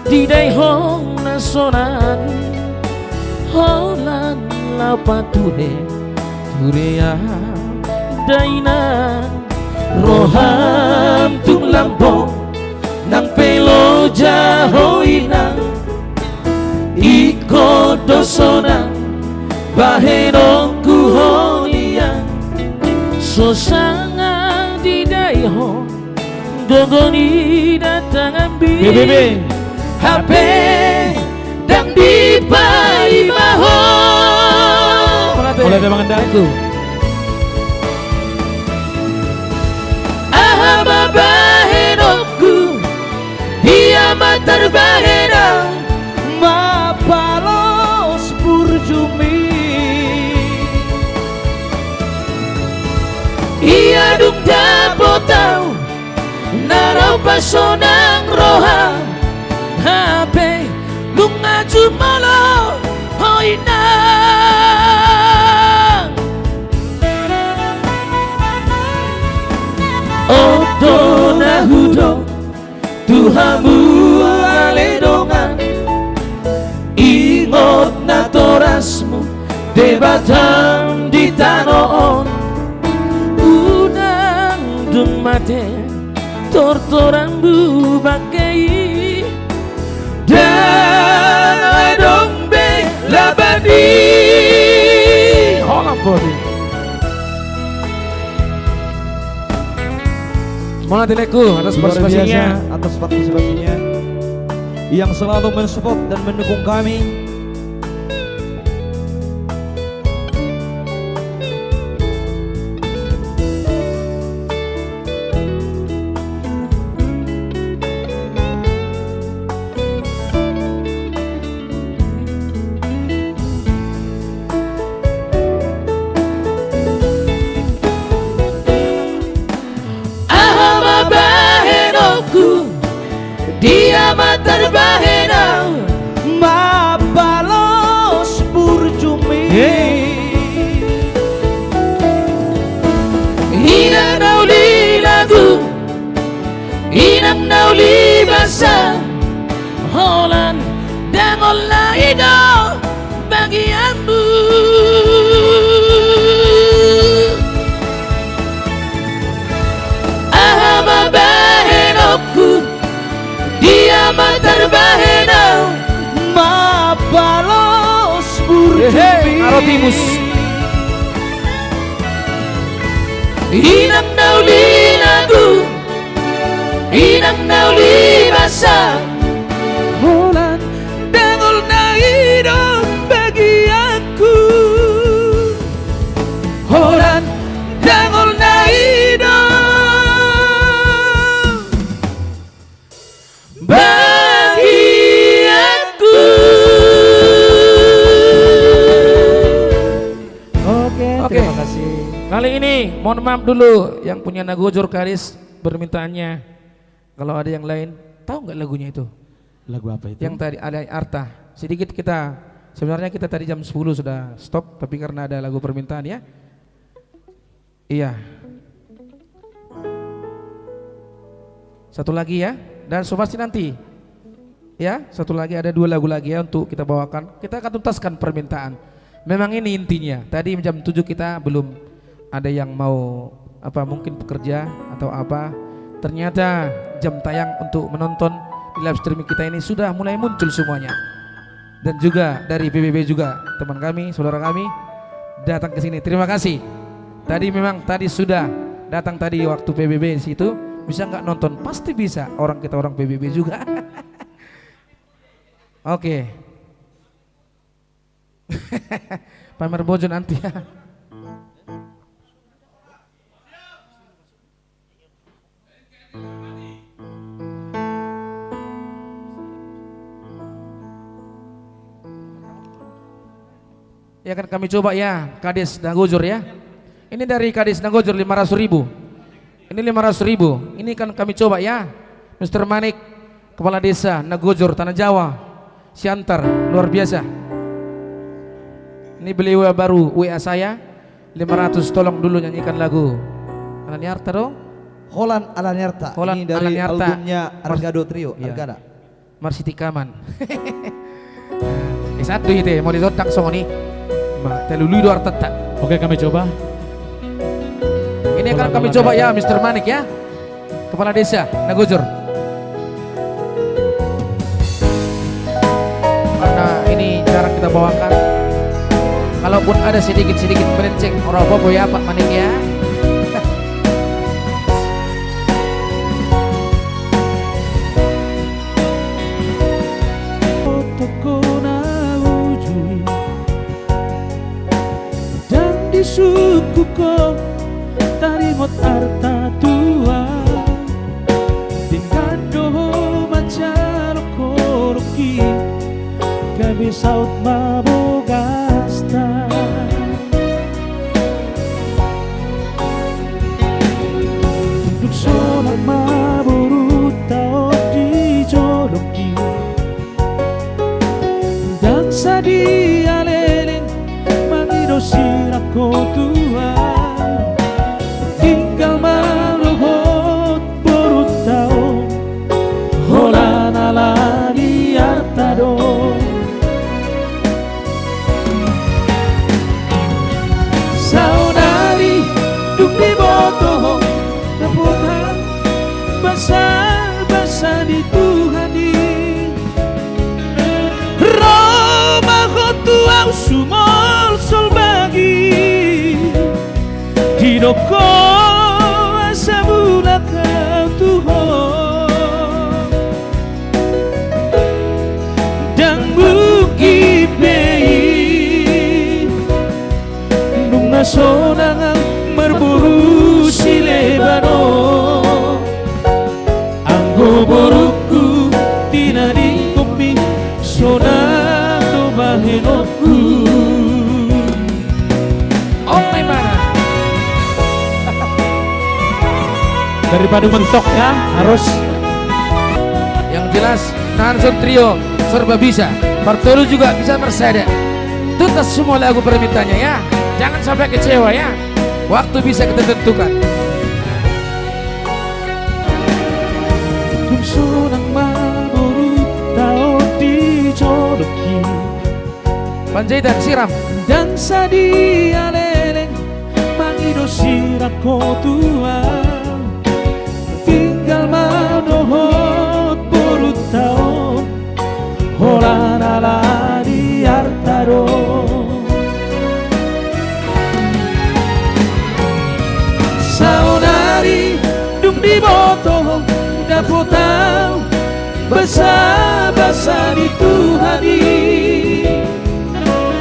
Didaihong nasonan Holan lapatuhe Turea Daina Roham tung lampong Nang pelo jahoina Iko dosona Bahenong kuholia Sosanga didaiho Dogoni datang ambil BBB HP dan dipai maho Mulai dari Mangandaku. Ahama bahenongku Dia matar bahenang Mapalos burjumi pasonang roha Habe lunga jumalo hoina Odo na hudo Tuhamu aledongan Ingot na torasmu Debatang di tanoon Unang dumate Tortorambu bagai Dan adong be labadi Holang body. Semangat Dileku atas Luar biasa partisipasinya. atas partisipasinya yang selalu mensupport dan mendukung kami. Ahama bahenoku Dia matar bahena Mabalos burjumi Inang nauli lagu Inang nauli basa Holan dangol na ito bagianmu Ahama bahenoku Dia matar bahena Mabalos Hehe, Arotimus. Inang nauli lagu Inang nauli basa Holan dangol na ito bagianku Holan dangol na ito bagianku Oke, Oke. terima kasih. Kali ini mohon maaf dulu yang punya Nagojor Karis permintaannya. Kalau ada yang lain, tahu nggak lagunya itu? Lagu apa itu? Yang tadi ada Arta. Sedikit kita sebenarnya kita tadi jam 10 sudah stop, tapi karena ada lagu permintaan ya. Iya. Satu lagi ya, dan so pasti nanti. Ya, satu lagi ada 2 lagu lagi ya untuk kita bawakan. Kita akan tuntaskan permintaan. Memang ini intinya. Tadi jam 7 kita belum ada yang mau apa mungkin bekerja atau apa. Ternyata jam tayang untuk menonton di live streaming kita ini sudah mulai muncul semuanya. Dan juga dari PBB juga teman kami, saudara kami datang ke sini. Terima kasih. Tadi memang tadi sudah datang tadi waktu PBB di situ. Bisa nggak nonton? Pasti bisa. Orang kita orang PBB juga. Oke. Pamer bojo nanti ya. Ya kan kami coba ya Kades Nagojor ya. Ini dari Kades Nagojor 500.000. Ini 500.000. Ini kan kami coba ya. Mr. Manik, Kepala Desa Nagojor Tanah Jawa, Siantar, luar biasa. Ini beli WA baru, WA saya 500, tolong dulu nyanyikan lagu Alanyarta dong. Holland Alanyarta. Holland Ini dari Alanyarta. albumnya Argado Trio. Iya. Argada. Marsiti Kaman. Satu itu mau disotak song ini. Ma telulu do artata. Oke, kami coba. Ini akan kami coba ya Mr. Manik ya. Kepala Desa Nagojor. Karena ini jarang kita bawakan. Kalaupun ada sedikit-sedikit melenceng orang apa ya Pak Manik ya. Suku ko tarimot arta tua Tingkado macaro koroki Gabi saut mabogasta Duduk sonak maburut ko Tuhan, tinggal maluhot berutao, hola nala di artado. Saudari duk di boto Naputan basa-basa di Tuhan di Roma kotu au sumol sol bagi Didoko asa mula kau Tuhan Dan buki pei Nung nasonang berburu si Lebano Anggo boruku tina di kopi sonato bahenoku. Oh my mana? Daripada mentok ya harus. Yang jelas Nanson Trio serba bisa. Bartolo juga bisa bersada. Tuntas semua lagu permintaannya ya. Jangan sampai kecewa ya. Waktu bisa kita tentukan. Kung sunang maboru tao di jodoki Panjaitan siram. Dan sadi aleleng mangido sirako Tuhan, tinggal madohot boru tao, hola nala di artado. Saudari dum di boto dapotau basa-basa di Tuhan di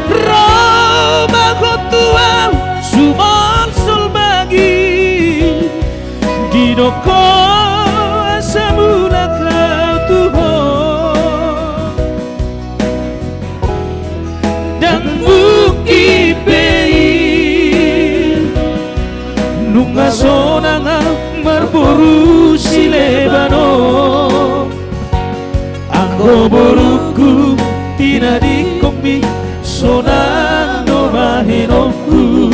Roma kotuau sumon sul bagi Didoko asa mula kau Tuhan Dan buki pei Nunga sonanga berburu si Lebano Anggo boruku tina di kopi sonando bahenoku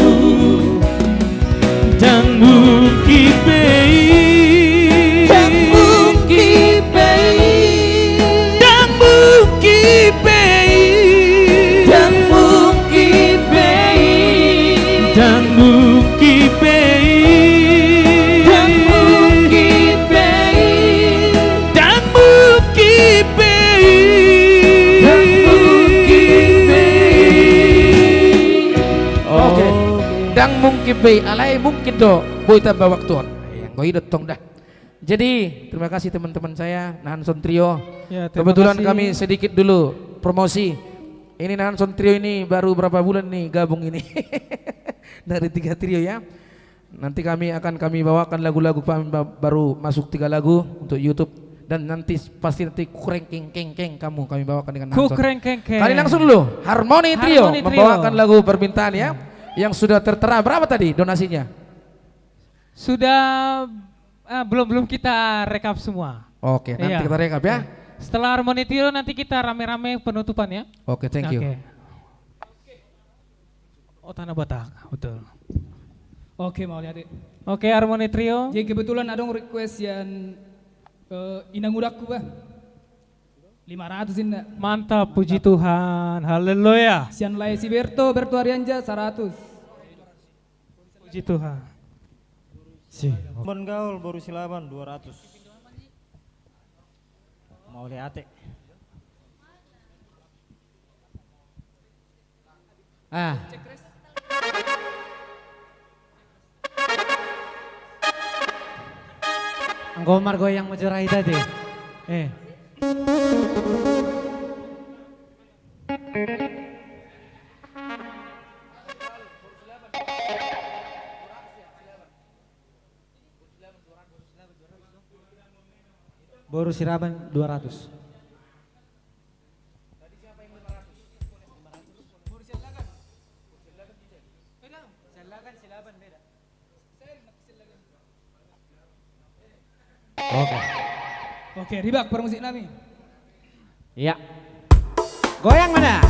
Dan buki pei Dan buki pei Dan buki pei Dan buki pei Dan buki pei Dang mungkin bay, alay mungkin do, boy tambah waktuan. Yang goidot tong dah. Jadi terima kasih teman-teman saya Nanson Trio. Ya, Kebetulan kasih. kami sedikit dulu promosi. Ini Nanson Trio ini baru berapa bulan nih gabung ini dari 3 trio ya. Nanti kami bawakan lagu-lagu kami baru masuk 3 lagu untuk YouTube dan nanti pasti kukreng keng kamu kami bawakan dengan Nanson. Kukreng keng. Kali langsung dulu Harmony Trio Harmony Trio. membawakan lagu permintaan ya. Yang sudah tertera berapa tadi donasinya? Sudah belum kita rekap semua. Oke, nanti Iya. kita rekap ya. Setelah Harmony Trio nanti kita rame-rame penutupan ya. Oke, thank you. Oke. Oh Tanah Batak, betul. Oke, mau lihat. Oke, Harmony Trio. Jadi kebetulan ada request yang inang udakku bah. 500 indah. Mantap, puji Tuhan. Haleluya. Sian Lai Siberto Bertuarianja 100. Puji Tuhan. Bon gaul baru silaban 200. Mau lihat Anggo Margo yang mencerahi tadi. Baru siraban 200. Oke, ribak per musik nami. Iya. Goyang mana?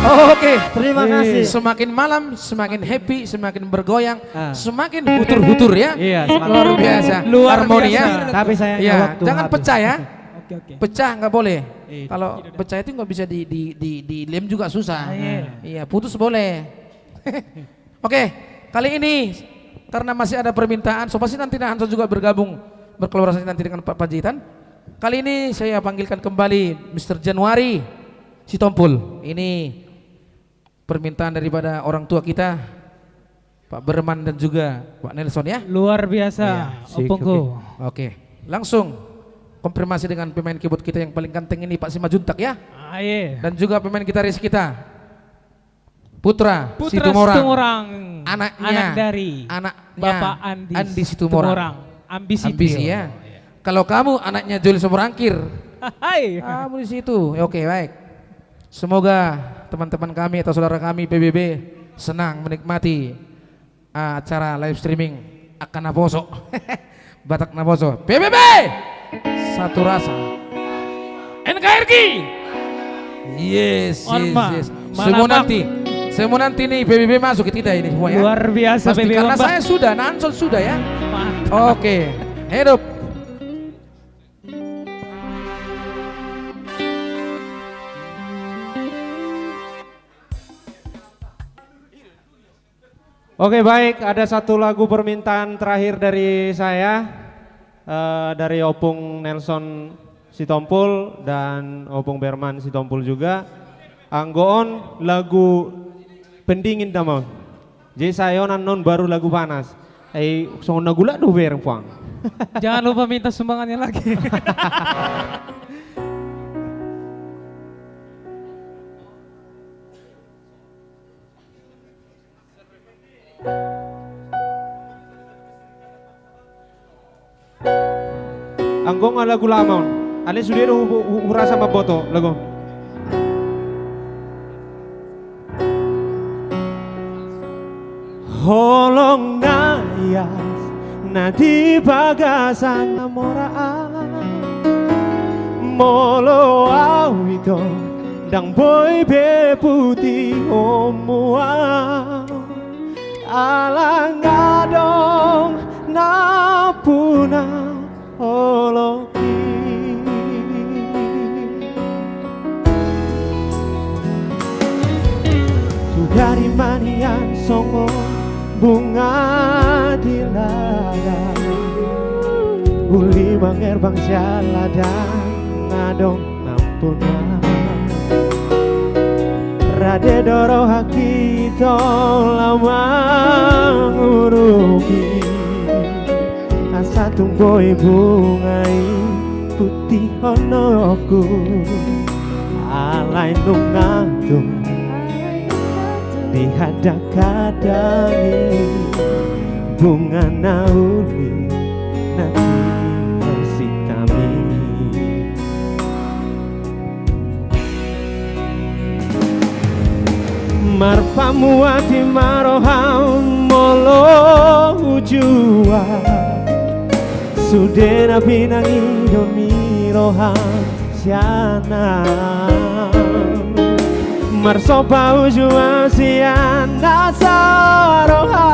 Oke, Terima kasih. semakin malam semakin happy, semakin bergoyang, Ah. semakin hutur-hutur ya. Iya, semangat. Luar biasa. Luar Harmoni biasa. ya. Tapi sayangnya Ya, waktu jangan habis. pecah ya. Oke oke. Pecah nggak boleh. Iya. Kalau pecah itu nggak bisa dilem juga susah. iya. Iya, putus boleh. Oke, kali ini karena masih ada permintaan, so pasti nanti Hanso juga bergabung berkolaborasi nanti dengan Pak Panjaitan. Kali ini saya panggilkan kembali Mr. Januari Sitompul. Ini permintaan daripada orang tua kita, Pak Berman dan juga Pak Nelson ya. Luar biasa, Iya, opungku. Oke, langsung konfirmasi dengan pemain keyboard kita yang paling ganteng ini Pak Simajuntak ya. Iya. Dan juga pemain gitaris kita Putra Putra Situmorang, Situmorang, anaknya anak dari anaknya Bapak Andi Situmorang. Ambisi, Ambisi ya. Kalau kamu anaknya Juli Somorangkir, Hai. kamu di situ. Ya, oke, baik. Semoga teman-teman kami atau saudara kami PBB senang menikmati acara live streaming akan Naposo. Batak Naposo. PBB satu rasa. NKRI. Yes, yes, Orma, yes. Malabang. Semua nanti nih PBB masuk ke kita ini semua ya. Luar biasa Pasti, PBB karena Lembah. saya sudah, Nansol sudah ya. Mantap. Oke, hidup. Oke baik, ada satu lagu permintaan terakhir dari saya, dari Opung Nelson Sitompul dan Opung Berman Sitompul juga. Anggoon lagu pendingin tamau. Jadi saya non baru lagu panas. Sona gula do bereng puang. Jangan lupa minta sumbangannya lagi. Anggo nga lagu lamon. Alin sudah hurasa maboto lagu. Holong nayas na di bagasan namoraan molo awito dang boy be putih omuan alang adong na puna holoki dari manian songo bunga di ladang uli mangerbang jaladang ngadong nampuna rade doro haki lama ngurupi asa tumboy bungai putih honoku alai nungantung dihadap kadangi bunga nauli nanti bersitami marpamu ati marohau molo ujua sudena pinangi domiroham siana marsopa ujua siana sarohaku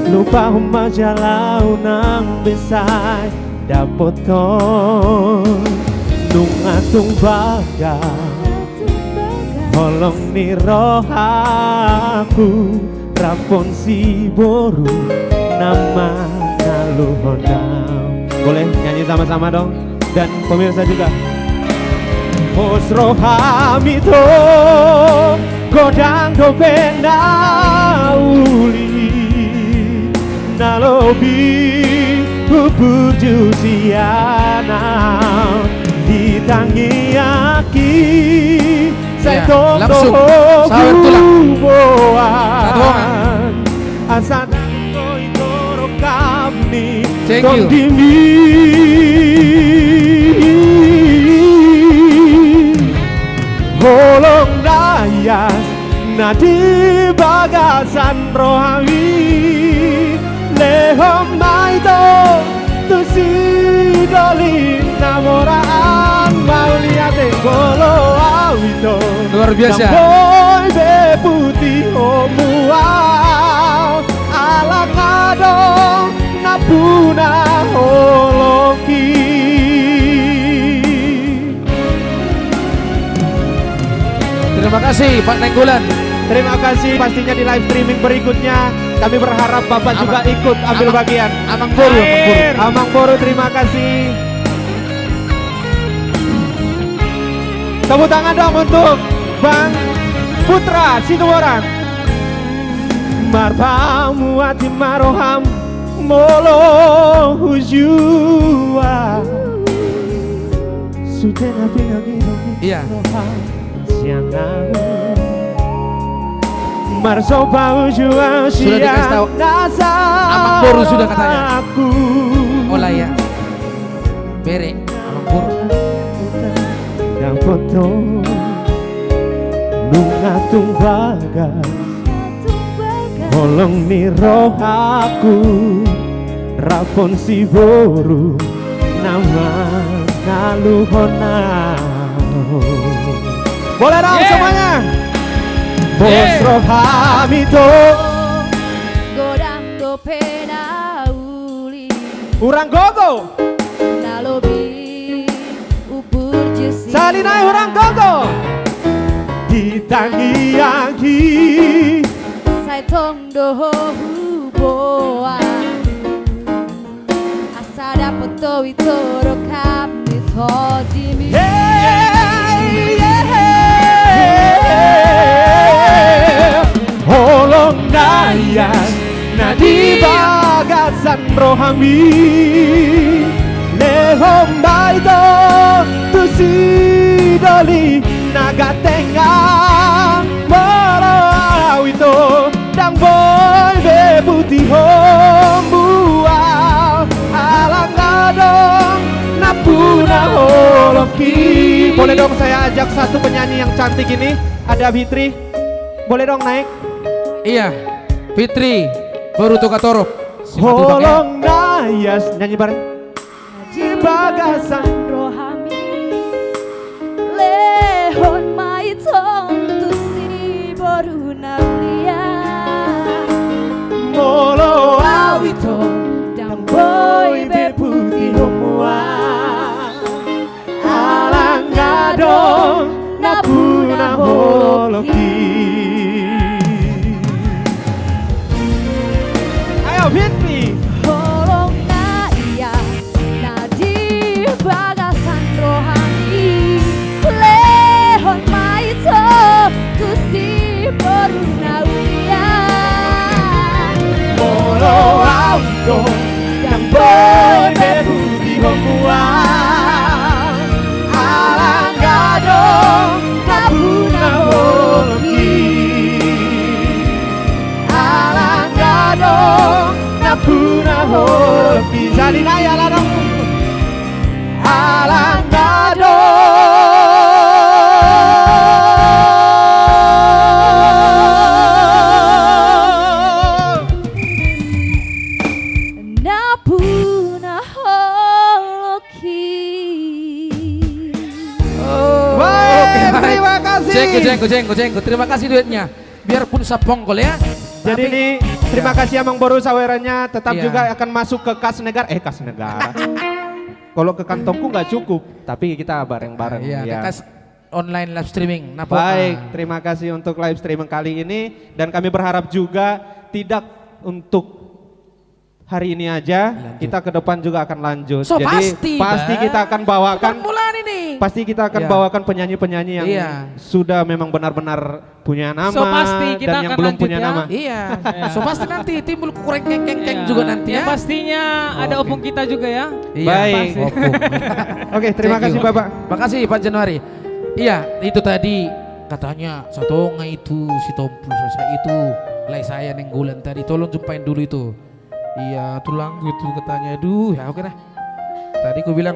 lupa huma jalau nang besai dapoton nungatung bagai holong ni rohaku rapon si boru nama naluhonam. Boleh nyanyi sama-sama dong dan pemirsa juga. Hos rohamito godang do benauli nalobi bubuju siana ditangi aki Ya, langsung sahur tulang. Asal koi toro kami Thank you. Holong dayas nadi bagasan rohawi lehom maito tusi dolin namoraan mauliate golo awi wito Luar biasa. boy be putih omuau alang adong napuna holoki. Terima kasih Pak Nenggolan. Terima kasih pastinya di live streaming berikutnya. Kami berharap Bapak juga ikut ambil bagian. Amang Boru, Amang Boru, terima kasih. Tepuk tangan dong untuk Bang Putra Situmorang. Marpamu ati maroham molo hujua. Sutena pingangido. Iya. Sianang Marsopa ujua Sudah dikasih tahu. Amang Boru sudah katanya. Aku Olah ya. Bere, Amang Boru. yang foto nungatung bagas holong ni roh aku rapon si boru nama naluhonau. Boleh dong semuanya. Bos rohamito Godang do pena uli urang gogo nalobi ubur jesi salinai urang gogo ditangiangi sai tong do huboa asa dapet to itoro kami todimi holong nayan nadi bagasan rohami lehom baito tu si doli naga tengah marau itu dang boy be putih hombuau alang adong napuna holoki. Boleh dong saya ajak satu penyanyi yang cantik ini, ada Fitri. Boleh dong naik. Iya, Fitri baru tukar torok. Holong nayas nyanyi bareng. Di bagasan rohami lehon mai tong tu si boru naulia molo awito dang boy be putih homua alang adong napuna holoki. Ayo Fitri. holong na iya nadi bagasan rohani lehon mai tong tu si boru naulia Molo auto yang boy be putih homua alang adong napuna holoki alang adong napuna holoki salinaya ladong alang adong napuna holoki. Baik, terima kasih. Jengko. Terima kasih duitnya. Biarpun sapongkol ya. Jadi ini terima kasih Amang Boru sawerannya, tetap Iya. juga akan masuk ke kas negara. Kas negara. Kalau ke kantongku nggak cukup, tapi kita bareng-bareng. Iya, ya. kas online live streaming. Napa? Baik, terima kasih untuk live streaming kali ini dan kami berharap juga tidak untuk hari ini aja, kita ke depan juga akan lanjut. So, Jadi pasti, Bang. kita akan bawakan Permulaan ini. Pasti kita akan Iya. bawakan penyanyi-penyanyi yang Iya. sudah memang benar-benar punya nama So, pasti kita dan yang akan belum lanjut punya ya. nama. Iya. So pasti nanti timbul kurang keng juga nanti Yang ya. pastinya ada Oke. opung kita juga ya. Iya, Baik. pasti. Oke, terima Thank kasih you. Bapak. Makasih Pak Januari. Iya, itu tadi katanya Satonga itu si Tompul selesai itu lai saya Nenggolan tadi, tolong jumpain dulu itu. Iya, tulang gitu katanya. Aduh, ya oke dah. Tadi aku bilang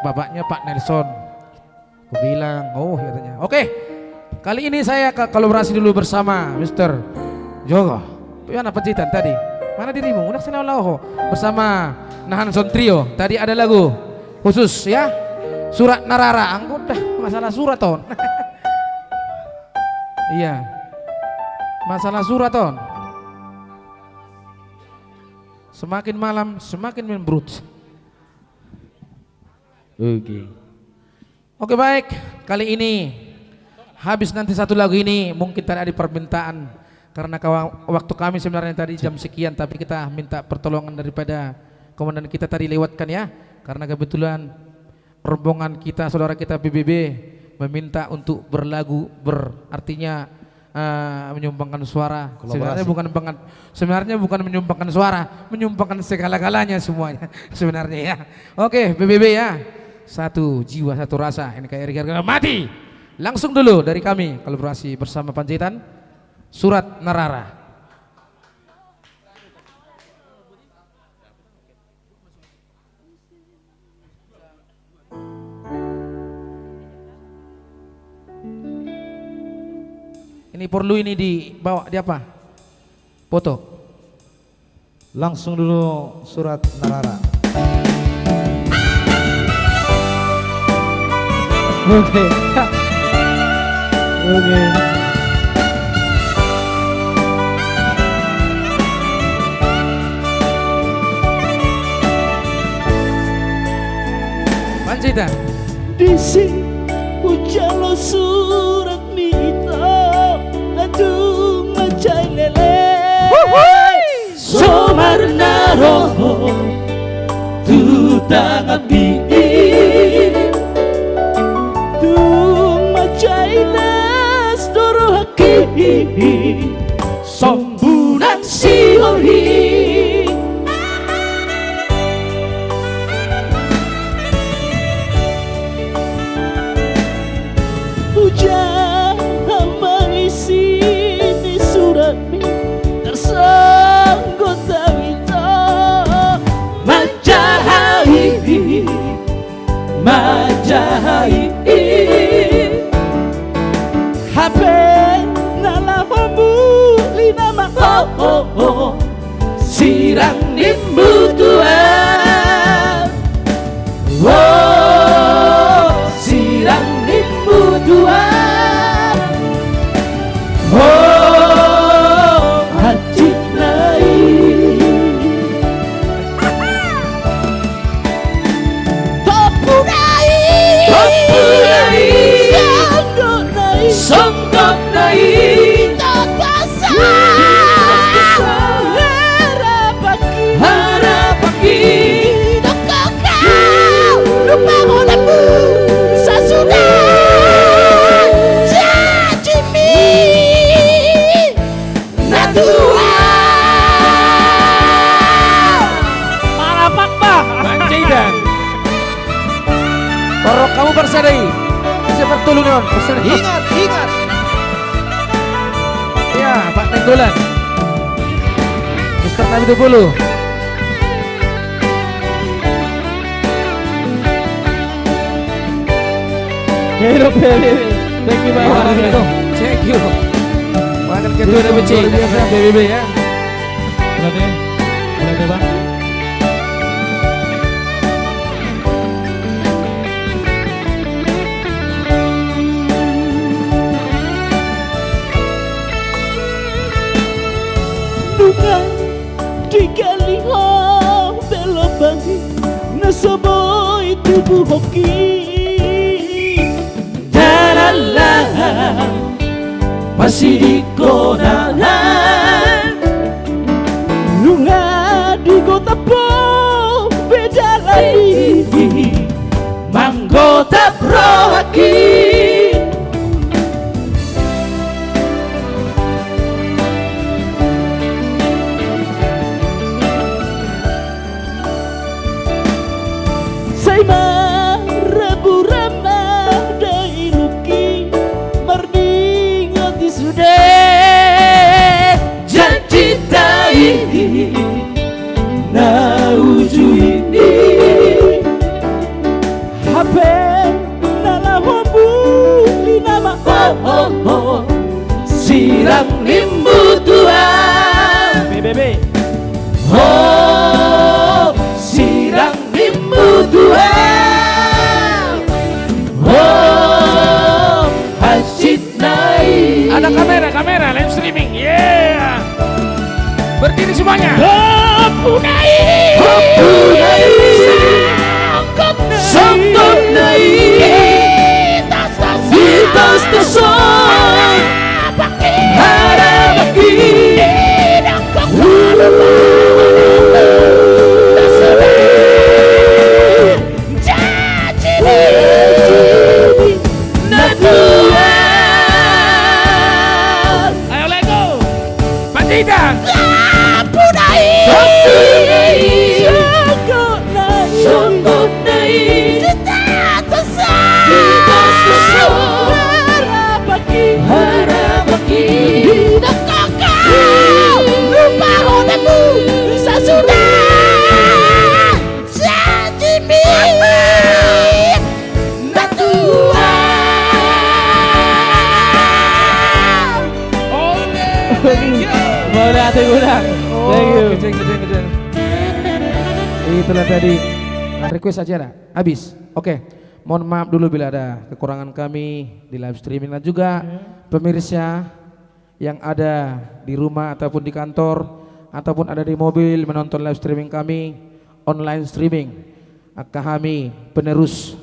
bapaknya Pak Nelson. Aku bilang, oh katanya. Oke. Kali ini saya kolaborasi dulu bersama Mr. Jogo. Mana pencitan tadi? Mana dirimu? Udah selalu bersama Nahanson Trio. Tadi ada lagu khusus ya. Surat Narara. Angkut dah masalah surat ton. Iya. Masalah surat ton. Semakin malam semakin membrut. Oke baik, kali ini habis nanti satu lagu ini mungkin tadi ada permintaan karena waktu kami sebenarnya tadi jam sekian, tapi kita minta pertolongan daripada komandan kita tadi lewatkan ya, karena kebetulan rombongan kita, saudara kita PBB meminta untuk berlagu artinya menyumbangkan suara. Sebenarnya bukan menyumbangkan suara, menyumbangkan segala-galanya semuanya sebenarnya ya. Oke PBB ya, satu jiwa satu rasa, ini kayak harga mati. Langsung dulu dari kami kolaborasi bersama Panjaitan, Surat Narara. Ini perlu ini dibawa di apa? Foto. Langsung dulu Surat Narara. Oke. Oke. Panjaitan. Di sini ucaplah surat minta aduh macai lele Somarna roho tu tangan biin tu macai les doro haki sombunan siori hujan hama isi di surat tersanggut tawita majahai HP nala mambu lina mako sirang nimbu tuan sirang nimbu tuan hati naik Songgok naik harapaki lupa ngolamu sasudah jajimi natua Parapak bah Panjaitan. Porok kamu bersadai sepertulung non bersadai. Ingat ya Pak Tenggolan Mister Nabi 20. Hero PBB. Thank you Pak. Thank you. Wakil Ketua DPC PBB ya. Boleh deh Bang. Dungan digaliho belobangi nasoboy tubuh hoki daralah masih di konangan lunga di kota po beda lagi manggota prohaki Rebu ramah dai luki merdingati sudah jadi tai na uju ini HP nala hobu linama sirang nimbu tuan BBB sirang nimbu tuan hasid naik. Ada semuanya. Sangkut naik di tas tasar harapaki Ayo Lego. Bandingkan. Sangkut naik di tas tasar harapaki lupa honemu sasudah janji mit natua. Boleh hati ulang. Thank you. Kejeng. Itulah tadi request aja dah. Habis. Oke. Mohon maaf dulu bila ada kekurangan kami di live streaming dan juga pemirsa yang ada di rumah ataupun di kantor ataupun ada di mobil menonton live streaming kami online streaming. Kami penerus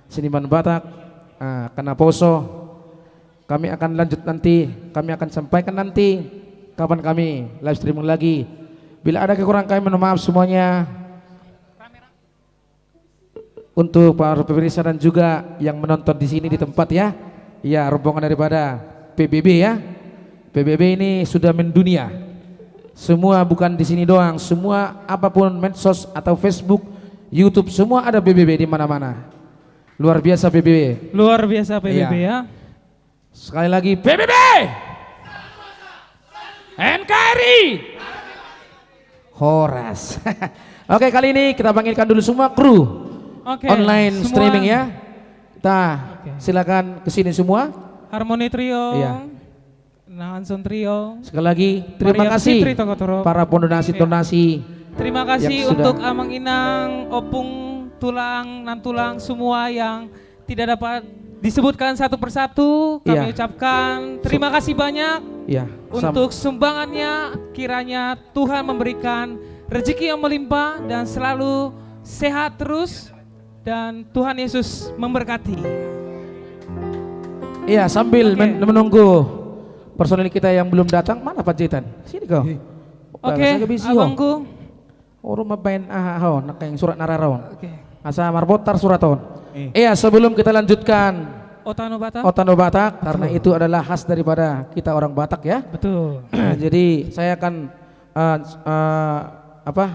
seniman Batak Kanaposo. Kami akan lanjut nanti, kami akan sampaikan nanti kapan kami live streaming lagi. Bila ada kekurangan kami mohon maaf semuanya. Untuk para pemirsa dan juga yang menonton di sini di tempat ya. Ya, rombongan daripada PBB ya. PBB ini sudah mendunia. Semua bukan di sini doang, semua apapun medsos atau Facebook, YouTube semua ada PBB di mana-mana. Luar biasa PBB. Luar biasa PBB ya. Sekali lagi PBB. NKRI. Horas. Oke, kali ini kita panggilkan dulu semua kru. Oke, online semua streaming ya. Kita silakan kesini semua. Harmoni Trio. Iya. Hanson Trio. Sekali lagi terima Maria kasih Fitri Tokotoro. para pendonasi-donasi. Terima kasih yang sudah- untuk Amang Inang, Opung, Tulang, Nantulang semua yang tidak dapat disebutkan satu persatu. Kami Iya. ucapkan terima kasih banyak Ya, untuk sumbangannya. Kiranya Tuhan memberikan rezeki yang melimpah dan selalu sehat terus. Dan Tuhan Yesus memberkati. iya sambil menunggu personil kita yang belum datang. Mana Pak Jitan? Sini kau. Oke, abangku. Rumah bain nak yang surat nararon. Oke. Asa marbotar suraton. Iya, sebelum kita lanjutkan Otano Batak. Otano Batak karena itu adalah khas daripada kita orang Batak ya. Betul. Jadi saya akan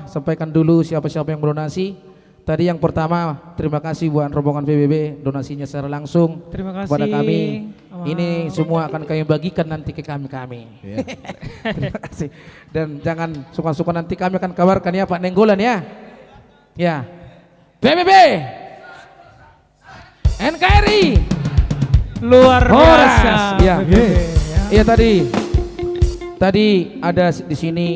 sampaikan dulu siapa-siapa yang berdonasi. Tadi yang pertama terima kasih buat rombongan PBB donasinya secara langsung Terima kasih kepada kami. sama- Ini semua akan kami bagikan nanti ke kami. Terima kasih. Dan jangan suka-suka nanti kami akan kabarkan ya Pak Nenggolan ya. Ya. PBB. NKRI. Luar biasa. Iya. PBB, ya. Iya tadi ada di sini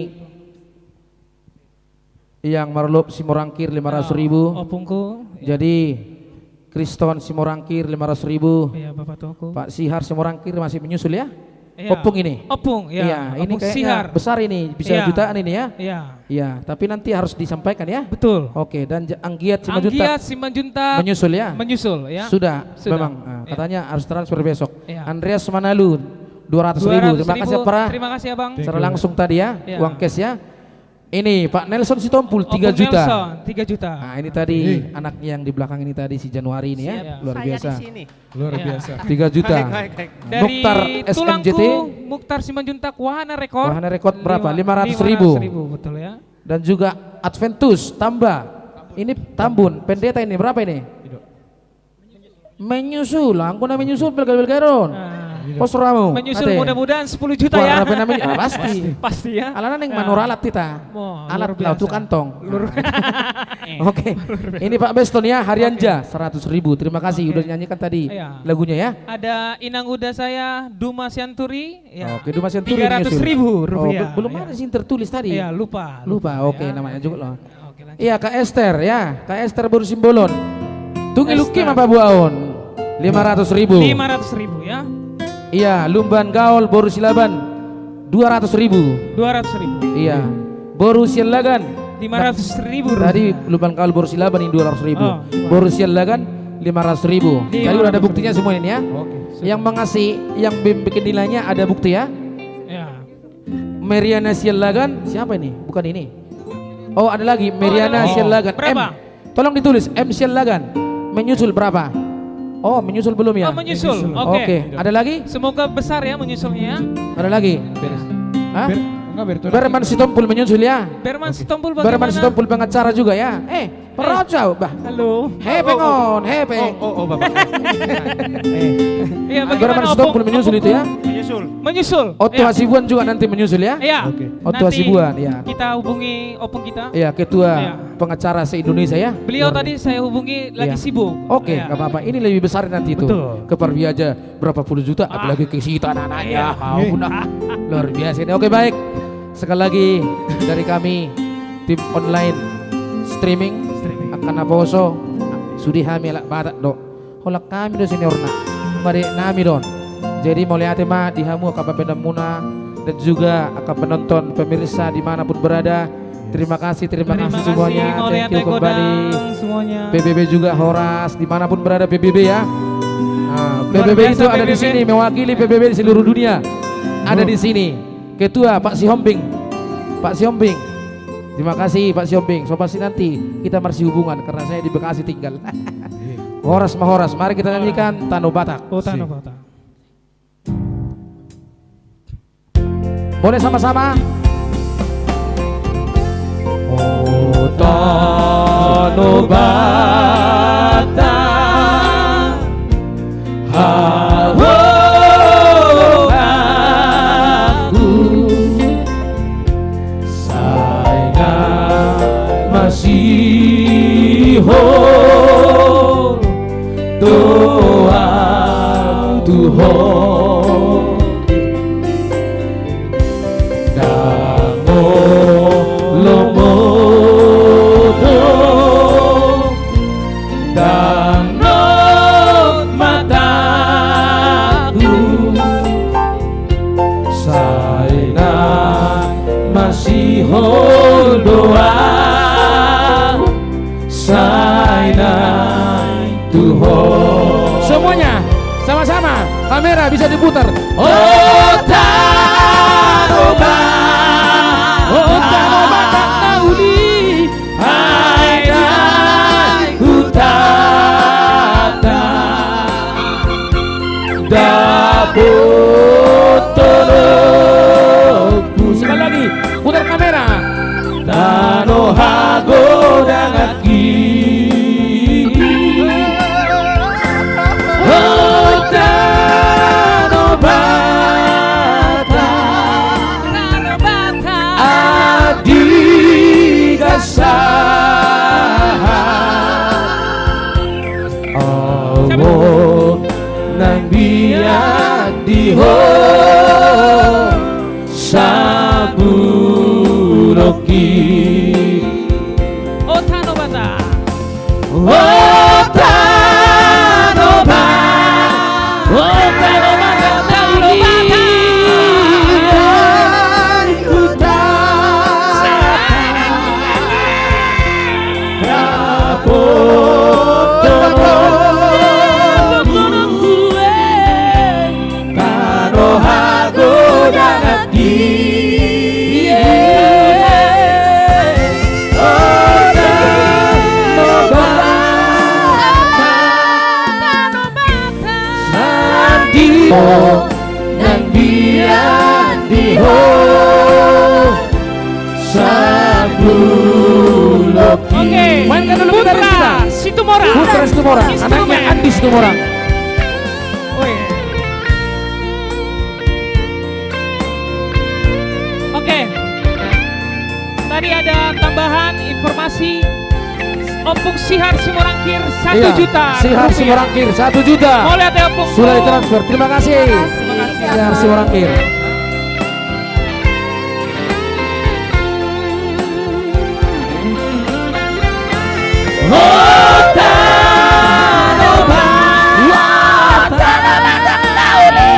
yang Marlop Simorangkir 500.000. Opungku. Jadi Kriston Simorangkir 500.000. Iya Bapak Tuaku. Pak Sihar Simorangkir masih menyusul ya. Iya. Opung ini. Opung ya. Iya, ini Opung kayaknya Sihar. besar ini, bisa Iya. jutaan ini ya. Iya. Iya, tapi nanti harus disampaikan ya. Betul. Oke, dan Anggiat Simanjuntak Anggiat Simanjuntak menyusul ya. Menyusul ya. Sudah. Sudah. Memang katanya harus transfer besok. Iya. Andreas Manalu 200.000. Terima kasih para. Terima kasih Abang. Secara langsung tadi ya, Iya. uang cash ya. Ini Pak Nelson Sitompul 3 Opung juta. Nelson, 3 juta. Nah, ini tadi anaknya yang di belakang ini tadi si Januari ini ya. Siap. Luar biasa. Luar Iya. biasa. 3 juta. Dari Mukhtar tulangku, SMJT Mukhtar Simanjuntak Wahana Rekor. Wahana Rekor berapa? 500.000. 500.000. Betul ya. Dan juga Adventus Tamba. Ini Tambun, pendeta ini berapa ini? Menyusul, angkuna menyusul belgal-belgaron. Pos ramu. Menyusul mudah-mudahan 10 juta Wah, ya. apa namanya? Pasti. Pasti ya. Alana yang Ya. manuralat kita. Wah, Alat luar biasa. lautu kantong. Oke. Ini Pak Beston ya, Harianja 100.000. Terima kasih udah nyanyikan tadi Iya. lagunya ya. Ada inang uda saya Duma Sianturi ya. Oke, Duma Sianturi 300.000 rupiah. belum ya. ada sih tertulis tadi. Iya, lupa. Oke, ya. namanya juga loh. Oke, lanjut. Iya, Kak Esther ya. Kak Esther baru Simbolon. Tungi Esther. Lukim apa buaon? 500.000. 500.000 ya. Iya, Lumban Gaul Boru Silaban 200.000. 200.000. Iya. Borussia Lagan 500.000. tadi lupa kalau Borussia Lagan ini 200.000. Oh, Borussia Lagan 500.000. Tadi udah ada 500.000. buktinya semua ini ya. Oke. Yang mengasih, yang bikin nilainya ada bukti ya. Ya. Meriana Sialagan, siapa ini? Bukan ini. Oh ada lagi, Meriana Sialagan. Berapa? Tolong ditulis, M Sialagan. Menyusul berapa? Oh menyusul belum ya? Oh, menyusul. Oke. Oke. Ada lagi? Semoga besar ya menyusulnya. Ada lagi? Hah? Berman Sitompul menyusul ya. Berman Sitompul bagaimana? Berman Sitompul pengacara juga ya. Perocau bah. Halo. Pengon, peng. Oh, Bapak. Iya, Berman bagaimana Sitompul menyusul itu ya. Menyusul. Otto Hasibuan juga nanti menyusul ya. Iya. Otto Nanti Hasibuan ya. kita hubungi opung kita. Iya, ketua Iya. pengacara se-Indonesia ya. Beliau tadi saya hubungi lagi Iya. sibuk. Oke, Iya. nggak apa-apa. Ini lebih besar nanti itu. Betul. Ke Parviaja berapa puluh juta, apalagi ke Sita anak-anaknya. Luar biasa ini. Oke, baik. Sekali lagi dari kami tim online streaming akan aposo sudi hamil batak do. Holak kami do seniorna. Mari nami don. Jadi mulai atema dihamu akan muna dan juga akan penonton pemirsa dimanapun berada. Terima kasih semuanya. Thank you kembali. Semuanya. PBB juga Horas dimanapun berada PBB ya. Nah, PBB itu ada di sini mewakili PBB di seluruh dunia. Ada di sini. Ketua Pak Sihombing. Pak Sihombing. Terima kasih Pak Sihombing. So pasti nanti kita masih hubungan karena saya di Bekasi tinggal. Horas Mahoras. Mari kita nyanyikan Tano Batak. Oh, Tano Batak. Boleh sama-sama? Oh Tano Batak, hawa aku, saya masih doa Tuhan. Doa semuanya sama-sama, kamera bisa diputar. Oh Taroba, oh Taroba tak tahu di ada hutata dapur tolongku. Sekali lagi putar kamera. Tano hago dangaki, oh Tano Bata, adi gasaha, oh nang biak diho sabuloki. Oh Tano Bata. Oh Tano Bata, oh Tano Bata tauli utara Tano hago dangaki. Nang biar diho sabuloki. Oke, mainkan dulu Putra Situmorang. Putra Situmorang, anaknya Andi Situmorang. Oh, iya. Oke, tadi ada tambahan informasi. Opung Sihar Simorangkir 1 juta. Sihar rupiah. Simorangkir 1 juta. Boleh ada Opung. Sudah ditransfer. Terima kasih. Sihar Simorangkir. Oh Tano Bata, Tano Bata tauli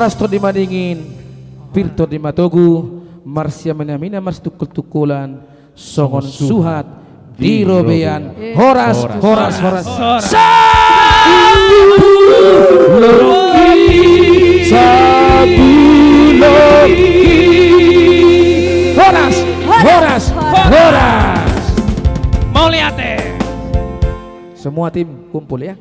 Horas to di Madingin, Virto di Matogu, Marsya Menamina Mars tukul-tukulan, Songon Suhat di Robean, Horas. Horas. Mau lihat deh. Semua tim kumpul ya.